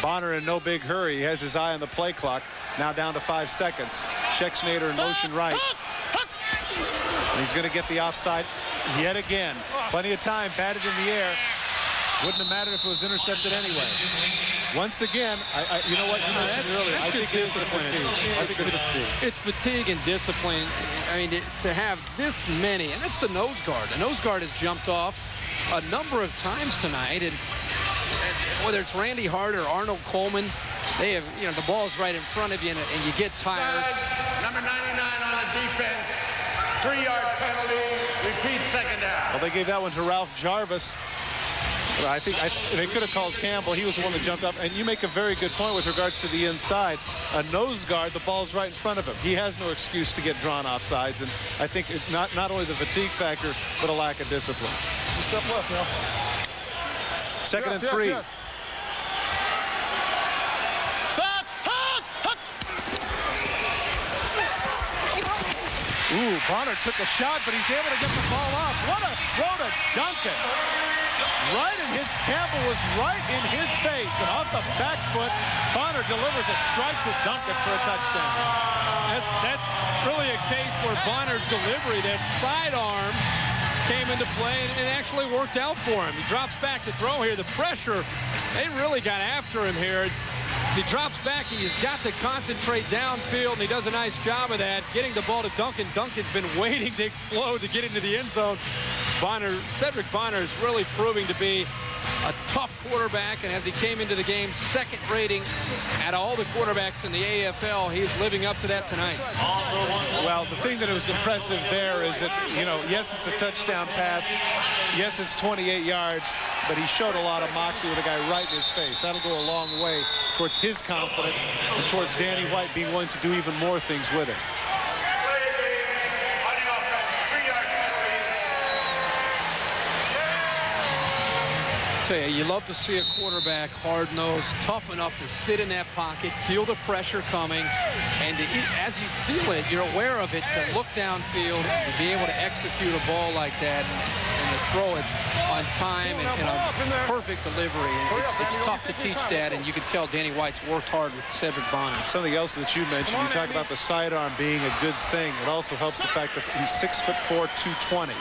Bonner in no big hurry. He has his eye on the play clock. Now down to 5 seconds. Schexnayder in motion right. And he's going to get the offside yet again. Plenty of time, batted in the air. Wouldn't have mattered if it was intercepted anyway. Once again, you know what you mentioned earlier. I think it's fatigue. I think it's fatigue. It's fatigue and discipline. I mean, to have this many, and it's the nose guard. The nose guard has jumped off a number of times tonight, and whether it's Randy Hart or Arnold Coleman, they have, the ball's right in front of you, and you get tired. Number 99 on the defense. 3-yard penalty. Repeat, 2nd down. Well, they gave that one to Ralph Jarvis. I think they could have called Campbell. He was the one that jumped up. And you make a very good point with regards to the inside. A nose guard, the ball's right in front of him. He has no excuse to get drawn off sides. And I think not only the fatigue factor, but a lack of discipline. Step left now. 2nd and 3. Yes. Ooh, Bonner took a shot, but he's able to get the ball off. What a throw to Duncan. Right in his, Campbell was right in his face, and off the back foot, Bonner delivers a strike to Duncan for a touchdown. That's really a case where Bonner's delivery, that sidearm, came into play and actually worked out for him. He drops back to throw here. The pressure, they really got after him here. He drops back. He's got to concentrate downfield, and he does a nice job of that, getting the ball to Duncan. Duncan's been waiting to explode to get into the end zone. Cedric Bonner is really proving to be a tough quarterback, and as he came into the game, second rating out of all the quarterbacks in the AFL, he's living up to that tonight. Well, the thing that was impressive there is that, you know, yes, it's a touchdown pass. Yes, it's 28 yards, but he showed a lot of moxie with a guy right in his face. That'll go a long way towards his confidence and towards Danny White being willing to do even more things with it. You love to see a quarterback hard-nosed, tough enough to sit in that pocket, feel the pressure coming, and as you feel it, you're aware of it, to look downfield, to be able to execute a ball like that, and to throw it on time and a perfect delivery. And it's tough to teach that, and you can tell Danny White's worked hard with Cedric Bonner. Something else that you mentioned, you talk about the sidearm being a good thing. It also helps the fact that he's 6'4", 220.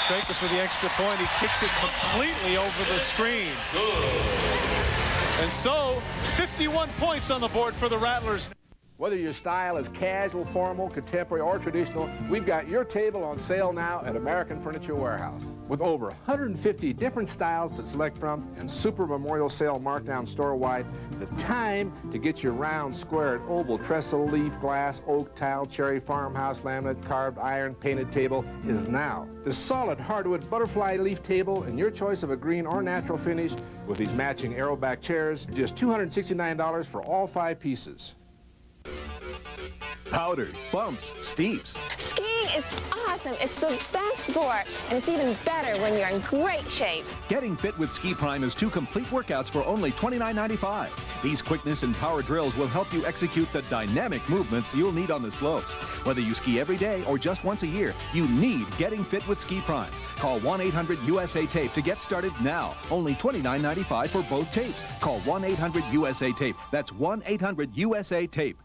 Trakus with the extra point. He kicks it completely over the screen. And so, 51 points on the board for the Rattlers. Whether your style is casual, formal, contemporary, or traditional, we've got your table on sale now at American Furniture Warehouse. With over 150 different styles to select from and super memorial sale markdown store-wide, the time to get your round, square, and oval trestle, leaf, glass, oak, tile, cherry, farmhouse, laminate, carved iron, painted table is now. The solid hardwood butterfly leaf table and your choice of a green or natural finish with these matching arrowback chairs, just $269 for all 5 pieces. Powder, bumps, steeps. Skiing is awesome. It's the best sport, and it's even better when you're in great shape. Getting fit with Ski Prime is 2 complete workouts for only $29.95. These quickness and power drills will help you execute the dynamic movements you'll need on the slopes. Whether you ski every day or just once a year, you need Getting Fit with Ski Prime. Call 1-800-USA-TAPE to get started now. Only $29.95 for both tapes. Call 1-800-USA-TAPE. That's 1-800-USA-TAPE.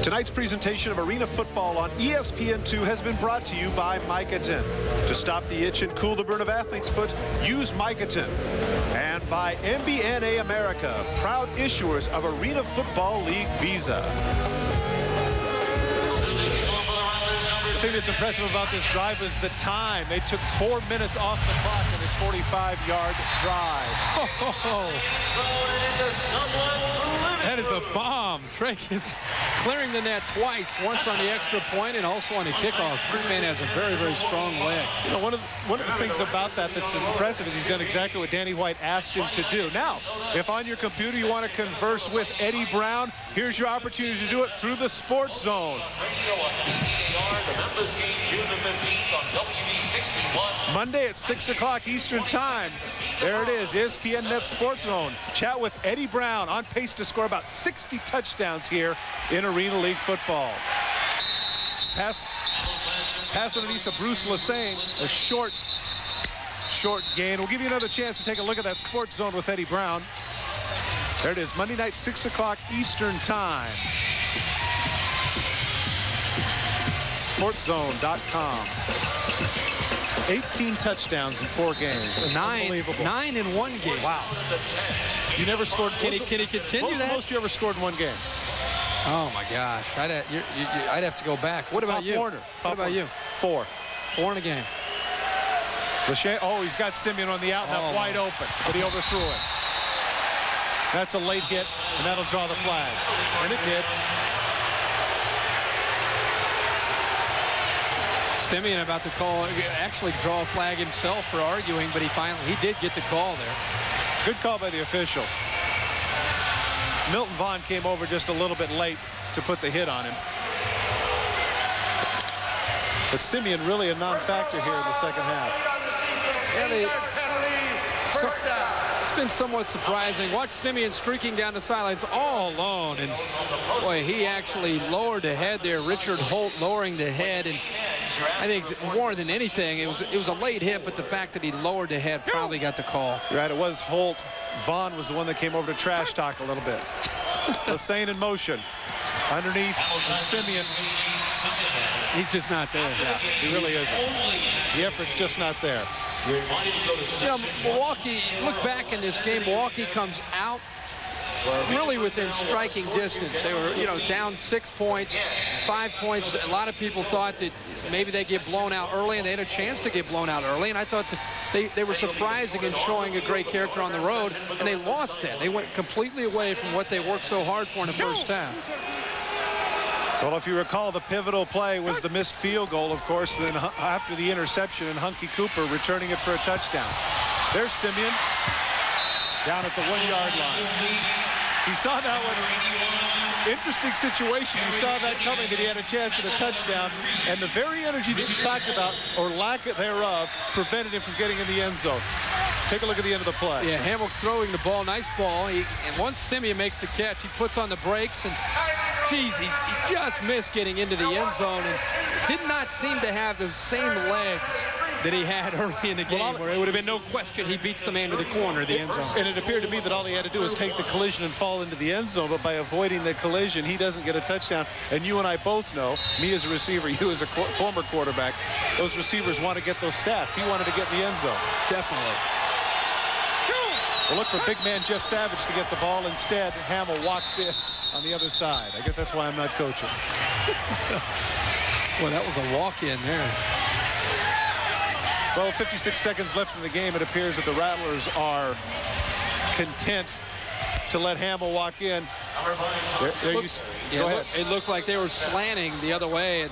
Tonight's presentation of Arena Football on ESPN2 has been brought to you by Micotin. To stop the itch and cool the burn of athlete's foot, use Micotin. And by MBNA America, proud issuers of Arena Football League Visa. The thing that's impressive about this drive is the time. They took 4 minutes off the clock in this 45-yard drive. That is a bomb. Drake is clearing the net twice, once on the extra point and also on the kickoff. This man has a very, very strong leg. You know, one of the things about that that's impressive is he's done exactly what Danny White asked him to do. Now, if on your computer you want to converse with Eddie Brown, here's your opportunity to do it through the Sports Zone. Monday at 6 o'clock Eastern Time. There it is, ESPN Net Sports Zone. Chat with Eddie Brown, on pace to score about 60 touchdowns here in Arena League football. Pass underneath to Bruce Lassane, a short gain. We'll give you another chance to take a look at that Sports Zone with Eddie Brown. There it is, Monday night, 6 o'clock Eastern Time. SportsZone.com. 18 touchdowns in 4 games. Unbelievable. 9 in 1 game. Wow. You never scored. Can he continue that? Most you ever scored in 1 game? Oh my gosh. I'd have to go back. What about you? Warner. What about you? 4. 4 in a game. Lachey, oh, he's got Simeon on the out now, wide open, but he overthrew it. That's a late hit, and that'll draw the flag. And it did. Simeon about to actually draw a flag himself for arguing, but he did get the call there. Good call by the official. Milton Vaughn came over just a little bit late to put the hit on him. But Simeon really a non-factor here in the second half. Yeah, it's been somewhat surprising. Watch Simeon streaking down the sidelines all alone, and boy, he actually lowered the head there. Richard Holt lowering the head, and I think more than anything, it was a late hit, but the fact that he lowered the head probably got the call. You're right, it was Holt. Vaughn was the one that came over to trash talk a little bit. Lassane in motion. Underneath, Simeon. He's just not there. Yeah, he really isn't. The effort's just not there. You know, Milwaukee, look back in this game, Milwaukee comes out really within striking distance. They were, you know, down 6 points, 5 points. A lot of people thought that maybe they get blown out early, and they had a chance to get blown out early. And I thought that they were surprising in showing a great character on the road, and they lost that. They went completely away from what they worked so hard for in the first half. Well, if you recall, the pivotal play was the missed field goal, of course, then after the interception, and Hunky Cooper returning it for a touchdown. There's Simeon down at the 1-yard line. He saw that one. Interesting situation. You saw that coming, that he had a chance at a touchdown, and the very energy that you talked about, or lack thereof, prevented him from getting in the end zone. Take a look at the end of the play. Yeah, Hamill throwing the ball, nice ball. And once Simeon makes the catch, he puts on the brakes, and geez, he just missed getting into the end zone and did not seem to have those same legs that he had early in the game, where it would have been no question he beats the man to the corner of the end zone. And it appeared to me that all he had to do was take the collision and fall into the end zone, but by avoiding the collision, he doesn't get a touchdown. And you and I both know, me as a receiver, you as a former quarterback, those receivers want to get those stats. He wanted to get in the end zone. Definitely. We'll look for big man Jeff Savage to get the ball. Instead, Hamill walks in on the other side. I guess that's why I'm not coaching. Well, that was a walk-in there. Well, 56 seconds left in the game. It appears that the Rattlers are content to let Hamill walk in. Go ahead. It looked like they were slanting the other way, and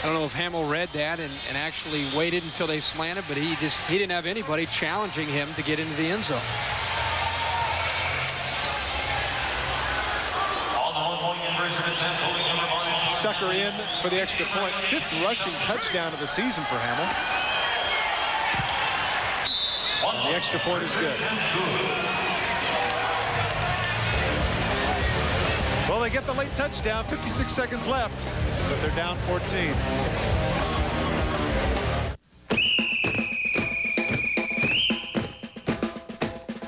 I don't know if Hamill read that and actually waited until they slanted, but he didn't have anybody challenging him to get into the end zone. Stucker in for the extra point. 5th rushing touchdown of the season for Hamill. And the extra point is good. Well, they get the late touchdown. 56 seconds left, but they're down 14.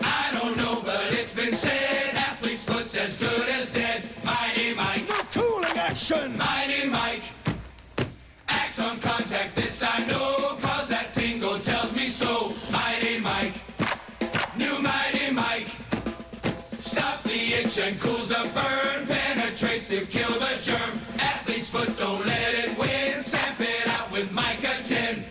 I don't know, but it's been said, athlete's foot's as good as dead. Mighty Mike. The cooling action. Mighty Mike. Acts on contact, this I know, cause that tingle tells me so. Mighty Mike. New Mighty Mike. Stops the itch and cools the burn. Penetrates to kill the germ. Athlete's foot, don't let it win. Stamp it out with Micah 10.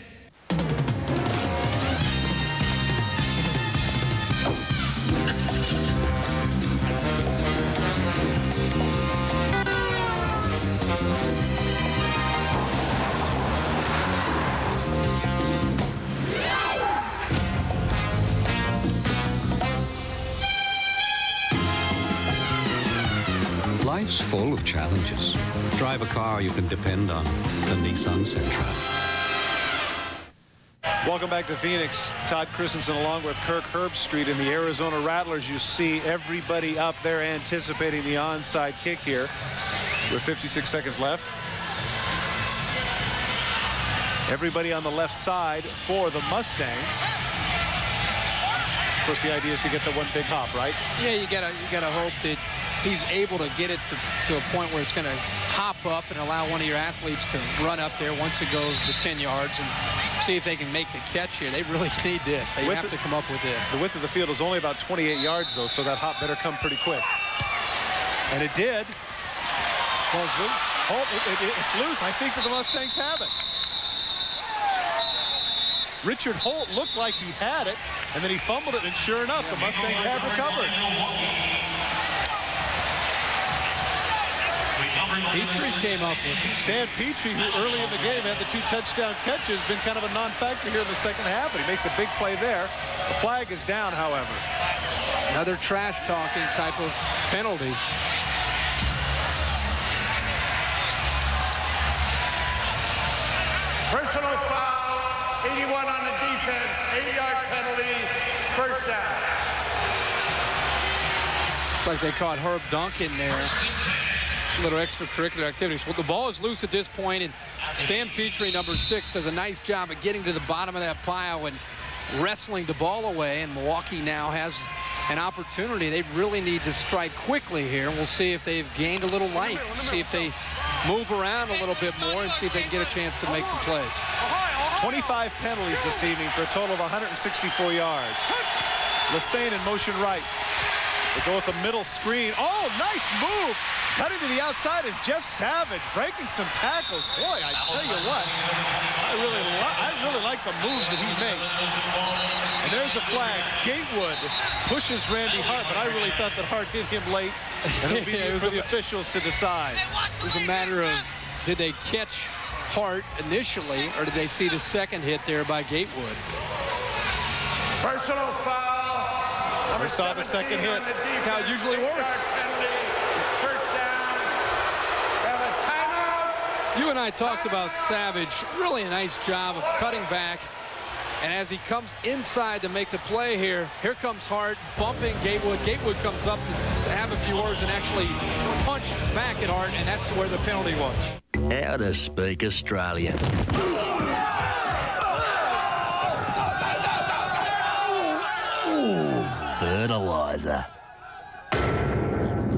Life's full of challenges. Drive a car you can depend on. The Nissan Sentra. Welcome back to Phoenix. Todd Christensen along with Kirk Herbstreit in the Arizona Rattlers. You see everybody up there anticipating the onside kick here with 56 seconds left. Everybody on the left side for the Mustangs. Of course, the idea is to get the one big hop, right? Yeah, you gotta hope that he's able to get it to a point where it's going to hop up and allow one of your athletes to run up there once it goes to 10 yards and see if they can make the catch here. They really need this. They have to come up with this. The width of the field is only about 28 yards, though, so that hop better come pretty quick. And it did. Well, it's loose. Oh, it's loose. I think that the Mustangs have it. Richard Holt looked like he had it, and then he fumbled it, and sure enough, the Mustangs have recovered. Petrie came up with it. Stan Petrie, who early in the game had the 2 touchdown catches, been kind of a non-factor here in the second half, but he makes a big play there. The flag is down, however. Another trash-talking type of penalty. Personal foul, 81 on the defense, 8-yard penalty, first down. Looks like they caught Herb Duncan there. Little extracurricular activities. Well, the ball is loose at this point, and Stan Petrie, number 6, does a nice job of getting to the bottom of that pile and wrestling the ball away, and Milwaukee now has an opportunity. They really need to strike quickly here, and we'll see if they've gained a little life, see if they move around a little bit more, and see if they can get a chance to make some plays. 25 penalties this evening for a total of 164 yards. Lassane in motion right. They go with a middle screen. Oh, nice move. Cutting to the outside is Jeff Savage, breaking some tackles. Boy, I tell you what, I really like the moves that he makes. And there's a flag. Gatewood pushes Randy Hart, but I really thought that Hart hit him late, and it'll be for the officials to decide. It was a matter of, did they catch Hart initially, or did they see the second hit there by Gatewood? Personal foul. We saw the second hit. That's how it usually works. You and I talked about Savage. Really a nice job of cutting back. And as he comes inside to make the play here comes Hart bumping Gatewood. Gatewood comes up to have a few words and actually punched back at Hart, and that's where the penalty was. How to speak Australian. Fertilizer.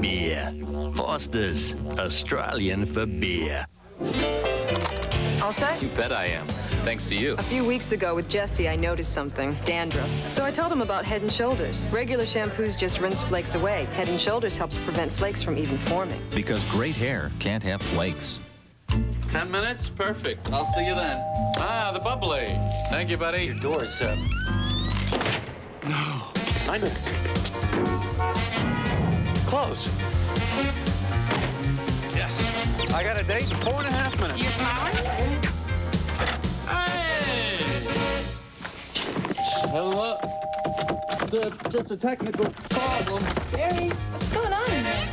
Beer. Foster's. Australian for beer. All set? You bet I am. Thanks to you. A few weeks ago with Jesse, I noticed something. Dandruff. So I told him about Head & Shoulders. Regular shampoos just rinse flakes away. Head & Shoulders helps prevent flakes from even forming. Because great hair can't have flakes. 10 minutes? Perfect. I'll see you then. Ah, the bubbly. Thank you, buddy. Your door is set. No. 9 minutes. Close. Yes. I got a date in 4.5 minutes. Your flowers? Hey! Hello. Just a technical problem. Barry, what's going on in there?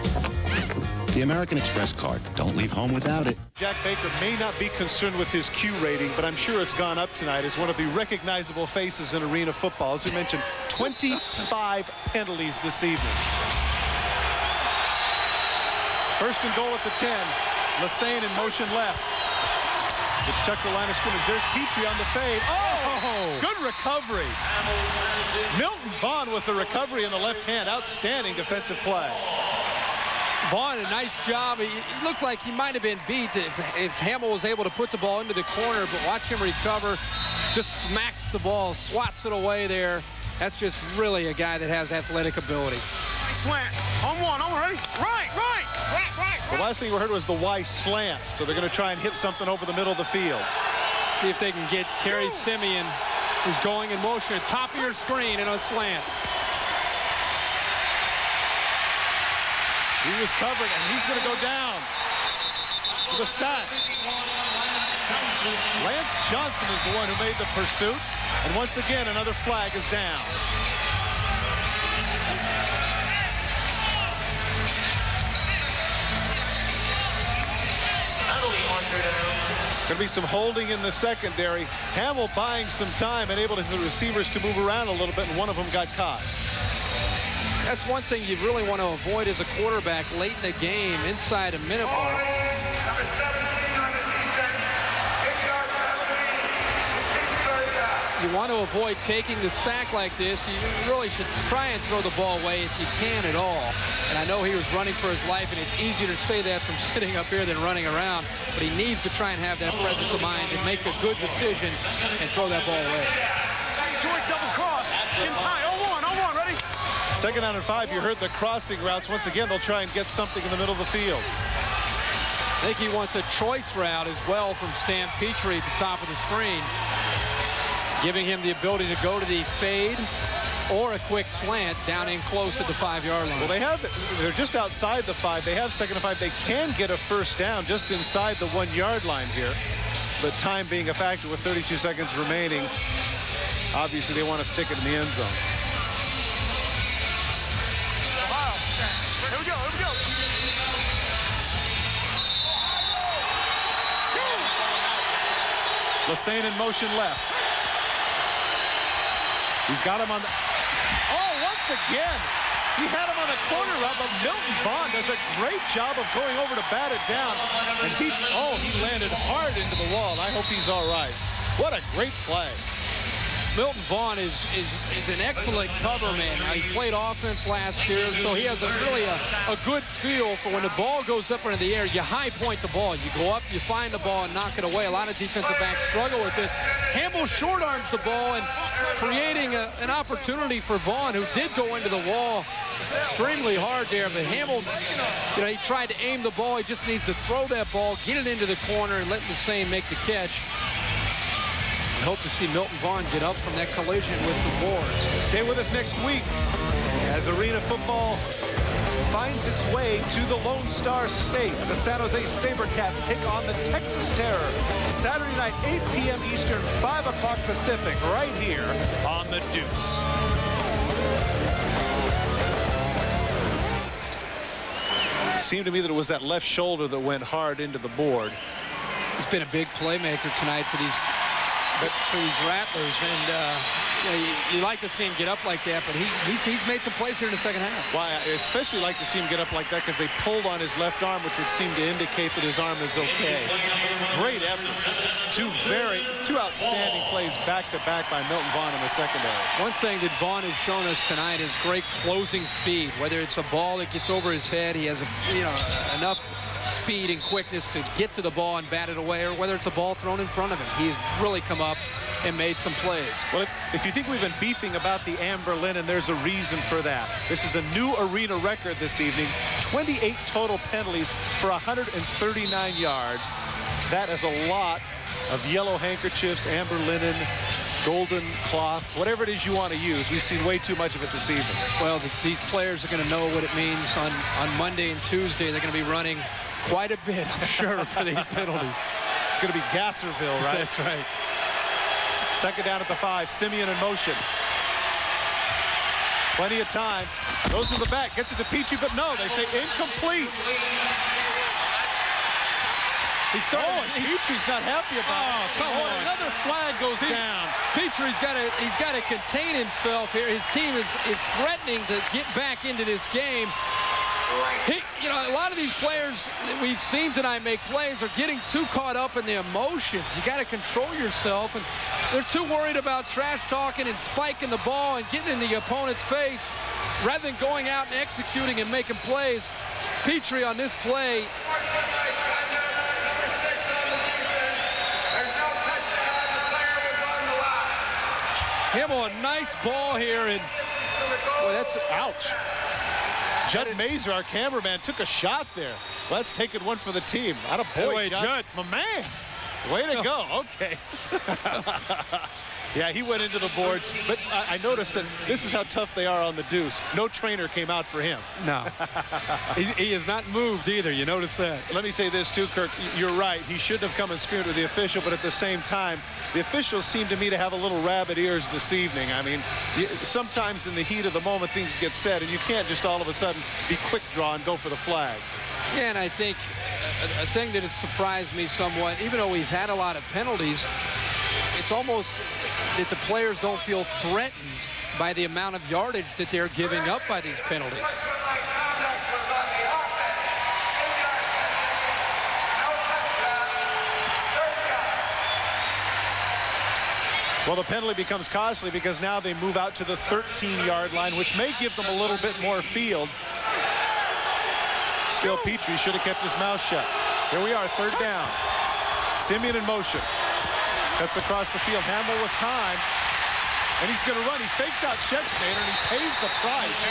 The American Express card. Don't leave home without it. Jack Baker may not be concerned with his Q rating, but I'm sure it's gone up tonight as one of the recognizable faces in arena football. As we mentioned, 25 penalties this evening. First and goal at the 10. Lassane in motion left. It's checked the line of scrimmage. There's Petrie on the fade. Oh, good recovery. Milton Vaughn with the recovery in the left hand. Outstanding defensive play. Vaughn, a nice job. He looked like he might have been beat if Hamill was able to put the ball into the corner, but watch him recover. Just smacks the ball, swats it away there. That's just really a guy that has athletic ability. Slant. On one. Ready? Right. The last thing we heard was the Y slant, so they're going to try and hit something over the middle of the field. See if they can get Kerry Simeon, who's going in motion at top of your screen in a slant. He was covered, and he's going to go down with a sack. Lance Johnson is the one who made the pursuit, and once again, another flag is down. Going to be some holding in the secondary. Hamill buying some time and able to the receivers to move around a little bit, and one of them got caught. That's one thing you really want to avoid as a quarterback late in the game, inside a minute mark. You want to avoid taking the sack like this. You really should try and throw the ball away if you can at all. And I know he was running for his life, and it's easier to say that from sitting up here than running around. But he needs to try and have that presence of mind and make a good decision and throw that ball away. George double cross. In time. 0-1. Ready? Second down and 5. You heard the crossing routes. Once again, they'll try and get something in the middle of the field. I think he wants a choice route as well from Stan Petrie at the top of the screen, giving him the ability to go to the fade or a quick slant down in close at the 5-yard line. Well, they're just outside the 5. They have second and 5. They can get a first down just inside the 1-yard line here. But time being a factor with 32 seconds remaining, obviously they want to stick it in the end zone. Here we go. Lassane in motion left. He's got him on the... Oh, once again, he had him on the corner route, but Milton Vaughn does a great job of going over to bat it down. And he landed hard into the wall. I hope he's all right. What a great play. Milton Vaughn is an excellent cover man. Now, he played offense last year, so he has really a good feel for when the ball goes up into the air, you high point the ball. You go up, you find the ball, and knock it away. A lot of defensive backs struggle with this. Hamble short arms the ball and creating an opportunity for Vaughn, who did go into the wall extremely hard there. But Hamble, you know, he tried to aim the ball. He just needs to throw that ball, get it into the corner, and let Mustaine make the catch. I hope to see Milton Vaughn get up from that collision with the boards. Stay with us next week as arena football finds its way to the Lone Star State. The San Jose SaberCats take on the Texas Terror. Saturday night, 8 p.m. Eastern, 5 o'clock Pacific, right here on the Deuce. Seemed to me that it was that left shoulder that went hard into the board. He's been a big playmaker tonight for these Rattlers, and you know, you like to see him get up like that, but he's made some plays here in the second half. Well, I especially like to see him get up like that because they pulled on his left arm, which would seem to indicate that his arm is okay. Great effort. Two outstanding plays back-to-back by Milton Vaughn in the secondary. One thing that Vaughn has shown us tonight is great closing speed. Whether it's a ball that gets over his head, he has enough speed and quickness to get to the ball and bat it away, or whether it's a ball thrown in front of him. He's really come up and made some plays. Well, if you think we've been beefing about the Amber Linen, there's a reason for that. This is a new arena record this evening. 28 total penalties for 139 yards. That is a lot of yellow handkerchiefs, amber linen, golden cloth, whatever it is you want to use. We've seen way too much of it this evening. Well, these players are going to know what it means on Monday and Tuesday. They're going to be running quite a bit, I'm sure, for these penalties. It's going to be Gasserville, right? That's right. Second down at the 5. Simeon in motion. Plenty of time. Goes in the back. Gets it to Petrie, but no, they say incomplete. Petrie's not happy about it. Come on. Another flag goes down. Petrie's got to contain himself here. His team is threatening to get back into this game. A lot of these players that we've seen tonight make plays are getting too caught up in the emotions. You got to control yourself, and they're too worried about trash talking and spiking the ball and getting in the opponent's face rather than going out and executing and making plays. Petrie on this play. Himmel, a nice ball here, and boy, that's ouch. Judd Mazer, our cameraman, took a shot there. Let's take it one for the team. Attaboy, Judd. My man. Way to go. Okay. Yeah, he went into the boards, but I noticed that this is how tough they are on the Deuce. No trainer came out for him. No. he has not moved either. You notice that. Let me say this, too, Kirk. You're right. He should have come and screamed with the official, but at the same time, the officials seem to me to have a little rabbit ears this evening. I mean, sometimes in the heat of the moment, things get said, and you can't just all of a sudden be quick draw and go for the flag. Yeah, and I think a thing that has surprised me somewhat, even though we've had a lot of penalties, it's almost that the players don't feel threatened by the amount of yardage that they're giving up by these penalties. Well, the penalty becomes costly because now they move out to the 13-yard line, which may give them a little bit more field. Still, Petrie should have kept his mouth shut. Here we are, third down. Simeon in motion. Cuts across the field. Hamble with time. And he's going to run. He fakes out Schexnayder, and he pays the price.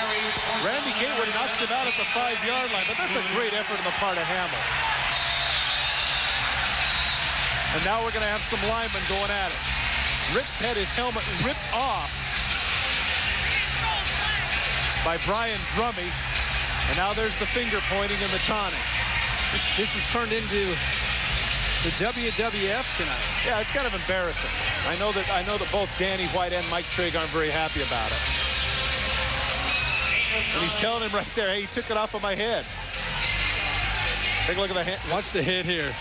Randy Gatewood knocks him out at the 5-yard line, but that's a great effort on the part of Hamble. And now we're going to have some linemen going at it. Rick's had his helmet ripped off by Brian Drummey. And now there's the finger pointing and the taunting. This has turned into the WWF tonight. Yeah, it's kind of embarrassing. I know that both Danny White and Mike Trigg aren't very happy about it. And he's telling him right there, hey, he took it off of my head. Take a look at the hand. Watch the hit here.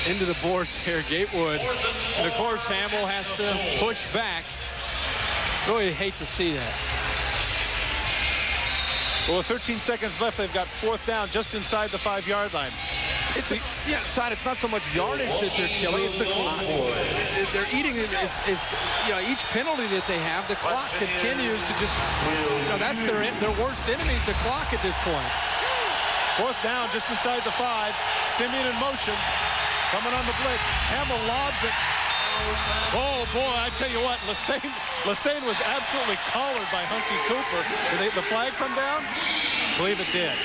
Into the boards here, Gatewood. And of course, Hamble has to push back. Really hate to see that. Well, with 13 seconds left, they've got fourth down just inside the 5-yard line. Yeah, Todd, it's not so much yardage that they're killing, it's the clock. They're eating, you know, each penalty that they have, the clock continues to just, you know, that's their worst enemy, the clock at this point. 4th down, just inside the 5. Simeon in motion, coming on the blitz. Hamill lobs it. Oh, boy, I tell you what, Lassane was absolutely collared by Hunky Cooper. Did the flag come down? I believe it did.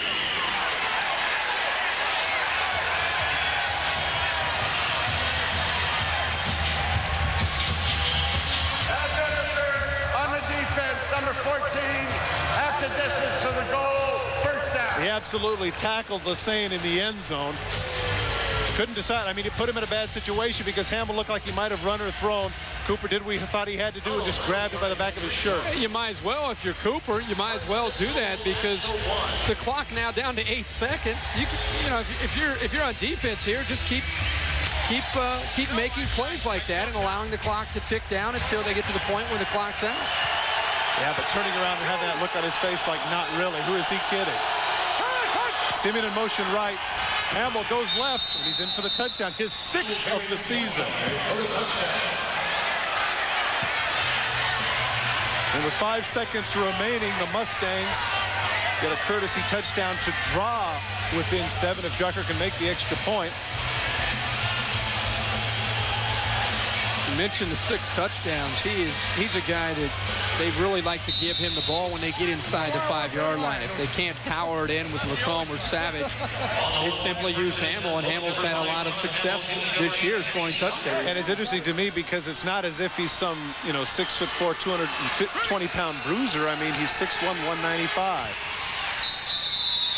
Number 14, half the distance to the goal, first down. He absolutely tackled Lassane in the end zone. Couldn't decide. I mean, it put him in a bad situation because Hamill looked like he might have run or thrown. Cooper did what he thought he had to do and just grabbed him by the back of his shirt. You might as well, if you're Cooper, you might as well do that because the clock now down to 8 seconds. You know, if you're on defense here, just keep making plays like that and allowing the clock to tick down until they get to the point where the clock's out. Yeah, but turning around and having that look on his face like, not really. Who is he kidding? Simeon in motion right. Hamill goes left, and he's in for the touchdown. His 6th of the season. And with 5 seconds remaining, the Mustangs get a courtesy touchdown to draw within 7 if Drucker can make the extra point. You mentioned the 6 touchdowns. He's a guy that they really like to give him the ball when they get inside the 5-yard line. If they can't power it in with Lacombe or Savage, they simply use Hamill, and Hamill's had a lot of success this year scoring touchdowns. And it's interesting to me because it's not as if he's some, 6'4", 220-pound bruiser. I mean, he's 6'1", 195.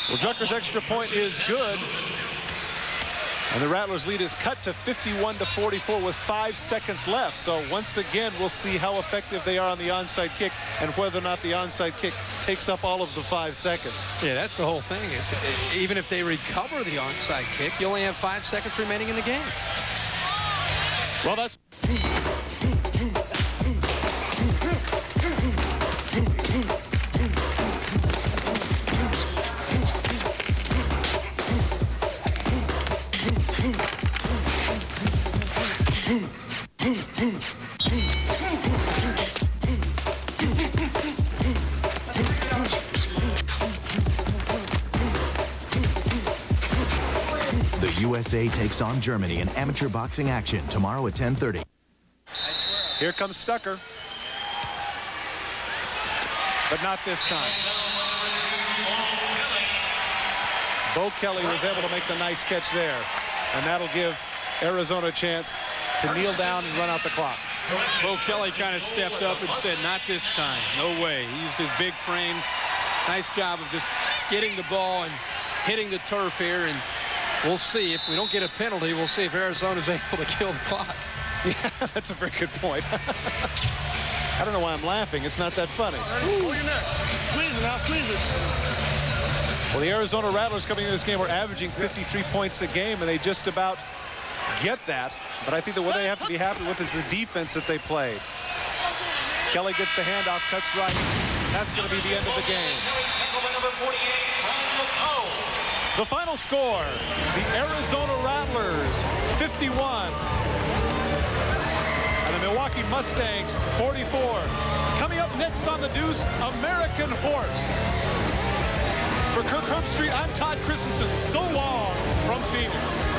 Well, Drucker's extra point is good. And the Rattlers lead is cut to 51-44 with 5 seconds left. So once again, we'll see how effective they are on the onside kick and whether or not the onside kick takes up all of the 5 seconds. Yeah, that's the whole thing. Even if they recover the onside kick, you only have 5 seconds remaining in the game. Well, that's... The USA takes on Germany in amateur boxing action tomorrow at 10:30. Here comes Stucker. But not this time. Bo Kelly was able to make the nice catch there. And that'll give Arizona a chance to kneel down and run out the clock. Bo Kelly kind of stepped up and said, not this time. No way. He used his big frame. Nice job of just getting the ball and hitting the turf here. And we'll see. If we don't get a penalty, we'll see if Arizona's able to kill the clock. Yeah, that's a very good point. I don't know why I'm laughing. It's not that funny. Pull your neck. Squeeze it now. Squeeze it. Well, the Arizona Rattlers coming into this game are averaging 53 points a game, and they just about get that. But I think that what they have to be happy with is the defense that they played. Kelly gets the handoff, cuts right. That's going to be the end of the game. The final score, the Arizona Rattlers 51 and the Milwaukee Mustangs 44. Coming up next on the Deuce, American Horse. For Kirk Herbstreit, I'm Todd Christensen. So long from Phoenix.